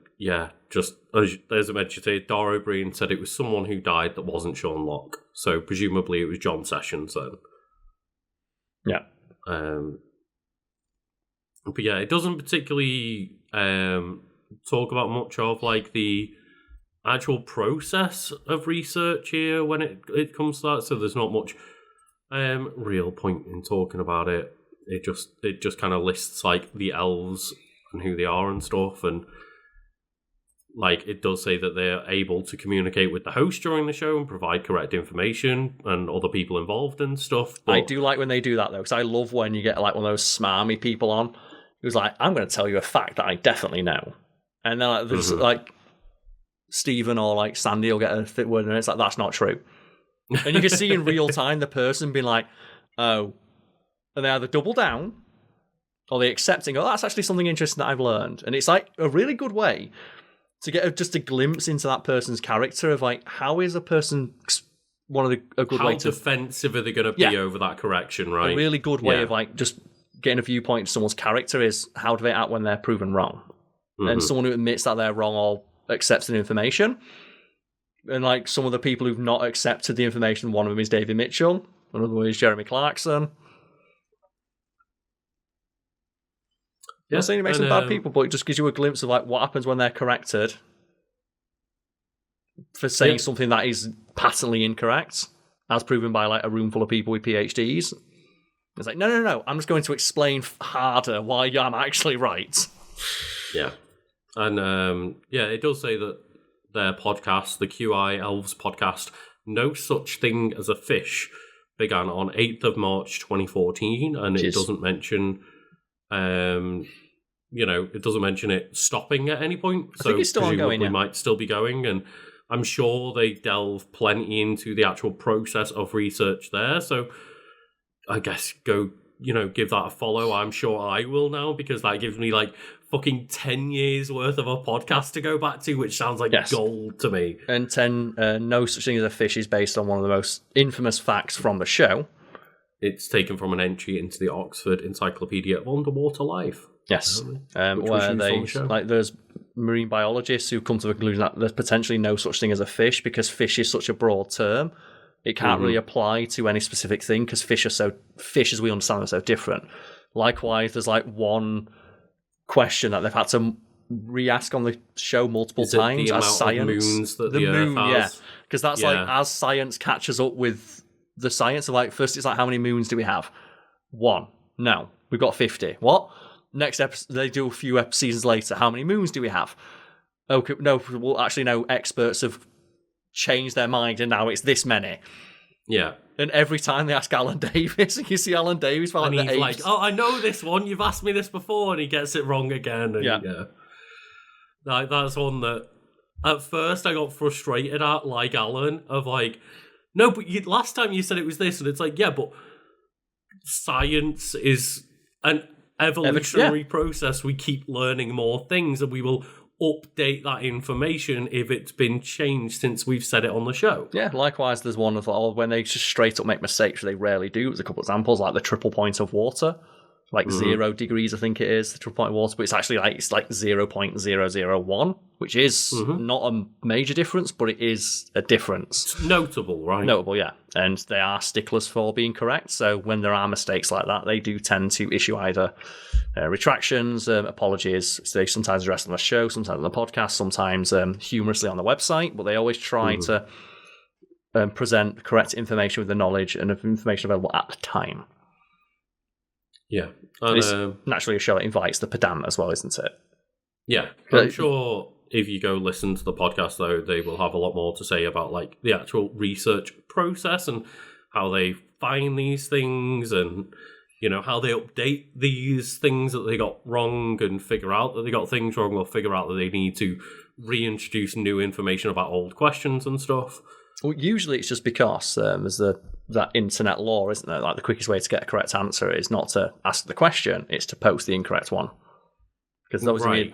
just as I mentioned today, Dara O'Brien said it was someone who died that wasn't Sean Locke. So presumably it was John Sessions then. Yeah. But yeah, it doesn't particularly talk about much of the actual process of research here when it comes to that. So there's not much real point in talking about it. It just kind of lists the elves and who they are and stuff, and it does say that they're able to communicate with the host during the show and provide correct information and other people involved and stuff. But I do like when they do that though, because I love when you get one of those smarmy people on who's I'm going to tell you a fact that I definitely know, and then there's Stephen or Sandy will get a fit word and it's that's not true, and you can see in real time the person being oh, and they either double down or they accept and go, that's actually something interesting that I've learned. And it's like a really good way to get just a glimpse into that person's character of like, how is a person a good way to... How defensive are they going to be over that correction, right? A really good way of like just getting a viewpoint of someone's character is how do they act when they're proven wrong? And someone who admits that they're wrong or accepts the information. And like some of the people who've not accepted the information, one of them is David Mitchell, another one is Jeremy Clarkson. I'm not saying it makes them bad people, but it just gives you a glimpse of like what happens when they're corrected for saying something that is patently incorrect, as proven by like a room full of people with PhDs. It's like, no, I'm just going to explain harder why I'm actually right. Yeah. And it does say that their podcast, the QI Elves podcast, No Such Thing as a Fish, began on 8th of March 2014, and it doesn't mention... it doesn't mention it stopping at any point. I think it's still ongoing. It might still be going, and I'm sure they delve plenty into the actual process of research there. So I guess go, give that a follow. I'm sure I will now, because that gives me like fucking 10 years worth of a podcast to go back to, which sounds like gold to me. And 10, No Such Thing as a Fish is based on one of the most infamous facts from the show. It's taken from an entry into the Oxford Encyclopedia of Underwater Life. Yes, where there's marine biologists who come to the conclusion that there's potentially no such thing as a fish, because fish is such a broad term. It can't really apply to any specific thing, because fish as we understand them are so different. Likewise, there's like one question that they've had to re-ask on the show multiple times as science. Moons that the Earth has? Because that's like as science catches up with the science of like, first it's like, how many moons do we have? 1. No, we've got 50. What? Next episode, they do a few seasons later. How many moons do we have? Okay, no, well, actually, no. Experts have changed their mind, and now it's this many. Yeah. And every time they ask Alan Davis, and you see Alan Davis, and he's like, "Oh, I know this one. You've asked me this before," and he gets it wrong again. And like, that's one that at first I got frustrated at, like Alan, of like, no, but last time you said it was this, and it's like, yeah, but science is an evolutionary process. We keep learning more things, and we will update that information if it's been changed since we've said it on the show. Yeah, likewise, there's one of when they just straight up make mistakes, they rarely do. There's a couple of examples, like the triple point of water, like 0 degrees, I think it is, the triple point of water, but it's actually like 0.001, which is not a major difference, but it is a difference. It's notable, right? Notable, yeah. And they are sticklers for being correct, so when there are mistakes like that, they do tend to issue either retractions, apologies. So they sometimes address them on the show, sometimes on the podcast, sometimes humorously on the website, but they always try to present correct information with the knowledge and information available at the time. Yeah. And it's naturally a show that invites the pedant as well, isn't it? Yeah. I'm sure if you go listen to the podcast, though, they will have a lot more to say about like the actual research process and how they find these things, and how they update these things that they got wrong, and figure out that they got things wrong, or figure out that they need to reintroduce new information about old questions and stuff. Well, usually it's just because there's that internet law, isn't there? Like the quickest way to get a correct answer is not to ask the question, it's to post the incorrect one. Because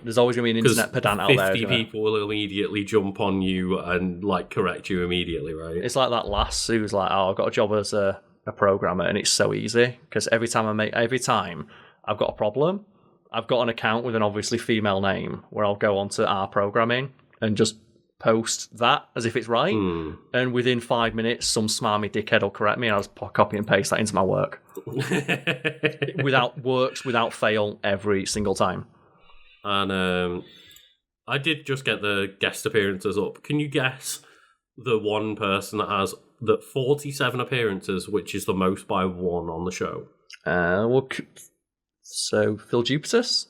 there's always going to be an internet pedant out there. 50 people will immediately jump on you and like correct you immediately, right? It's like that lass who's like, "Oh, I've got a job as a programmer, and it's so easy because every time I've got a problem, I've got an account with an obviously female name where I'll go onto our programming and just post that as if it's right, and within 5 minutes some smarmy dickhead will correct me, and I'll just copy and paste that into my work without fail every single time." And I did just get the guest appearances up. Can you guess the one person that has 47 appearances, which is the most by one on the show? So Phil Jupitus?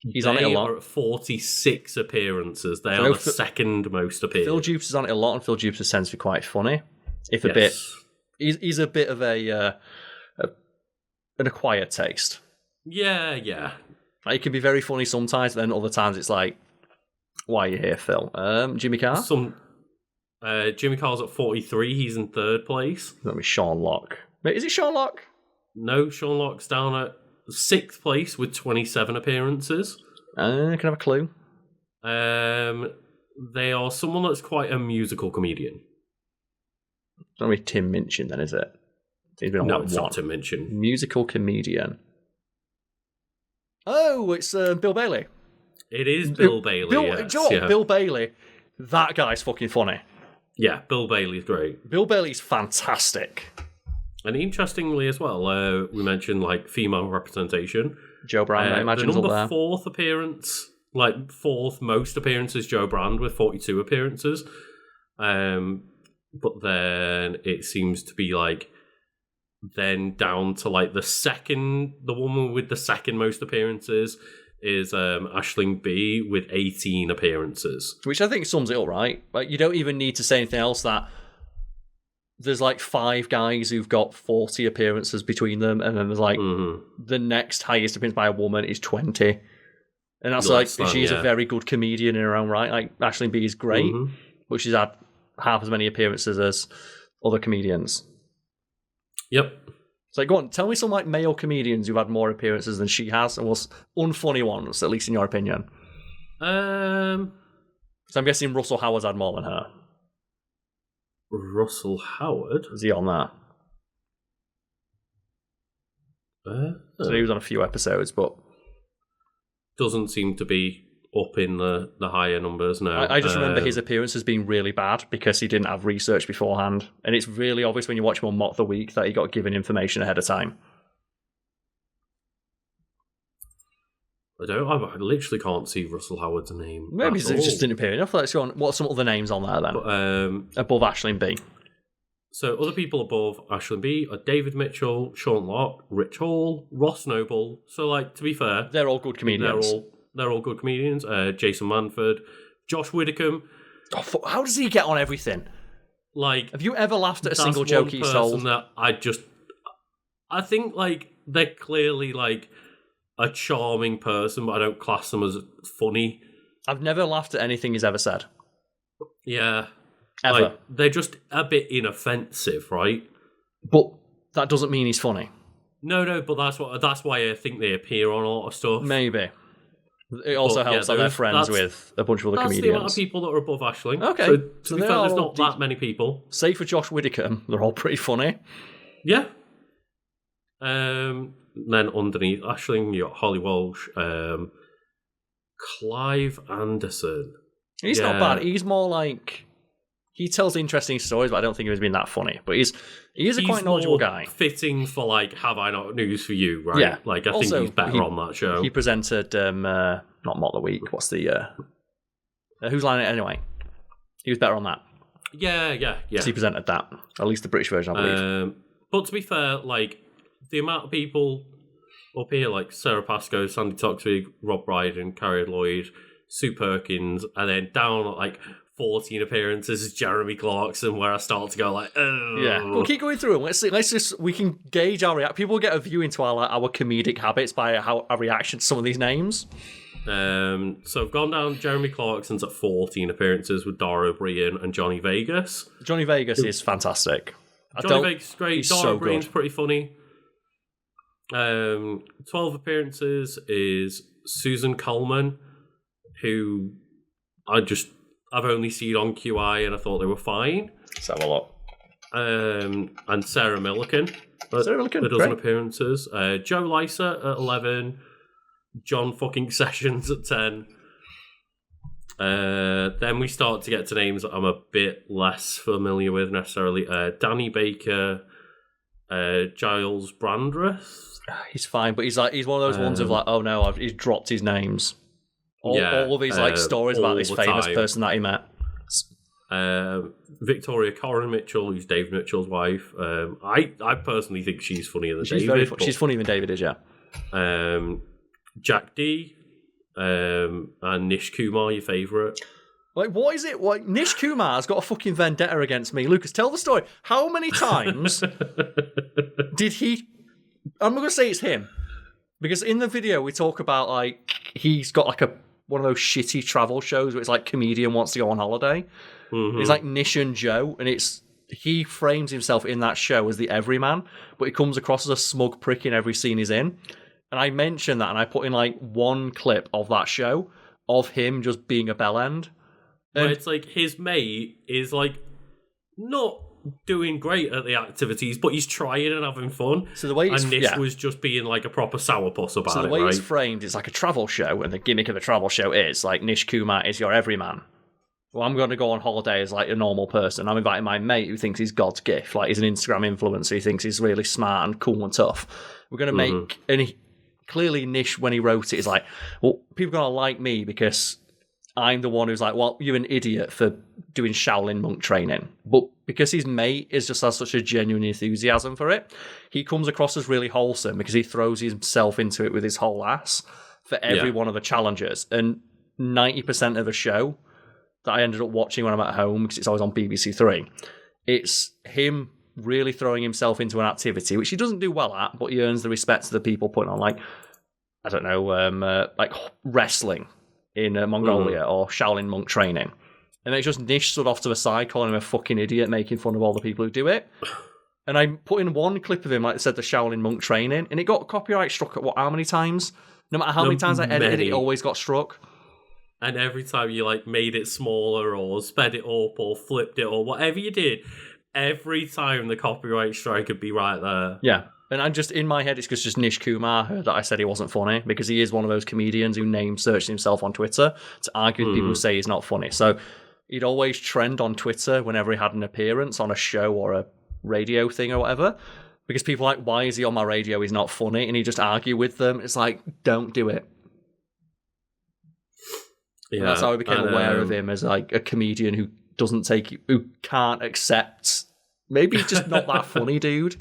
He's on it a lot. They are at 46 appearances. They are the second most appeared. Phil Jupitus is on it a lot, and Phil Jupitus tends to be quite funny. He's a bit of an acquired taste. Yeah. Like, it can be very funny sometimes, then other times it's like, why are you here, Phil? Jimmy Carr? Jimmy Carr's at 43. He's in third place. That'll be Sean Locke. Wait, is it Sean Locke? No, Sean Locke's down at 6th place with 27 appearances. Can I have a clue? They are someone that's quite a musical comedian. It's not really Tim Minchin, then, is it? He's been on No, like it's one. not Tim Minchin. Musical comedian. Oh, it's Bill Bailey. It is Bill Bailey, yes. Do you know what? Bill Bailey, that guy's fucking funny. Yeah, Bill Bailey's great. Bill Bailey's fantastic. And interestingly as well, we mentioned like female representation. Joe Brand, I imagine, the is up number there. 4th appearance, like 4th most appearances, Joe Brand with 42 appearances. But then it seems to be like then down to like the woman with the second most appearances is Aisling B with 18 appearances. Which I think sums it up, right? Like, you don't even need to say anything else that there's like 5 guys who've got 40 appearances between them, and then there's like the next highest appearance by a woman is 20. And that's she's a very good comedian in her own right. Like, Aisling B is great, but she's had half as many appearances as other comedians. Yep. So go on, tell me some like male comedians who've had more appearances than she has, and was unfunny ones, at least in your opinion. So I'm guessing Russell Howard's had more than her. Russell Howard? Is he on that? So he was on a few episodes, but doesn't seem to be up in the higher numbers now. I just remember his appearances being really bad because he didn't have research beforehand, and it's really obvious when you watch him on Mock the Week that he got given information ahead of time. I literally can't see Russell Howard's name. Maybe it just didn't appear enough. Let's go on. What are some other names on there then? But, above Aisling B. So other people above Aisling B are David Mitchell, Sean Locke, Rich Hall, Ross Noble. So, like, to be fair, they're all good comedians. They're all good comedians. Jason Manford, Josh Widdicombe. Oh, how does he get on everything? Like, have you ever laughed at a single joke he's told? That I think like they're clearly like a charming person, but I don't class them as funny. I've never laughed at anything he's ever said. Yeah, ever. Like, they're just a bit inoffensive, right? But that doesn't mean he's funny. No, but that's why I think they appear on a lot of stuff. Maybe. It also helps that they're friends with a bunch of other comedians. That's the amount of people that are above Aisling. Okay. So to be fair, there's not that many people. Save for Josh Widdicombe, they're all pretty funny. Yeah. Then underneath Aisling, you got Holly Walsh, Clive Anderson. He's not bad. He's more like... He tells interesting stories, but I don't think he was being that funny. But he is a quite knowledgeable guy. Fitting for, like, Have I Not News for You, right? Yeah. Like, I think he's better on that show. He presented, not Mock the Week, what's the... Who's Line It Anyway? He was better on that. Yeah. He presented that. At least the British version, I believe. But to be fair, like, the amount of people up here, like Sarah Pascoe, Sandy Toksvig, Rob Brydon, Carrie Lloyd, Sue Perkins, and then down at, like... 14 appearances is Jeremy Clarkson, where I start to go like, oh. Yeah, we'll keep going through them. Let's just, we can gauge our reaction. People get a view into our comedic habits by our reaction to some of these names. So I've gone down. Jeremy Clarkson's at 14 appearances with Dara O'Brien and Johnny Vegas. Johnny Vegas is fantastic. Johnny Vegas is great. Dara so O'Brien's good. pretty funny. 12 appearances is Susan Coleman, who I've only seen on QI and I thought they were fine. Let's have a look. And Sarah Milliken. Sarah Milliken, a dozen appearances. Joe Lysa at 11. John fucking Sessions at 10. Then we start to get to names that I'm a bit less familiar with necessarily. Danny Baker, Giles Brandreth. He's fine, but he's one of those ones of like, oh no, he's dropped his names. All of his like stories about this famous person that he met. Victoria Corin Mitchell, who's Dave Mitchell's wife. I personally think she's funnier than David. She's funnier than David is, yeah. Jack D. And Nish Kumar, your favourite. Like, what is it? Like, Nish Kumar's got a fucking vendetta against me. Lucas, tell the story. How many times did he... I'm going to say it's him. Because in the video, we talk about, like, he's got, like, one of those shitty travel shows where it's, like, comedian wants to go on holiday. Mm-hmm. It's, like, Nish and Joe, and it's he frames himself in that show as the everyman, but he comes across as a smug prick in every scene he's in. And I mentioned that, and I put in like one clip of that show of him just being a bellend. Where it's like his mate is like not doing great at the activities, but he's trying and having fun. So the way Nish was just being like a proper sourpuss about it. So the way right? it's framed, it's like a travel show, and the gimmick of the travel show is like Nish Kumar is your everyman. Well, I'm going to go on holiday as like a normal person. I'm inviting my mate who thinks he's God's gift, like he's an Instagram influencer. He thinks he's really smart and cool and tough. We're going to make, and clearly Nish, when he wrote it, is like, well, people are going to like me because I'm the one who's like, well, you're an idiot for doing Shaolin monk training. But because his mate just has such a genuine enthusiasm for it, he comes across as really wholesome because he throws himself into it with his whole ass for every one of the challenges. And 90% of the show that I ended up watching when I'm at home, because it's always on BBC Three, it's him really throwing himself into an activity, which he doesn't do well at, but he earns the respect of the people putting on, like, I don't know, like wrestling in Mongolia or Shaolin monk training. And it's just Nish stood off to the side calling him a fucking idiot, making fun of all the people who do it. And I put in one clip of him, like I said, the Shaolin monk training, and it got copyright struck at how many times? No matter how many times I edited it, it always got struck. And every time you like made it smaller or sped it up or flipped it or whatever you did, every time the copyright strike would be right there. Yeah. And I'm just, in my head, it's just Nish Kumar heard that I said he wasn't funny, because he is one of those comedians who name searched himself on Twitter to argue with people who say he's not funny. So he'd always trend on Twitter whenever he had an appearance on a show or a radio thing or whatever, because people are like, why is he on my radio? He's not funny. And he just argue with them. It's like, don't do it. Yeah, and that's how I became aware of him as like a comedian who can't accept. Maybe he's just not that funny, dude.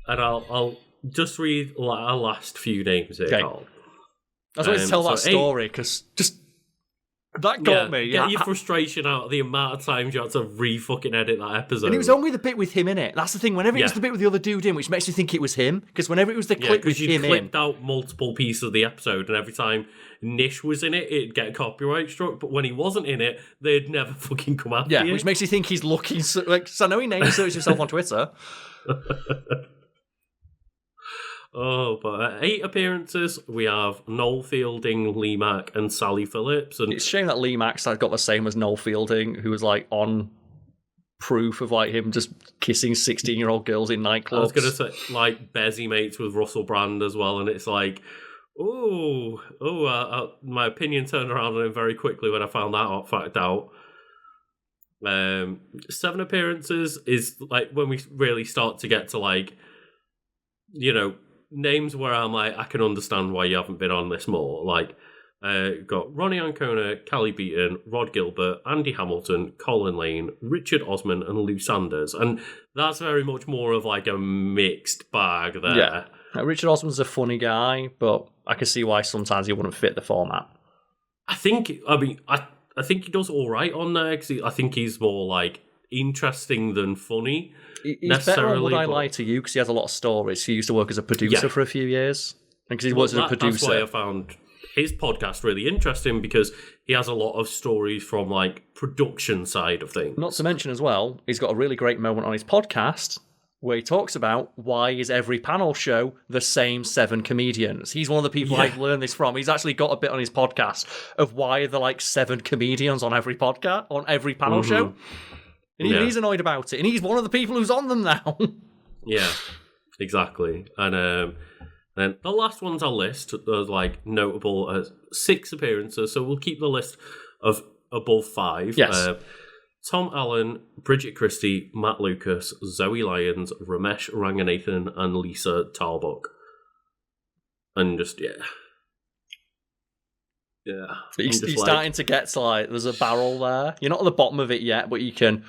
And I'll just read our last few names here, Karl. I was going to tell that story because just that got me. Get your frustration out of the amount of times you had to re-fucking edit that episode. And it was only the bit with him in it. That's the thing. Whenever it was the bit with the other dude in, which makes you think it was him, because whenever it was the clip with him in, because you clipped out multiple pieces of the episode, and every time Nish was in it, it'd get copyright struck. But when he wasn't in it, they'd never fucking come after you. Which makes you think he's looking like. So I know he name searched himself on Twitter. Oh, but at 8 appearances, we have Noel Fielding, Lee Mack, and Sally Phillips. And it's a shame that Lee Mack's got the same as Noel Fielding, who was like on proof of like him just kissing 16-year-old girls in nightclubs. I was going to say, like, Bezzy mates with Russell Brand as well, and it's like, my opinion turned around on him very quickly when I found that fact out. 7 appearances is like when we really start to get to like, you know, names where I'm like, I can understand why you haven't been on this more. Like, got Ronnie Ancona, Callie Beaton, Rod Gilbert, Andy Hamilton, Colin Lane, Richard Osman, and Lou Sanders. And that's very much more of like a mixed bag there. Yeah. Richard Osman's a funny guy, but I can see why sometimes he wouldn't fit the format. I think he does all right on there, because I think he's more like interesting than funny. He's better on Would I Lie to You, because he has a lot of stories. He used to work as a producer for a few years. And because he works as a producer. That's why I found his podcast really interesting, because he has a lot of stories from like production side of things. Not to mention as well, he's got a really great moment on his podcast where he talks about why is every panel show the same 7 comedians. He's one of the people I've learned this from. He's actually got a bit on his podcast of why are there like 7 comedians on every podcast, on every panel show. And he's annoyed about it. And he's one of the people who's on them now. Yeah, exactly. And then the last ones I'll list are like notable as 6 appearances. So we'll keep the list of above 5. Yes. Tom Allen, Bridget Christie, Matt Lucas, Zoe Lyons, Ramesh Ranganathan, and Lisa Tarbuck. And just, yeah. He's starting to get to like, there's a barrel there. You're not at the bottom of it yet, but you can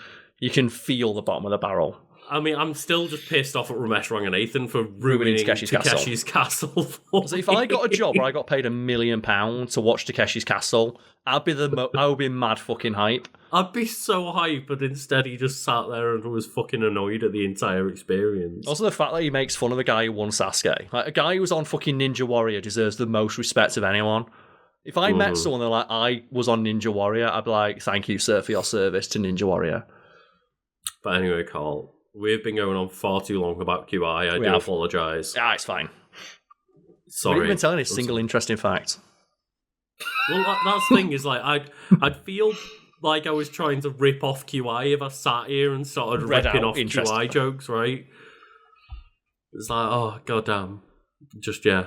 feel the bottom of the barrel. I mean, I'm still just pissed off at Ramesh Ranganathan for ruining Takeshi's Castle. So if I got a job where I got paid £1 million to watch Takeshi's Castle, I would be mad fucking hype. I'd be so hype, but instead he just sat there and was fucking annoyed at the entire experience. Also, the fact that he makes fun of the guy who won Sasuke. Like, a guy who was on fucking Ninja Warrior deserves the most respect of anyone. If I met someone, they're like, I was on Ninja Warrior, I'd be like, thank you, sir, for your service to Ninja Warrior. But anyway, Karl, we've been going on far too long about QI. I do apologise. Ah, it's fine. Sorry. We've been telling a single interesting fact. Well, that's the thing, is like, I'd feel like I was trying to rip off QI if I sat here and started ripping off QI jokes, right? It's like, oh, goddamn. Just, yeah,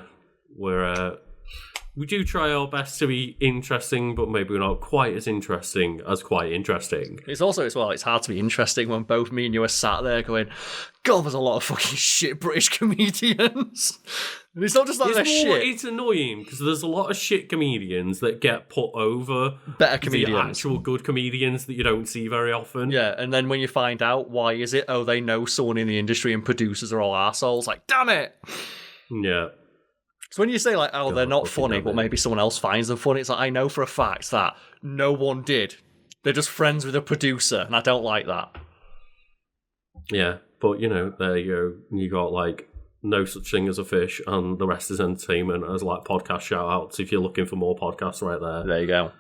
we do try our best to be interesting, but maybe we're not quite as interesting as quite interesting. It's also, as well, it's hard to be interesting when both me and you are sat there going, God, there's a lot of fucking shit British comedians. And it's not just like they're shit. It's annoying, because there's a lot of shit comedians that get put over better comedians. The actual good comedians that you don't see very often. Yeah, and then when you find out, why is it? Oh, they know someone in the industry and producers are all arseholes. Like, damn it! Yeah. So when you say, like, oh, they're not funny, but maybe someone else finds them funny, it's like, I know for a fact that no one did. They're just friends with a producer, and I don't like that. Yeah, but, there you go. You got, like, No Such Thing as a Fish, and The Rest is Entertainment as, like, podcast shout-outs if you're looking for more podcasts right there. There you go.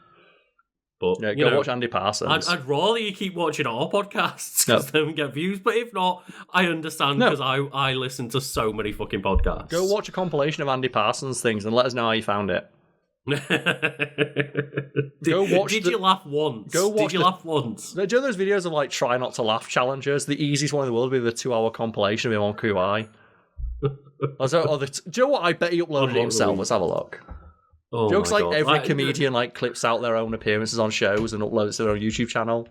But, yeah, go watch Andy Parsons. I'd rather you keep watching our podcasts, because then we get views. But if not, I understand, because I listen to so many fucking podcasts. Go watch a compilation of Andy Parsons things and let us know how you found it. Did you laugh once? Did you laugh once? Do you know those videos of, like, try not to laugh challenges? The easiest one in the world would be the 2-hour compilation of him on QI. Do you know what? I bet he uploaded it himself. Let's have a look. Oh, jokes like God. Every comedian like clips out their own appearances on shows and uploads to their own YouTube channel.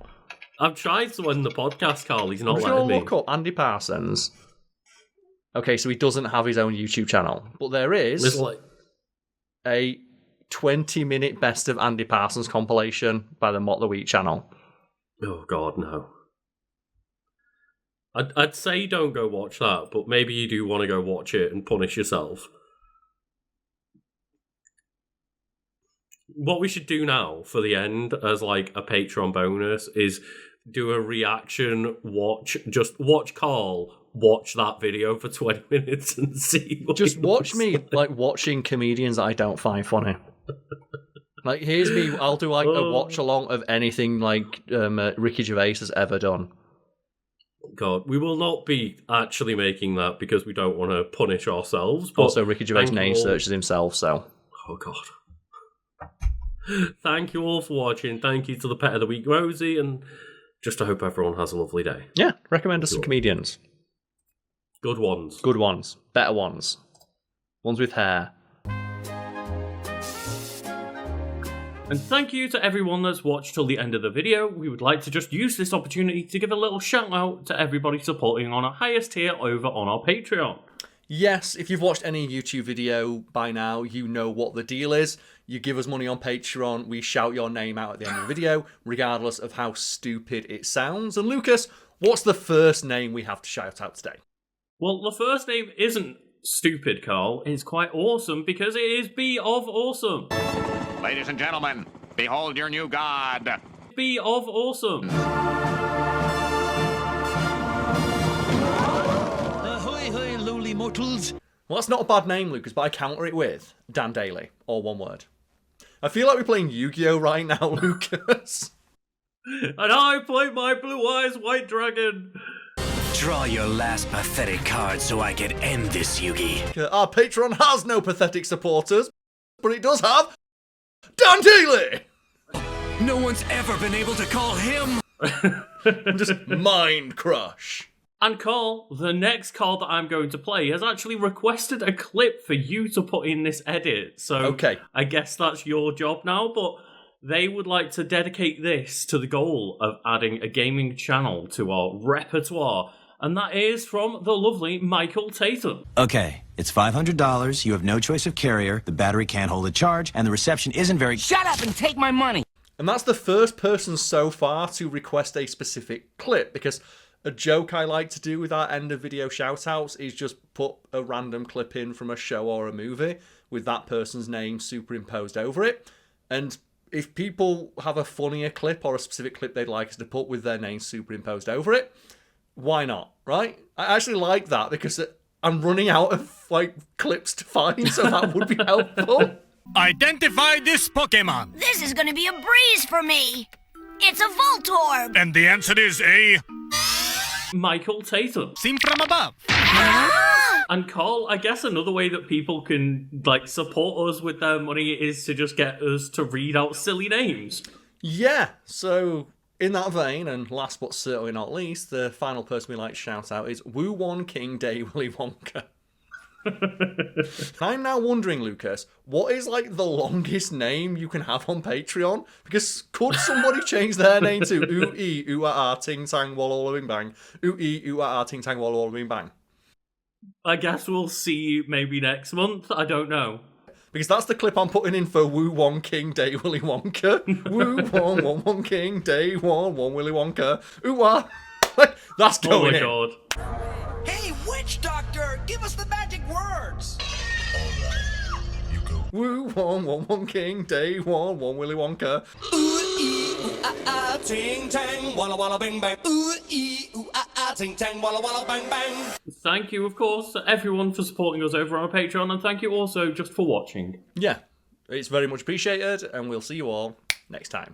I've tried to end the podcast, Karl. He's not letting me. Look up Andy Parsons. Okay, so he doesn't have his own YouTube channel, but there is a 20-minute best of Andy Parsons compilation by the Mock the Week channel. Oh God, no. I'd say don't go watch that, but maybe you do want to go watch it and punish yourself. What we should do now for the end as like a Patreon bonus is do a reaction watch Karl watch that video for 20 minutes and see what just watch me like watching comedians that I don't find funny. Like, here's me, I'll do like a watch along of anything like Ricky Gervais has ever done. God, we will not be actually making that because we don't want to punish ourselves. But also, Ricky Gervais name searches himself, so. Oh God. Thank you all for watching. Thank you to the Pet of the Week, Rosie, and just I hope everyone has a lovely day. Yeah, recommend us some comedians. Good ones. Good ones. Better ones. Ones with hair. And thank you to everyone that's watched till the end of the video. We would like to just use this opportunity to give a little shout out to everybody supporting on our highest tier over on our Patreon. Yes, if you've watched any YouTube video by now, you know what the deal is. You give us money on Patreon, we shout your name out at the end of the video, regardless of how stupid it sounds. And Lucas, what's the first name we have to shout out today? Well, the first name isn't stupid, Karl. It's quite awesome because it is B of Awesome. Ladies and gentlemen, behold your new god. B of Awesome. Ahoy, hoy, lowly mortals. Well, that's not a bad name, Lucas, but I counter it with Dan Daly, all one word. I feel like we're playing Yu-Gi-Oh right now, Lucas. And I play my Blue Eyes White Dragon. Draw your last pathetic card so I can end this, Yugi. Our Patreon has no pathetic supporters, but it does have Dan Daly! No one's ever been able to call him. Just mind crush. And Karl, the next card that I'm going to play has actually requested a clip for you to put in this edit. So okay. I guess that's your job now, but they would like to dedicate this to the goal of adding a gaming channel to our repertoire. And that is from the lovely Michael Tatum. Okay, it's $500, you have no choice of carrier, the battery can't hold a charge, and the reception isn't very— Shut up and take my money! And that's the first person so far to request a specific clip, because a joke I like to do with our end of video shoutouts is just put a random clip in from a show or a movie with that person's name superimposed over it. And if people have a funnier clip or a specific clip they'd like us to put with their name superimposed over it, why not, right? I actually like that because I'm running out of like clips to find, so that would be helpful. Identify this Pokemon. This is going to be a breeze for me. It's a Voltorb. And the answer is a Michael Tatum. Seen from above. And Karl, I guess another way that people can support us with their money is to just get us to read out silly names. Yeah, so in that vein, and last but certainly not least, the final person we like to shout out is Woo Won King Day Willy Wonka. I'm now wondering, Lucas, what is the longest name you can have on Patreon? Because could somebody change their name to ooh-ee, ooh-ah-ah, ting-tang, walla-walla-bing-bang, ooh-ee, ooh-ah-ah, ting-tang, walla-walla-bing-bang? I guess we'll see maybe next month. I don't know. Because that's the clip I'm putting in for Woo Won King Day Willy Wonka. Woo Won Won Won King Day Won Willy Wonka. Ooh-ah. That's going in. Oh my god. Hey, witch doctor, give us the magic words. Woo Won Won Won King Day Won Willy Wonka. Ooh-ee, ooh-ah-ah, ting-tang, walla-walla-bing-bang. Ooh-ee, ooh-ah-ah, ting-tang, walla-walla-bang-bang. Thank you, of course, to everyone for supporting us over on our Patreon, and thank you also just for watching. Yeah, it's very much appreciated, and we'll see you all next time.